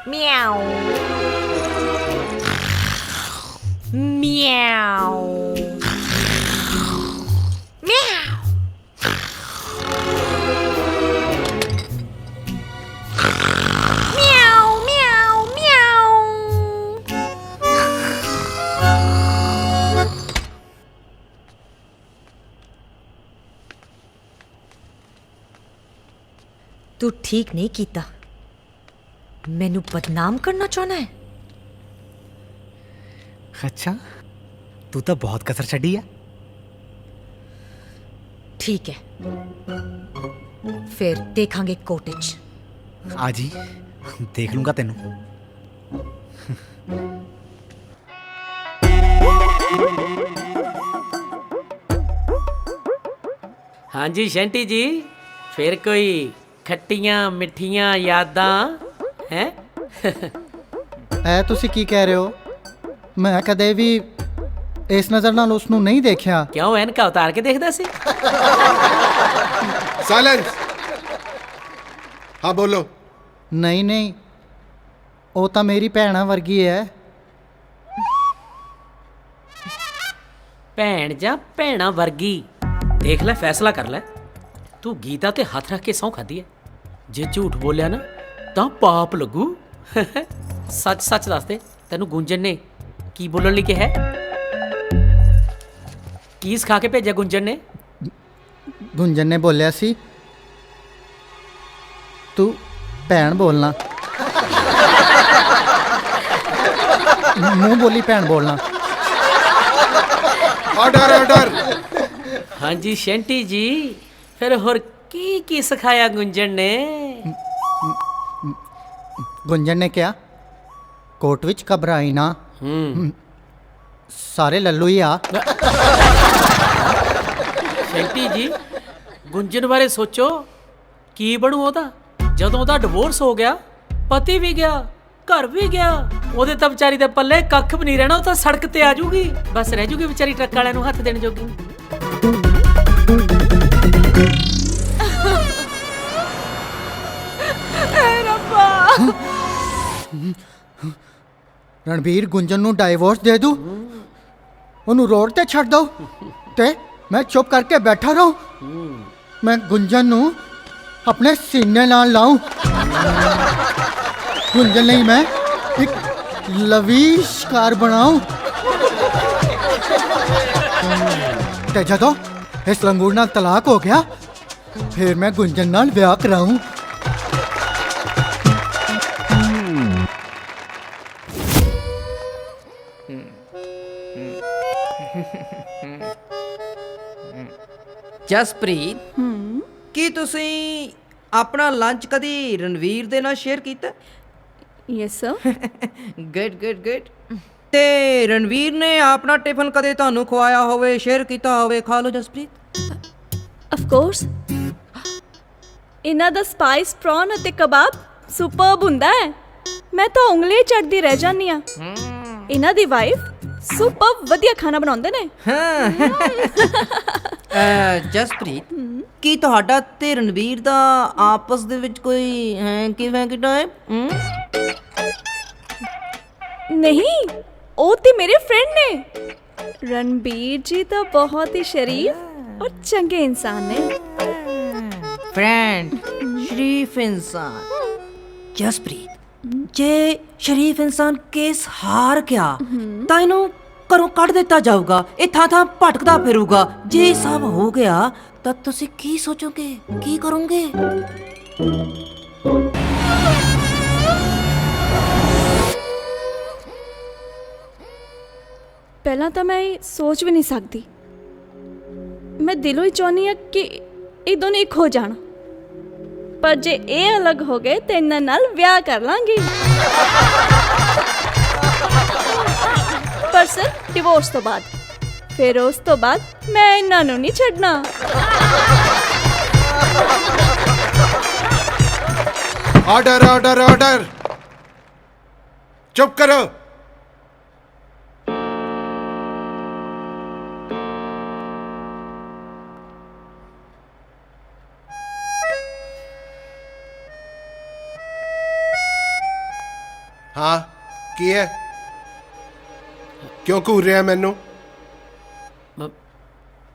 म्याऊ म्याऊ म्याऊ म्याऊ म्याऊ म्याऊ तू ठीक नहीं कीता मैनू बदनाम करना चाहना है अच्छा तू तो बहुत कसर छड़ी है ठीक है फिर देखांगे कोर्ट आज ही देख लूंगा तेनू हाँ जी शंटी जी, फिर कोई खट्टियां मिठियां यादां हैं? ਐ ਤੁਸੀਂ ਕੀ ਕਹਿ ਰਹੇ ਹੋ ਮੈਂ ਕਦੇ ਵੀ ਇਸ ਨਜ਼ਰ ਨਾਲ ਉਸ ਨੂੰ ਨਹੀਂ ਦੇਖਿਆ क्यों एनका उतार के देखदा सी? साइलेंस। हाँ बोलो। ਨਹੀਂ ਨਹੀਂ ਉਹ ਤਾਂ ਮੇਰੀ ਭੈਣਾ ਵਰਗੀ ਹੈ ਭੈਣ ਜਾਂ ਭੈਣਾ ਵਰਗੀ ਦੇਖ ਲੈ, ਫੈਸਲਾ ਕਰ ਲੈ। ਤੂੰ ਗੀਤਾ ਤੇ ਹੱਥ ਰੱਖ ਕੇ ਸਹੁੰ ਖਾਧੀ ਹੈ। ਜੇ ਝੂਠ ਬੋਲਿਆ ਨਾ ਤਾਂ ਪਾਪ ਲੱਗੂ। ਸੱਚ ਸੱਚ ਦੱਸ ਦੇ, ਤੈਨੂੰ ਗੁੰਜਨ ਨੇ ਕੀ ਬੋਲਣ ਲਈ ਕਿਹਾ? ਕੀ ਸਿਖਾ ਕੇ ਭੇਜਿਆ ਗੁੰਜਨ ਨੇ? ਗੁੰਜਨ ਨੇ ਬੋਲਿਆ ਸੀ ਤੂੰ ਭੈਣ ਬੋਲਣਾ ਮੂੰਹ ਬੋਲੀ ਭੈਣ ਬੋਲਣਾ ऑर्डर ऑर्डर। हाँ जी शंटी जी, फिर होर की सिखाया गुंजन ने? ਗੁੰਜਨ ਨੇ ਕਿਹਾ ਕੋਰਟ ਵਿੱਚ ਘਬਰਾਈ ਨਾ ਸਾਰੇ ਲੱਲੂ ਹੀ ਆ ਸ਼ੈਂਟੀ ਜੀ, ਗੁੰਜਨ ਬਾਰੇ ਸੋਚੋ, ਕੀ ਬਣੂ ਉਹਦਾ ਜਦੋਂ ਉਹਦਾ ਡਿਵੋਰਸ ਹੋ ਗਿਆ, ਪਤੀ ਵੀ ਗਿਆ, ਘਰ ਵੀ ਗਿਆ, ਉਹਦੇ ਤਾਂ ਵਿਚਾਰੀ ਦੇ ਪੱਲੇ ਕੱਖ ਵੀ ਨਹੀਂ ਰਹਿਣਾ। ਉਹ ਤਾਂ ਸੜਕ ਤੇ ਆ ਜੂਗੀ, ਬਸ ਰਹਿ ਜੂਗੀ ਵਿਚਾਰੀ ਟਰੱਕ ਵਾਲਿਆਂ ਨੂੰ ਹੱਥ ਦੇਣ ਜੋਗੀ। ਰਣਬੀਰ ਗੁੰਜਨ ਨੂੰ ਡਾਈਵੋਰਸ ਦੇ ਦੂ, ਉਹਨੂੰ ਰੋਡ ਤੇ ਛੱਡ ਦੋ ਤੇ ਮੈਂ ਚੁੱਪ ਕਰਕੇ ਬੈਠਾ ਰਹੂੰ। ਮੈਂ ਗੁੰਜਨ ਨੂੰ ਆਪਣੇ ਸੀਨੇ ਨਾਲ ਲਾऊं। ਗੁੰਜਨ ਲਈ ਮੈਂ ਇੱਕ ਲਵੀਸ਼ਕਾਰ ਬਣਾऊं ਤੇ ਜਦੋਂ ਇਸ ਲੰਗੂਰ ਨਾਲ ਤਲਾਕ ਹੋ ਗਿਆ ਫਿਰ ਮੈਂ ਗੁੰਜਨ ਨਾਲ ਵਿਆਹ ਕਰਾऊं। ਜਸਪ੍ਰੀਤ ਕੀ ਤੁਸੀਂ ਆਪਣਾ ਲੰਚ ਕਦੀ ਰਣਵੀਰ ਦੇ ਨਾਲ ਸ਼ੇਅਰ ਕੀਤਾ? Yes sir. Good good good. ਤੇ ਰਣਵੀਰ ਨੇ ਆਪਣਾ ਟਿਫਨ ਕਦੇ ਤੁਹਾਨੂੰ ਖਵਾਇਆ ਹੋਵੇ, ਸ਼ੇਅਰ ਕੀਤਾ ਹੋਵੇ? ਖਾ ਲਓ ਜਸਪ੍ਰੀਤ। ਆਫ ਕੋਰਸ ਇਹਨਾਂ ਦਾ ਸਪਾਈਸ ਪ੍ਰੌਨ ਅਤੇ ਕਬਾਬ ਸੁਪਰਬ ਹੁੰਦਾ ਹੈ। ਮੈਂ ਤਾਂ ਉਂਗਲੀ ਚੜਦੀ ਰਹਿ ਜਾਂਦੀ ਆ। ਇਹਨਾਂ ਦੀ ਵਾਈਫ ਸੁਪਰਬ ਵਧੀਆ ਖਾਣਾ ਬਣਾਉਂਦੇ ਨੇ। ਜਸਪ੍ਰੀਤ ਕੀ ਤੁਹਾਡਾ ਤੇ ਰਣਵੀਰ ਦਾ ਆਪਸ ਦੇ ਵਿੱਚ ਕੋਈ ਹੈ ਕਿਵੇਂ ਕਿਡਾ ਹੈ? नहीं वो तो मेरे फ्रेंड ने। रणबीर जी तो बहुत ही शरीफ और चंगे इंसान ने। फ्रेंड शरीफ इंसान। जसप्रीत जे शरीफ इंसान केस हार गया ਤਾਂ ਇਹਨੂੰ ਘਰੋਂ ਕੱਢ ਦਿੱਤਾ ਜਾਊਗਾ, ਇਹ ਥਾਂ ਥਾਂ ਭਟਕਦਾ ਫਿਰੂਗਾ। ਜੇ ਸਭ ਹੋ ਗਿਆ ਤਾਂ ਤੁਸੀਂ ਕੀ ਸੋਚੋਗੇ, ਕੀ ਕਰੋਗੇ? ਪਹਿਲਾਂ ਤਾਂ ਮੈਂ ਇਹ ਸੋਚ ਵੀ ਨਹੀਂ ਸਕਦੀ। ਮੈਂ ਦਿਲੋਂ ਹੀ ਚਾਹੁੰਦੀ ਹਾਂ ਕਿ ਇਹ ਦੋਨੇ ਇੱਕ ਹੋ ਜਾਣ, ਪਰ ਜੇ ਇਹ ਅਲੱਗ ਹੋ ਗਏ ਤੇ ਇਹਨਾਂ ਨਾਲ ਵਿਆਹ ਕਰ ਲਾਂਗੀ। ਪਰ ਸਰ ਡਿਵੋਰਸ ਤੋਂ ਬਾਅਦ, ਫਿਰ ਉਸ ਤੋਂ ਬਾਅਦ ਮੈਂ ਇਹਨਾਂ ਨੂੰ ਨਹੀਂ ਛੱਡਣਾ। Order order order. चुप करो। ਹਾਂ ਕੀ ਹੈ ਕਿਉਂ ਘੂਰ ਰਿਹਾ ਮੈਨੂੰ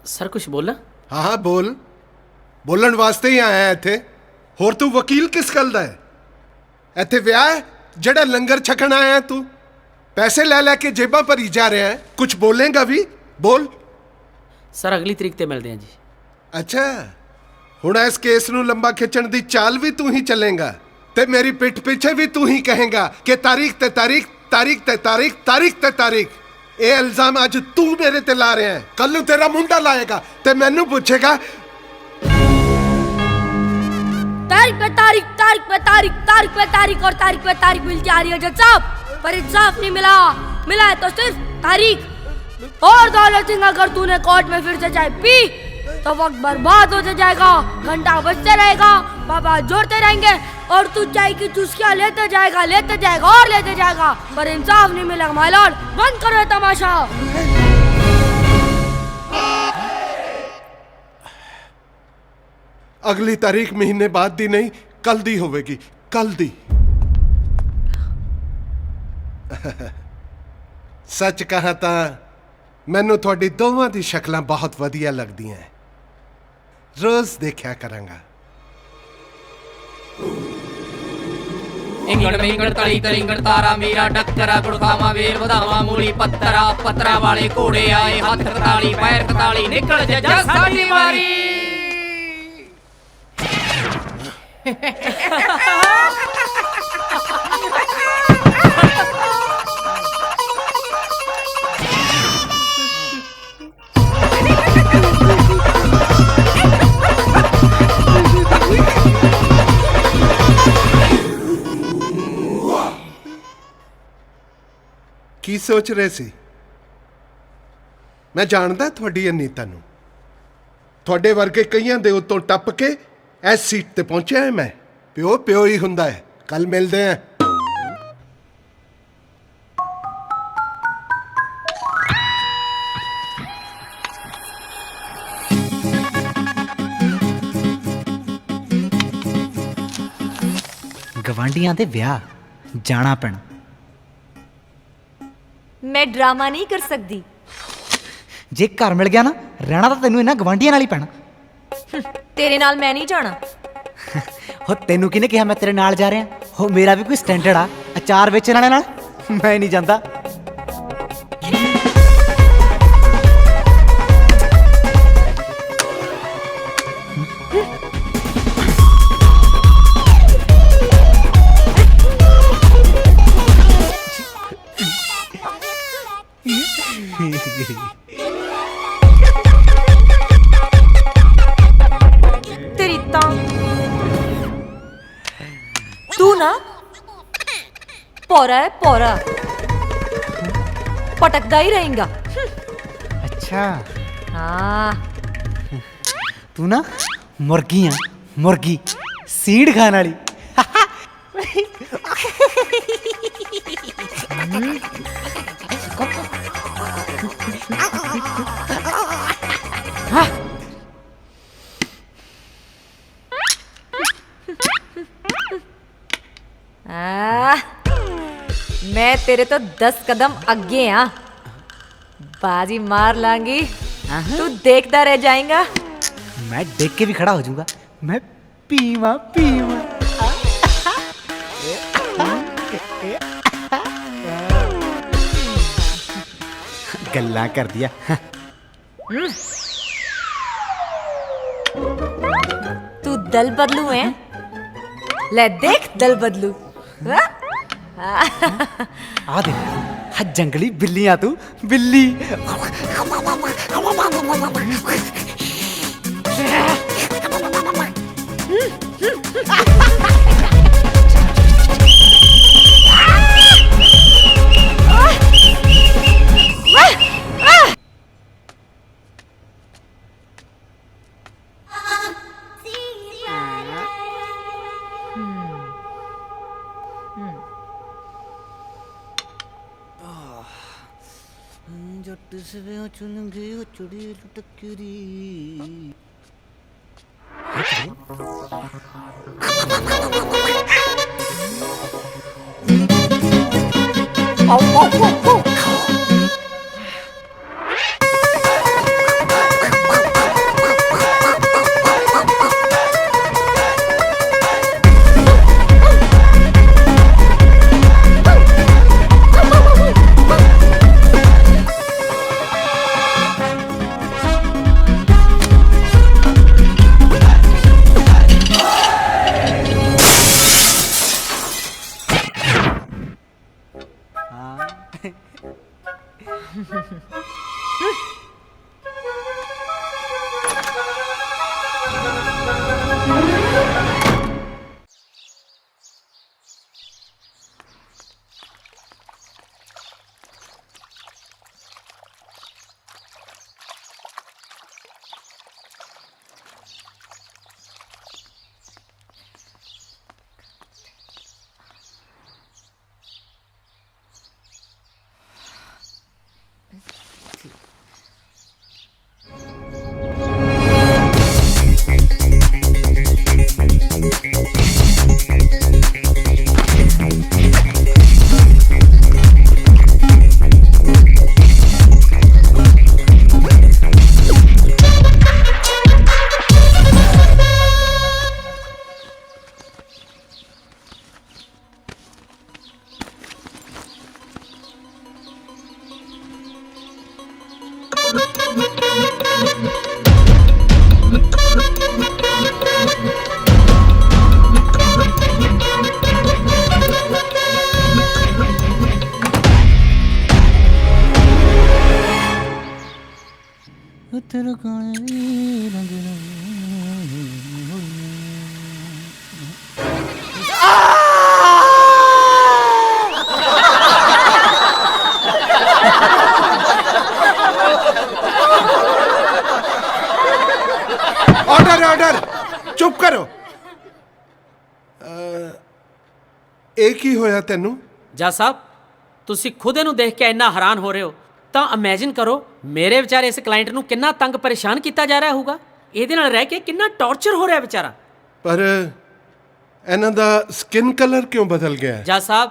ਸਰ ਕੁਝ ਬੋਲਾਂ ਹਾਂ ਹਾਂ ਬੋਲ ਬੋਲਣ ਵਾਸਤੇ ਹੀ ਆਇਆ ਇੱਥੇ ਹੋਰ ਤੂੰ ਵਕੀਲ ਕਿਸ ਗੱਲ ਦਾ ਹੈ ਇੱਥੇ ਵਿਆਹ ਹੈ ਜਿਹੜਾ ਲੰਗਰ ਛਕਣ ਆਇਆ ਤੂੰ ਪੈਸੇ ਲੈ ਲੈ ਕੇ ਜੇਬਾਂ ਭਰੀ ਜਾ ਰਿਹਾ ਹੈ ਕੁਝ ਬੋਲੇਗਾ ਵੀ ਬੋਲ ਸਰ ਅਗਲੀ ਤਰੀਕ ਤੇ ਮਿਲਦੇ ਹਾਂ ਜੀ ਅੱਛਾ ਹੁਣ ਇਸ ਕੇਸ ਨੂੰ ਲੰਬਾ ਖਿੱਚਣ ਦੀ ਚਾਲ ਵੀ ਤੂੰ ਹੀ ਚੱਲੇਗਾ ਤੇ ਮੇਰੀ ਪਿੱਠ ਪਿੱਛੇ ਵੀ ਤੂੰ ਹੀ ਕਹੇਗਾ ਕਿ ਤਾਰੀਖ ਤੇ ਤਾਰੀਖ ਤਾਰੀਖ ਤੇ ਤਾਰੀਖ ਤਾਰੀਖ ਤੇ ਤਾਰੀਖ ਇਹ ਇਲਜ਼ਾਮ ਅੱਜ ਤੂੰ ਮੇਰੇ ਤੇ ਲਾ ਰਿਹਾ ਹੈ ਕੱਲ ਨੂੰ ਤੇਰਾ ਮੁੰਡਾ ਲਾਏਗਾ ਤੇ ਮੈਨੂੰ ਪੁੱਛੇਗਾ तारीख पे तारीख तारीख पे तारीख तारीख पे तारीख और तारीख पे तारीख मिलती आ रही है जज साहब पर इंसाफ नहीं मिला मिला है तो सिर्फ तारीख और दौलत सिंह अगर तूने कोर्ट में फिर से चाय पी तो वक्त बर्बाद होते जाएगा घंटा बजते रहेगा पापा जोड़ते रहेंगे और तू चाय की चुस्कियां लेते जाएगा और लेते जाएगा पर इंसाफ नहीं मिलेगा माय लॉर्ड बंद करो ये तमाशा ਅਗਲੀ ਤਾਰੀਖ ਮਹੀਨੇ ਬਾਅਦ ਦੀ ਨਹੀਂ ਕੱਲ ਦੀ ਹੋਵੇਗੀ ਕੱਲ ਦੀ ਸੱਚ ਕਹਾਂ ਤਾਂ ਮੈਨੂੰ ਤੁਹਾਡੀ ਦੋਵਾਂ ਦੀ ਸ਼ਕਲਾਂ ਬਹੁਤ ਵਧੀਆ ਲੱਗਦੀਆਂ ਰੋਜ਼ ਦੇਖਿਆ ਕਰਾਂਗਾ ਇੰਗੜ ਮਿੰਗੜ ਤਲੀ ਤਲਿੰਗੜ ਤਾਰਾ ਮੇਰਾ ਡੱਕਰਾ ਗੁੜਖਾਵਾਂ ਵੇਲ ਵਧਾਵਾਂ ਮੂਲੀ ਪੱਤਰਾ ਵਾਲੇ ਘੋੜੇ ਆਏ ਹੱਥ ਕਤਾਲੀ ਪੈਰ ਕਤਾਲੀ ਨਿਕਲ ਜਾ ਸਾਡੀ ਵਾਰੀ ਕੀ ਸੋਚ ਰਹੇ ਸੀ ਮੈਂ ਜਾਣਦਾ ਤੁਹਾਡੀ ਅਨੀਤਾ ਨੂੰ ਤੁਹਾਡੇ ਵਰਗੇ ਕਈਆਂ ਦੇ ਉੱਤੋਂ ਟੱਪ ਕੇ ਇਸ ਸੀਟ ਤੇ ਪਹੁੰਚਿਆ ਹੈ ਮੈਂ ਪਿਓ ਹੀ ਹੁੰਦਾ ਹੈ ਕੱਲ ਮਿਲਦੇ ਹਾਂ ਗਵਾਂਢੀਆਂ ਦੇ ਵਿਆਹ ਜਾਣਾ ਪੈਣਾ मैं ड्रामा नहीं कर सकती ਜੇ ਘਰ ਮਿਲ ਗਿਆ ਨਾ ਰਹਿਣਾ ਤਾਂ ਤੈਨੂੰ ਇਹਨਾਂ ਗਵਾਂਢੀਆਂ ਨਾਲ ਹੀ ਪੈਣਾ तेरे नाल मैं नहीं जाना ਹੋ ਤੈਨੂੰ ਕਿਹਨੇ ਕਿਹਾ ਮੈਂ ਤੇਰੇ ਨਾਲ ਜਾ ਰਿਹਾ ਹੋ ਮੇਰਾ ਵੀ ਕੋਈ ਸਟੈਂਡਰਡ ਆ ਅਚਾਰ ਵੇਚਣ ਵਾਲੇ ਨਾਲ ਮੈਂ ਨਹੀਂ ਜਾਂਦਾ तेरी तां तू ना पौरा है पौरा पटकदा ही रहेगा ਅੱਛਾ हाँ ਤੂੰ ਨਾ ਮੁਰਗੀ ਆ ਮੁਰਗੀ ਸੀਡ ਖਾਣ ਵਾਲੀ मैं तेरे तो 10 कदम आगे हाँ बाजी मार लांगी तू देखता रह जाएगा मैं देख के भी खड़ा हो जाऊंगा मैं पीवा पीवा गल्ला कर दिया तू दल बदलू है ले देख दल बदलू हाँ? आ दे हा जंगली बिल्ली आ तू बिल्ली जट से चुन गई चुड़ी लुटकरी ऑर्डर ऑर्डर चुप करो एक ही होया तेनू ਜੱਜ ਸਾਹਿਬ ਤੁਸੀਂ ਖੁਦ ਇਹਨੂੰ ਦੇਖ ਕੇ ਇੰਨਾ ਹੈਰਾਨ ਹੋ ਰਹੇ ਹੋ ਤਾਂ ਇਮੇਜਿਨ ਕਰੋ ਮੇਰੇ ਵਿਚਾਰੇ ਇਸ ਕਲਾਇੰਟ ਨੂੰ ਕਿੰਨਾ ਤੰਗ ਪਰੇਸ਼ਾਨ ਕੀਤਾ ਜਾ ਰਿਹਾ ਹੋਊਗਾ ਇਹਦੇ ਨਾਲ ਰਹਿ ਕੇ ਕਿੰਨਾ ਟੌਰਚਰ ਹੋ ਰਿਹਾ ਵਿਚਾਰਾ ਪਰ ਇਹਨਾਂ ਦਾ ਸਕਿਨ ਕਲਰ ਕਿਉਂ ਬਦਲ ਗਿਆ ਹੈ? ਜੱਜ ਸਾਹਿਬ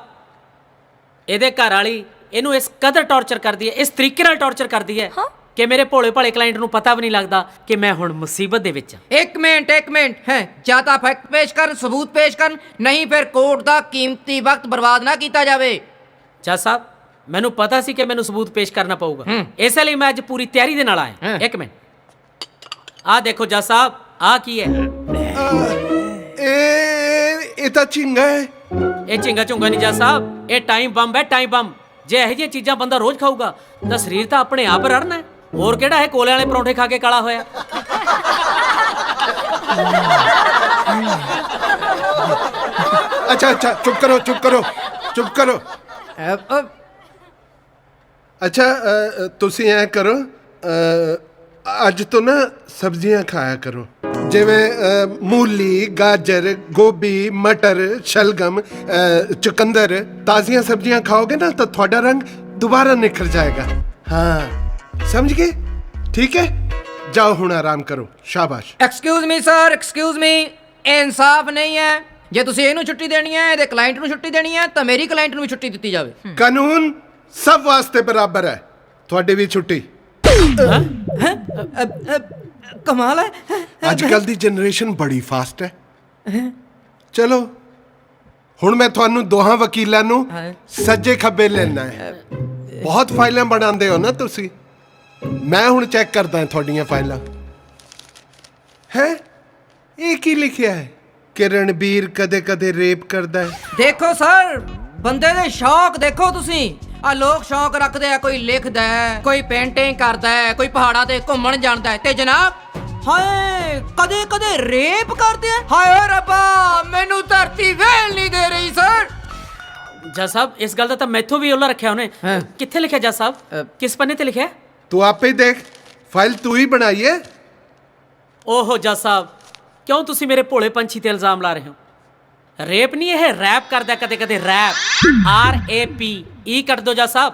ਇਹਦੇ ਘਰ ਵਾਲੀ ਇਹਨੂੰ ਇਸ ਕਦਰ ਟੌਰਚਰ ਕਰਦੀ ਹੈ ਇਸ ਤਰੀਕੇ ਨਾਲ ਟੌਰਚਰ ਕਰਦੀ ਹੈ ਕਿ ਮੇਰੇ ਭੋਲੇ ਭਾਲੇ ਕਲਾਇੰਟ ਨੂੰ ਪਤਾ ਵੀ ਨਹੀਂ ਲੱਗਦਾ ਕਿ ਮੈਂ ਹੁਣ ਮੁਸੀਬਤ ਦੇ ਵਿੱਚ ਹਾਂ ਇੱਕ ਮਿੰਟ ਹੈ ਜਾਂ ਤਾਂ ਫੈਕਟ ਪੇਸ਼ ਕਰਨ ਸਬੂਤ ਪੇਸ਼ ਕਰਨ ਨਹੀਂ ਫਿਰ ਕੋਰਟ ਦਾ ਕੀਮਤੀ ਵਕਤ ਬਰਬਾਦ ਨਾ ਕੀਤਾ ਜਾਵੇ ਜੱਜ ਸਾਹਿਬ ਮੈਨੂੰ ਪਤਾ ਸੀ ਕਿ ਮੈਨੂੰ ਸਬੂਤ ਪੇਸ਼ ਕਰਨਾ ਪਊਗਾ ਇਸੇ ਲਈ ਮੈਂ ਅੱਜ ਪੂਰੀ ਤਿਆਰੀ ਦੇ ਨਾਲ ਆਇਆ ਇੱਕ ਮਿੰਟ ਆਹ ਦੇਖੋ ਜੱਜ ਸਾਹਿਬ ਆਹ ਕੀ ਹੈ ਇਹ ਤਾਂ ਝਿੰਗਾ ਹੈ ਇਹ ਝਿੰਗਾ ਝੁੰਗਾ ਨਹੀਂ ਜੱਜ ਸਾਹਿਬ ਇਹ ਟਾਈਮ ਬੰਬ ਹੈ ਟਾਈਮ ਬੰਬ ਜੇ ਇਹੋ ਜਿਹੀਆਂ ਚੀਜ਼ਾਂ ਬੰਦਾ ਰੋਜ਼ ਖਾਊਗਾ ਤਾਂ ਸਰੀਰ ਤਾਂ ਆਪਣੇ ਆਪ ਰੜਨਾ ਹੈ ਹੋਰ ਕਿਹੜਾ ਹੈ ਕੋਲੇ ਵਾਲੇ ਪਰੌਂਠੇ ਖਾ ਕੇ ਕਾਲਾ ਹੋਇਆ अच्छा अच्छा चुप करो अच्छा ਤੁਸੀਂ ਐ ਕਰੋ ਅੱਜ ਤੋਂ ਨਾ ਸਬਜ਼ੀਆਂ ਖਾਇਆ ਕਰੋ ਜਿਵੇਂ ਮੂਲੀ ਗਾਜਰ ਗੋਭੀ ਮਟਰ ਸ਼ਲਗਮ ਚੁਕੰਦਰ ਤਾਜ਼ੀਆਂ ਸਬਜ਼ੀਆਂ ਖਾਓਗੇ ਨਾ ਤਾਂ ਤੁਹਾਡਾ ਰੰਗ ਦੁਬਾਰਾ ਨਿਖਰ ਜਾਏਗਾ हाँ समझ गए ठीक है जाओ ਹੁਣ ਆਰਾਮ ਕਰੋ ਸ਼ਾਬਾਸ਼ excuse me sir excuse me ਇਨਸਾਫ ਨਹੀਂ ਹੈ ਜੇ ਤੁਸੀਂ ਇਹਨੂੰ ਛੁੱਟੀ ਦੇਣੀ ਹੈ ਇਹਦੇ ਕਲਾਇੰਟ ਨੂੰ ਛੁੱਟੀ ਦੇਣੀ ਹੈ ਤਾਂ ਮੇਰੀ ਕਲਾਇੰਟ ਨੂੰ ਵੀ ਛੁੱਟੀ ਦਿੱਤੀ ਜਾਵੇ ਕਾਨੂੰਨ ਸਭ ਵਾਸਤੇ ਬਰਾਬਰ ਹੈ ਤੁਹਾਡੀ ਵੀ ਛੁੱਟੀ ਕਮਾਲ ਹੈ ਅੱਜ ਕੱਲ ਦੀ ਜਨਰੇਸ਼ਨ ਬੜੀ ਫਾਸਟ ਹੈ ਚਲੋ ਹੁਣ ਮੈਂ ਤੁਹਾਨੂੰ ਦੋਹਾਂ ਵਕੀਲਾਂ ਨੂੰ ਸੱਜੇ ਖੱਬੇ ਲੈਣਾ ਹੈ ਬਹੁਤ ਫਾਈਲਾਂ ਬਣਾਉਂਦੇ ਹੋ ਨਾ ਤੁਸੀਂ ਮੈਂ ਹੁਣ ਚੈੱਕ ਕਰਦਾ ਤੁਹਾਡੀਆਂ ਫਾਈਲਾਂ ਹੈ ਇਹ ਕੀ ਲਿਖਿਆ ਹੈ ਕਿ ਰਣਬੀਰ ਕਦੇ ਕਦੇ ਰੇਪ ਕਰਦਾ ਹੈ ਦੇਖੋ ਸਰ ਬੰਦੇ ਦੇ ਸ਼ੌਕ ਦੇਖੋ ਤੁਸੀਂ ਆ ਲੋਕ ਸ਼ੌਕ ਰੱਖਦੇ ਆ ਕੋਈ ਲਿਖਦਾ ਹੈ ਕੋਈ ਪੇਂਟਿੰਗ ਕਰਦਾ ਹੈ ਕੋਈ ਪਹਾੜਾਂ ਤੇ ਘੁੰਮਣ ਜਾਂਦਾ ਹੈ ਤੇ ਜਨਾਬ ਹਾਏ ਕਦੇ ਕਦੇ ਰੇਪ ਕਰਦੇ ਆ ਹਾਏ ਰੱਬਾ ਮੈਨੂੰ ਧਰਤੀ ਵੇਲ ਨਹੀਂ ਦੇ ਰਹੀ ਸਰ ਜੱਜ ਸਾਹਿਬ ਇਸ ਗੱਲ ਦਾ ਤਾਂ ਮੈਥੋਂ ਵੀ ਉਹਲਾ ਰੱਖਿਆ ਉਹਨੇ ਕਿੱਥੇ ਲਿਖਿਆ ਜੱਜ ਸਾਹਿਬ ਕਿਸ ਪੰਨੇ ਤੇ ਲਿਖਿਆ ਤੂੰ ਆਪੇ ਹੀ ਦੇਖ ਫਾਈਲ ਤੂੰ ਹੀ ਬਣਾਈ ਹੈ ਓਹੋ ਜੱਜ ਸਾਹਿਬ ਕਿਉਂ ਤੁਸੀਂ ਮੇਰੇ ਭੋਲੇ ਪੰਛੀ ਤੇ ਇਲਜ਼ਾਮ ਲਾ ਰਹੇ ਹੋ ਰੇਪ ਨਹੀਂ ਇਹ ਰੈਪ ਕਰਦਾ ਕਦੇ ਕਦੇ ਰੈਪ RAP E ਕੱਟ ਦਿਓ ਜੱਜ ਸਾਹਿਬ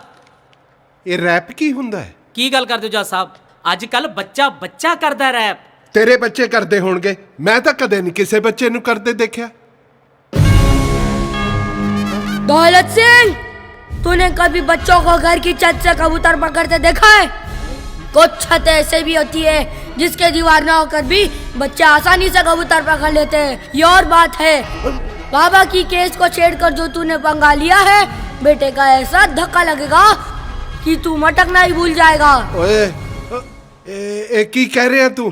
ਇਹ ਰੈਪ ਕੀ ਹੁੰਦਾ ਹੈ ਕੀ ਗੱਲ ਕਰਦੇ ਹੋ ਜੱਜ ਸਾਹਿਬ ਅੱਜ ਕੱਲ ਬੱਚਾ ਕਰਦਾ ਰੈਪ ਤੇਰੇ ਬੱਚੇ ਕਰਦੇ ਹੋਣਗੇ ਮੈਂ ਤਾਂ ਕਦੇ ਨਹੀਂ ਕਿਸੇ ਬੱਚੇ ਨੂੰ ਕਰਦੇ ਦੇਖਿਆ दौलत सिंह तूने कभी बच्चों को घर की छत से कबूतर पकड़ते देखा है? कुछ छत ऐसे भी होती है जिसके दीवार ना होकर भी बच्चे आसानी से कबूतर पकड़ लेते हैं। ये और बात है, बाबा की केस को छेड़कर जो तूने पंगा लिया है, बेटे का ऐसा धक्का लगेगा कि तू मटकना ही भूल जाएगा। ओए की कह रहे हैं तू?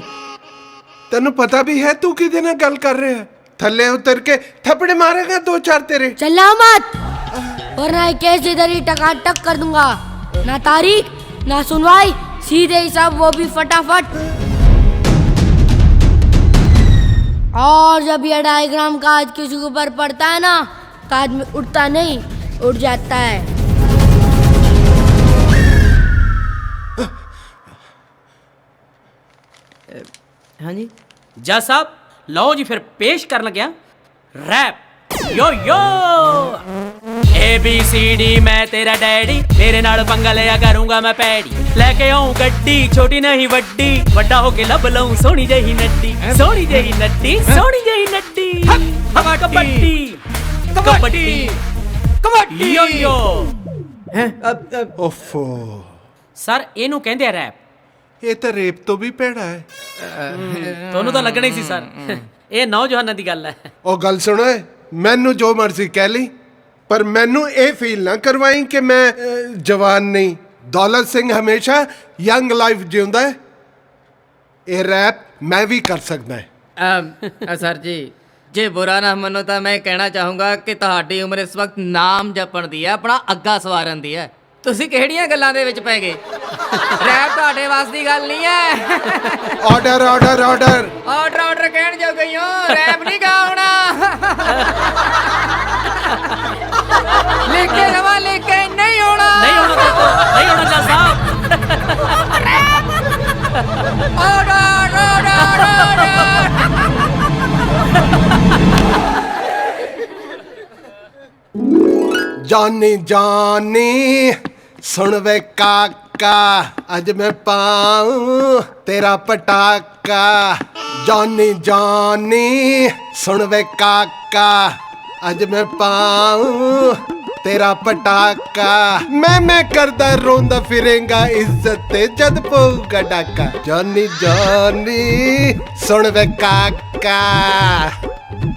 तेनू पता भी है तू किदे नाल गल कर रहे है? थल्ले उतर के थप्पड़ मारेगा 2-4 तेरे। चला मत, वरना केस इधर ही टकाटक कर दूंगा। ना तारीख ना सुनवाई, सीधे ही सब, वो भी फटाफट। और जब ये डायग्राम का आज किसी के ऊपर पड़ता है ना, तो आदमी उठता नहीं, उठ जाता है। हाँ जी जज साहब लो जी फिर पेश कर लग्या रैप। यो यो ABCD मैं तेरा डैडी, तेरे नाल पंगा लिया करूंगा मैं पैडी। लेके आऊं गड्डी छोटी नहीं वड्डी, वड्डा होके लब लऊं सोनी जही नड्डी, सोनी जही नड्डी, सोनी जही नड्डी। कबड्डी कबड्डी कबड्डी यो यो। ओफो सर ਇਹਨੂੰ ਕਹਿੰਦੇ ਆ ਰੈਪ। ਇਹ ਤਾਂ ਰੇਪ ਤੋਂ ਵੀ ਭੈੜਾ ਹੈ। ਤੁਹਾਨੂੰ ਤਾਂ ਲੱਗਣਾ ਹੀ ਸੀ ਸਰ, ਇਹ ਨੌਜਵਾਨਾਂ ਦੀ ਗੱਲ ਹੈ। ਉਹ ਗੱਲ ਸੁਣੋ, ਮੈਨੂੰ ਜੋ ਮਰਜ਼ੀ ਕਹਿ ਲਈ, ਪਰ ਮੈਨੂੰ ਇਹ ਫੀਲ ਨਾ ਕਰਵਾਈ ਕਿ ਮੈਂ ਜਵਾਨ ਨਹੀਂ। ਦੌਲਤ ਸਿੰਘ ਹਮੇਸ਼ਾ ਯੰਗ ਲਾਈਫ ਜਿਉਂਦਾ ਹੈ। ਇਹ ਰੈਪ ਮੈਂ ਵੀ ਕਰ ਸਕਦਾ ਹੈ। ਸਰ ਜੀ ਜੇ ਬੁਰਾ ਨਾ ਮੰਨੋ ਤਾਂ ਮੈਂ ਕਹਿਣਾ ਚਾਹੂੰਗਾ ਕਿ ਤੁਹਾਡੀ ਉਮਰ ਇਸ ਵਕਤ ਨਾਮ ਜਪਣ ਦੀ ਹੈ, ਆਪਣਾ ਅੱਗਾ ਸਵਾਰਨ ਦੀ ਹੈ। ਤੁਸੀਂ ਕਿਹੜੀਆਂ ਗੱਲਾਂ ਦੇ ਵਿੱਚ ਪੈ ਗਏ? ਰੈਪ ਤੁਹਾਡੇ ਵਾਸ ਦੀ ਗੱਲ ਨਹੀਂ ਹੈ। Order order order order order ਕਹਿਣ ਜੋ ਗਈ ਹੋ, ਰੈਪ ਨਹੀਂ ਗਾਉਣਾ। ਲਿਖ ਕੇ ਰਵਾ, ਲਿਖ ਕੇ ਨਹੀਂ ਹੋਣਾ, ਨਹੀਂ ਹੋਣਾ ਦੋਸਤੋ, ਨਹੀਂ ਹੋਣਾ ਜੱਜ ਸਾਹਿਬ। Order order order. ਜਾਨੀ ਜਾਨੀ ਸੁਣ ਵੇ ਕਾਕਾ, ਅੱਜ ਮੈਂ ਪਾਉਂ ਤੇਰਾ ਪਟਾਕਾ। ਜਾਨੀ ਜਾਨੀ ਸੁਣ ਵੇ ਕਾਕਾ, ਅੱਜ ਮੈਂ ਪਾਉਂ ਤੇਰਾ ਪਟਾਕਾ। ਮੈਂ ਕਰਦਾ ਰੋਂਦਾ ਫਿਰੇਂਗਾ ਇੱਜ਼ਤ ਤੇ ਜਦ ਪਊਗਾ ਡਾਕਾ। ਜਾਨੀ ਜਾਨੀ ਸੁਣ ਵੇ ਕਾਕਾ,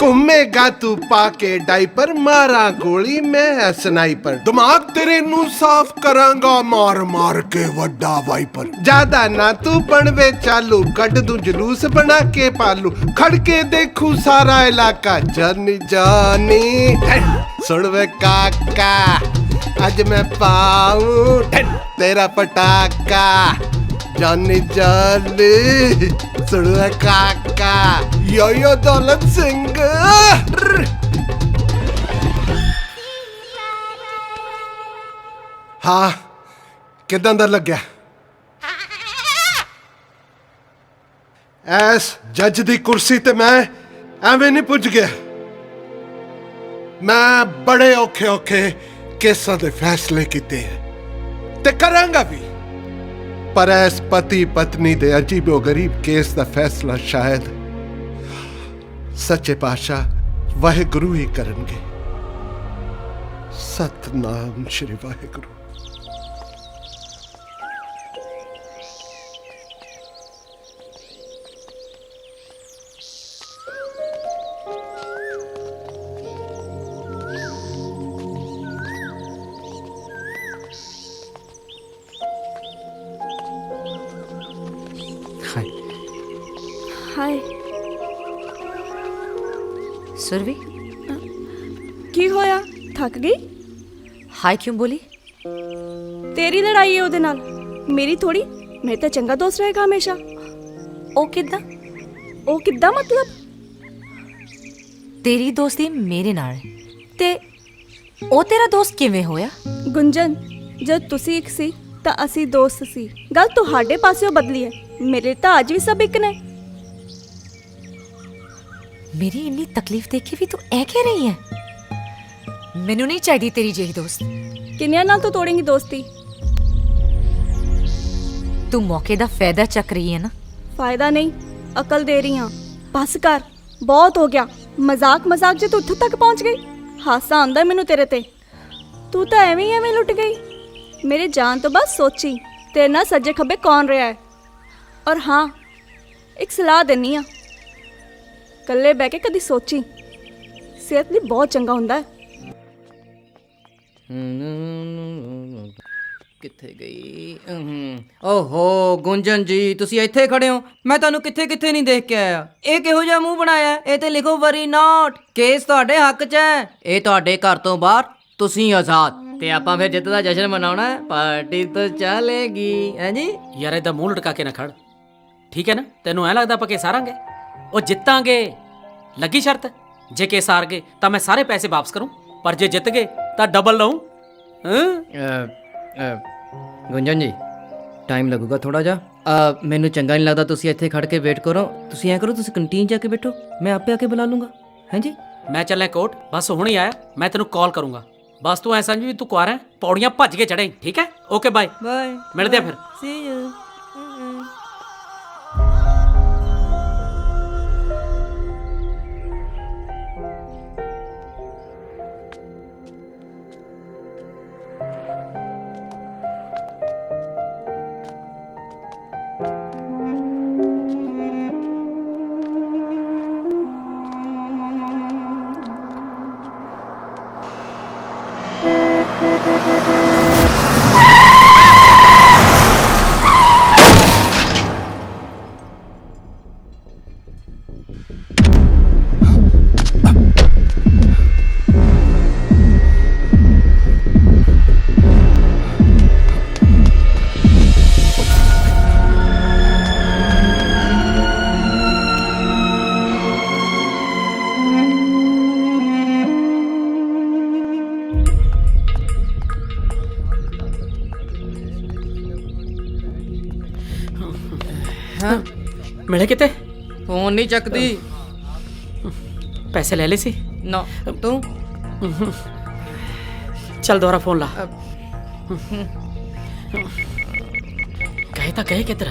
घूमेगा तू पाके डाइपर, मारा गोली मैं स्नाइपर। दिमाग तेरे नू साफ करांगा मार मार के वड्डा वाइपर। ज्यादा ना तू बनवे चालू, कट दूं जुलूस बना के पालू। खड़ के देखू सारा इलाका, जानी जानी सुन वे काका, आज मैं पाऊं तेरा पटाका। जानी जानी सुन वे काका, यो यो दौलत सिंह। हाँ किदां दा लग्या? ਐਸ ਜੱਜ ਦੀ ਕੁਰਸੀ ਤੇ ਮੈਂ ਐਵੇਂ ਨਹੀਂ ਪੁੱਜ ਗਿਆ। ਮੈਂ ਬੜੇ ਔਖੇ ਔਖੇ ਕੇਸਾਂ ਦੇ ਫੈਸਲੇ ਕੀਤੇ ਤੇ ਕਰਾਂਗਾ ਵੀ, ਪਰ ਐਸ ਪਤੀ ਪਤਨੀ ਦੇ ਅਜੀਬੋ ਗਰੀਬ ਕੇਸ ਦਾ ਫੈਸਲਾ ਸ਼ਾਇਦ ਸੱਚੇ ਪਾਤਸ਼ਾਹ ਵਾਹਿਗੁਰੂ ਹੀ ਕਰਨਗੇ। ਸਤਨਾਮ ਸ਼੍ਰੀ ਵਾਹਿਗੁਰੂ। ਹਾਏ सुरभि ਕੀ ਹੋਇਆ? ਥੱਕ ਗਈ? हाय क्यों बोली? ਤੇਰੀ ਲੜਾਈ ਹੈ ਉਹਦੇ ਨਾਲ, ਮੇਰੀ ਥੋੜੀ। ਮੈਂ ਤਾਂ ਚੰਗਾ ਦੋਸਤ ਰਹੇਗਾ ਹਮੇਸ਼ਾ। ओ किदा? ਉਹ ਕਿੱਦਾਂ ਮਤਲਬ? तेरी दोस्ती मेरे नाल ते ओ तेरा दोस्त किवें होया? ਗੁੰਜਨ, ਜਦ ਤੁਸੀਂ ਇੱਕ ਸੀ ਤਾਂ ਅਸੀਂ ਦੋਸਤ ਸੀ। ਗੱਲ ਤੁਹਾਡੇ ਪਾਸਿਓਂ ਬਦਲੀ ਹੈ, ਮੇਰੇ ਤਾਂ ਅੱਜ ਵੀ ਸਭ ਇੱਕ ਨੇ। मेरी इन्नी तकलीफ देख के भी तू ऐ कह रही है? मैनू नहीं चाहिए तेरी जेही दोस्त। ਕਿੰਨਿਆਂ ਨਾਲ ਤੂੰ ਤੋੜेंगी ਦੋਸਤੀ? तू मौके दा फायदा चक रही है ना? ਫਾਇਦਾ ਨਹੀਂ, ਅਕਲ ਦੇ ਰਹੀ ਹਾਂ। ਬਸ ਕਰ, ਬਹੁਤ ਹੋ ਗਿਆ। ਮਜ਼ਾਕ ਮਜ਼ਾਕ ਜੇ ਤੂੰ ਉੱਥੋਂ ਤੱਕ ਪਹੁੰਚ ਗਈ। ਹਾਸਾ ਆਉਂਦਾ ਮੈਨੂੰ ਤੇਰੇ ਤੇ। ਤੂੰ ਤਾਂ ਐਵੇਂ ਲੁੱਟ ਗਈ। ਮੇਰੇ ਜਾਣ ਤੋਂ ਬਾਅਦ ਸੋਚੀ ਤੇਰੇ ਨਾਲ ਸੱਜੇ ਖੱਬੇ ਕੌਣ ਰਿਹਾ ਹੈ। ਔਰ ਹਾਂ, ਇੱਕ ਸਲਾਹ ਦਿੰਨੀ ਆ, ਇਕੱਲੇ ਬਹਿ ਕੇ ਕਦੀ ਸੋਚੀ, ਸਿਹਤ ਲਈ ਬਹੁਤ ਚੰਗਾ ਹੁੰਦਾ ਹੈ। ਕਿੱਥੇ ਗਈ? ਓਹੋ ਗੁੰਜਨ ਜੀ, ਤੁਸੀਂ ਇੱਥੇ ਖੜੇ ਹੋ, ਮੈਂ ਤੁਹਾਨੂੰ ਕਿੱਥੇ ਨਹੀਂ ਦੇਖ ਕੇ ਆਇਆ। ਇਹ ਕਿਹੋ ਜਿਹਾ ਮੂੰਹ ਬਣਾਇਆ? ਇਹ ਤੇ ਲਿਖੋ ਵਰੀ ਨਾਟ। ਕੇਸ ਤੁਹਾਡੇ ਹੱਕ 'ਚ ਹੈ। ਇਹ ਤੁਹਾਡੇ ਘਰ ਤੋਂ ਬਾਹਰ, ਤੁਸੀਂ ਆਜ਼ਾਦ। ਤੇ ਆਪਾਂ ਫਿਰ ਜਿੱਤ ਦਾ ਜਸ਼ਨ ਮਨਾਉਣਾ ਹੈ, ਪਾਰਟੀ ਤਾਂ ਚੱਲੇਗੀ। ਹੈ ਜੀ ਯਾਰ ਏਦਾਂ ਮੂੰਹ ਲਟਕਾ ਕੇ ਨਾ ਖੜ, ਠੀਕ ਹੈ ਨਾ? ਤੈਨੂੰ ਐ ਲੱਗਦਾ ਆਪਾਂ ਕੇਸ ਹਾਰਾਂਗੇ? ਉਹ ਜਿੱਤਾਂਗੇ। ਲੱਗੀ ਸ਼ਰਤ, ਜੇ ਕੇਸ ਹਾਰ ਗਏ ਤਾਂ ਮੈਂ ਸਾਰੇ ਪੈਸੇ ਵਾਪਸ ਕਰੂੰ, ਪਰ ਜੇ ਜਿੱਤ ਗਏ ਤਾਂ ਡਬਲ ਲਊਂ। ਗੁੰਜਨ ਜੀ, ਟਾਈਮ ਲੱਗੂਗਾ ਥੋੜਾ ਜਿਹਾ। ਮੈਨੂੰ ਚੰਗਾ ਨਹੀਂ ਲੱਗਦਾ ਤੁਸੀਂ ਇੱਥੇ ਖੜ ਕੇ ਵੇਟ ਕਰੋ। ਤੁਸੀਂ ਐਂ ਕਰੋ, ਤੁਸੀਂ ਕੰਟੀਨ ਜਾ ਕੇ ਬੈਠੋ, ਮੈਂ ਆਪੇ ਆ ਕੇ ਬੁਲਾ ਲੂੰਗਾ। ਹੈ ਜੀ ਮੈਂ ਚੱਲਿਆ ਕੋਰਟ, ਬਸ ਹੁਣੇ ਆਇਆ, ਮੈਂ ਤੈਨੂੰ ਕਾਲ ਕਰੂੰਗਾ। ਬਸ ਤੂੰ ਐ ਸਮਝ ਵੀ ਤੂੰ ਕੁਆਰਾ ਹੈ, ਪੌੜੀਆਂ ਭੱਜ ਕੇ ਚੜ੍ਹੇ, ਠੀਕ ਹੈ? ਓਕੇ ਬਾਏ ਬਾਏ, ਮਿਲਦੇ ਆ ਫਿਰ। ਸੀ ਯੂ। ਮਿਲੇ ਕਿਤੇ? ਫੋਨ ਨਹੀਂ ਚੱਕਦੀ। ਪੈਸੇ ਲੈ ਲਏ ਸੀ? ਨਾ, ਤੂੰ ਚੱਲ ਦੁਬਾਰਾ ਫੋਨ ਲਾ। ਗਏ ਤਾਂ ਗਏ ਕਿੱਧਰ?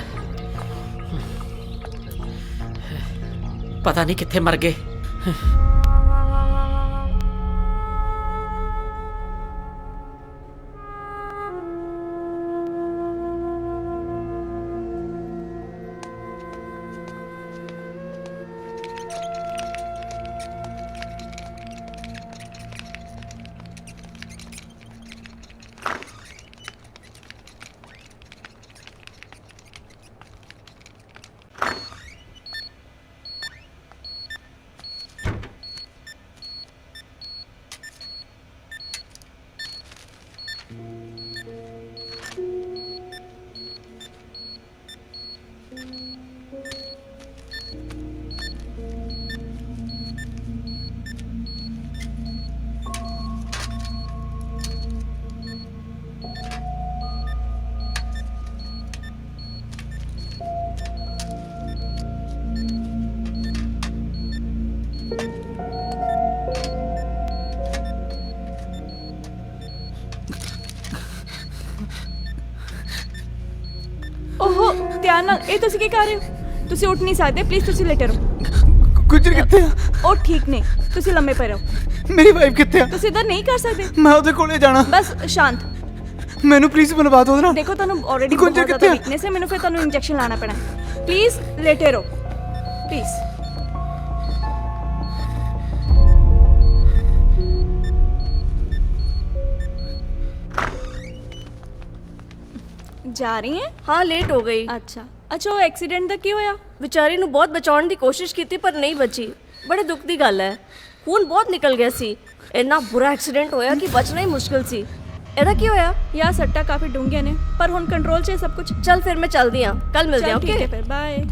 ਪਤਾ ਨਹੀਂ ਕਿੱਥੇ ਮਰ ਗਏ। ਓਹੋ, ਧਿਆਨ ਨਾਲ। ਇਹ ਤੁਸੀਂ ਕੀ ਕਰ ਰਹੇ ਹੋ? ਤੁਸੀਂ ਉੱਠ ਨਹੀਂ ਸਕਦੇ, ਪਲੀਜ਼ ਤੁਸੀਂ ਲੇਟੇ ਰਹੋ। ਗੁੰਜਨ ਕਿੱਥੇ ਆ? ਉਹ ਠੀਕ ਨੇ, ਤੁਸੀਂ ਲੰਮੇ ਪਏ ਰਹੋ। ਮੇਰੀ ਵਾਈਫ ਕਿੱਥੇ ਆ? ਤੁਸੀਂ ਇਧਰ ਨਹੀਂ ਕਰ ਸਕਦੇ। ਮੈਂ ਉਹਦੇ ਕੋਲੇ ਜਾਣਾ। ਬਸ ਸ਼ਾਂਤ। ਮੈਨੂੰ ਪਲੀਜ਼ ਮਿਲਵਾ ਦਿਓ ਉਹਦੇ ਨਾਲ। ਦੇਖੋ ਤੁਹਾਨੂੰ ਆਲਰੇਡੀ ਬਹੁਤ ਜ਼ਿਆਦਾ ਵੀਕਨੈਸ ਹੈ, ਮੈਨੂੰ ਫਿਰ ਤੁਹਾਨੂੰ ਇੰਜੈਕਸ਼ਨ ਲਾਣਾ ਪੈਣਾ। ਪਲੀਜ਼ ਲੇਟੇ ਰਹੋ, ਪਲੀਜ਼। ਜਾ ਰਹੀ ਹੈ? ਹਾਂ, ਲੇਟ ਹੋ ਗਈ। ਅੱਛਾ, ਉਹ ਐਕਸੀਡੈਂਟ ਦਾ ਕੀ ਹੋਇਆ? ਵਿਚਾਰੀ ਨੂੰ ਬਹੁਤ ਬਚਾਉਣ ਦੀ ਕੋਸ਼ਿਸ਼ ਕੀਤੀ ਪਰ ਨਹੀਂ ਬਚੀ। ਬੜੇ ਦੁੱਖ ਦੀ ਗੱਲ ਹੈ, ਖੂਨ ਬਹੁਤ ਨਿਕਲ ਗਿਆ ਸੀ। ਇੰਨਾ ਬੁਰਾ ਐਕਸੀਡੈਂਟ ਹੋਇਆ ਕਿ ਬਚਣਾ ਹੀ ਮੁਸ਼ਕਿਲ ਸੀ। ਇਹਦਾ ਕੀ ਹੋਇਆ? ਯਾਰ ਸੱਟਾਂ ਕਾਫੀ ਡੂੰਘੀਆਂ ਨੇ, ਪਰ ਹੁਣ ਕੰਟਰੋਲ 'ਚ ਹੈ ਸਭ ਕੁਝ। ਚੱਲ ਫਿਰ ਮੈਂ ਚੱਲਦੀ ਹਾਂ, ਕੱਲ ਮਿਲਦੇ ਹਾਂ। ਠੀਕ ਹੈ ਫਿਰ, ਬਾਏ।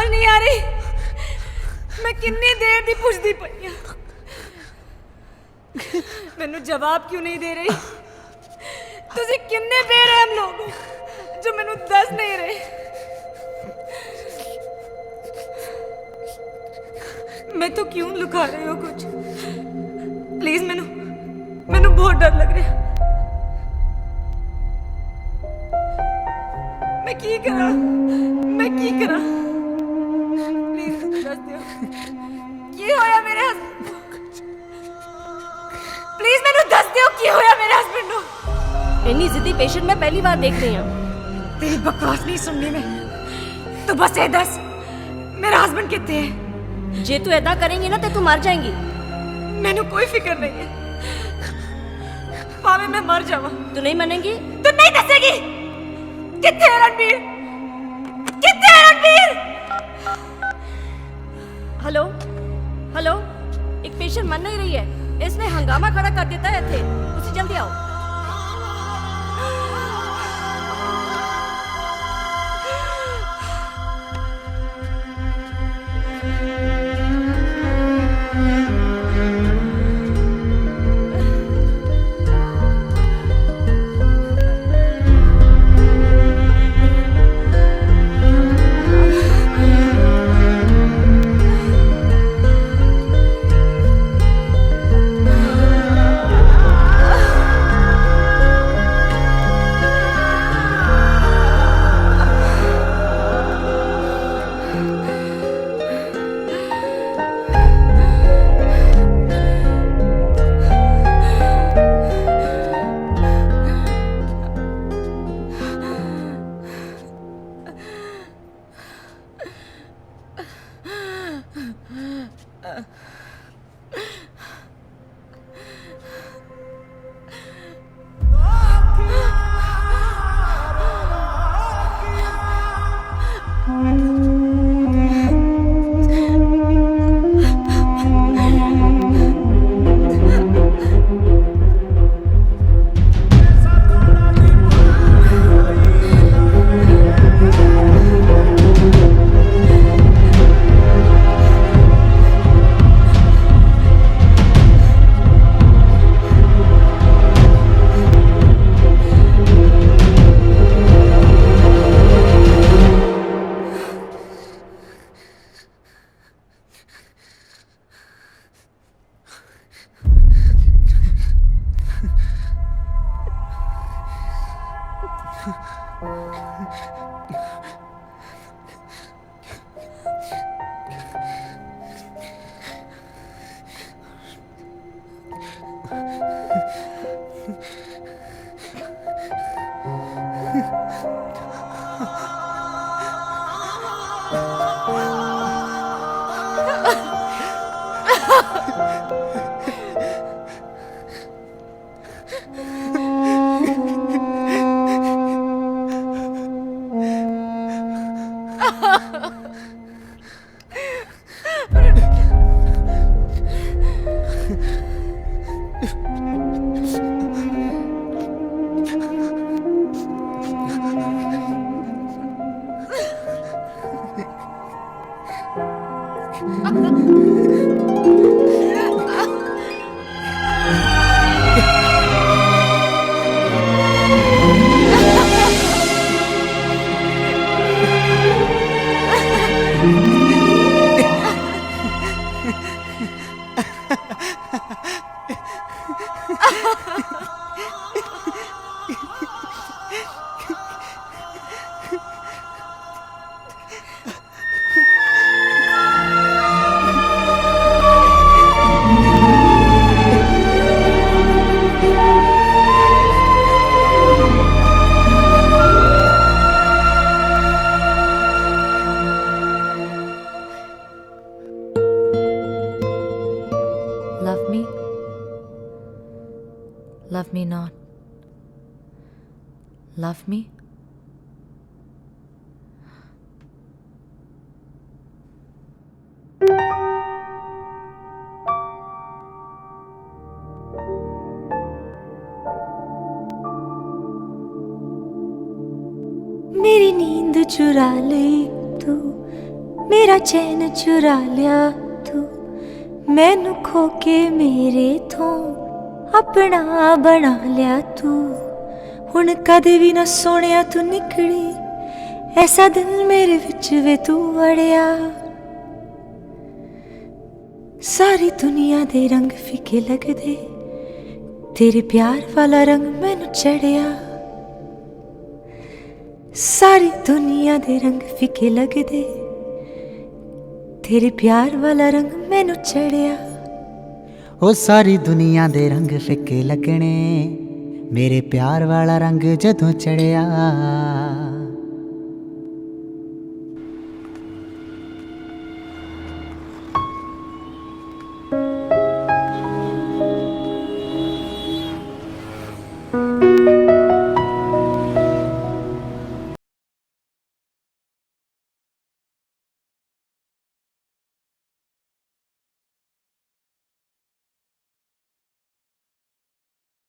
समझ नहीं आ रही मैं कितनी देर दी पुछदी पई आ मैनू जवाब क्यों नहीं दे रही तुसी कितने बेरहम लोग हो जो मैनू दस नहीं रहे मैं तो क्यों लुका रहे हो कुछ प्लीज मैनू बहुत डर लग रहा मैं की करा प्लीज दस दियो की होया मेरे प्लीज मैनू दस दियो की होया मेरे हस्बैंड नु इन्नी जिद्दी पेशेंट मैं पहली बार देख रही हूं तेरी बकवास नहीं सुननी मैं तू बस ये दस मेरा हस्बैंड कितने है जे तू ऐदा करेंगी ना तो तू मर जाएंगी मैनू कोई फिक्र नहीं है भावे मैं मर जावा तू नहीं मानेगी तू नहीं दसेगी कितने है रणबीर कितने है रणबीर हेलो हेलो एक पेशेंट मन नहीं रही है इसने हंगामा खड़ा कर देता है थे उसे जल्दी आओ Love me? Love me not. Love me? मेरी नींद चुरा ले तू मेरा चैन चुरा लिया तू मैनू खो के मेरे थों अपना बना लिया तू हुण कदे भी ना सोनिया तू निकली ऐसा दिल मेरे विच वे तू अड़िया सारी दुनिया दे रंग फीके लगदे तेरे प्यार वाला रंग मैनू चढ़िया सारी दुनिया दे रंग फीके लगदे तेरे प्यार वाला रंग मैनू चढ़िया ओ सारी दुनिया दे रंग फिके लगने मेरे प्यार वाला रंग जदों चढ़िया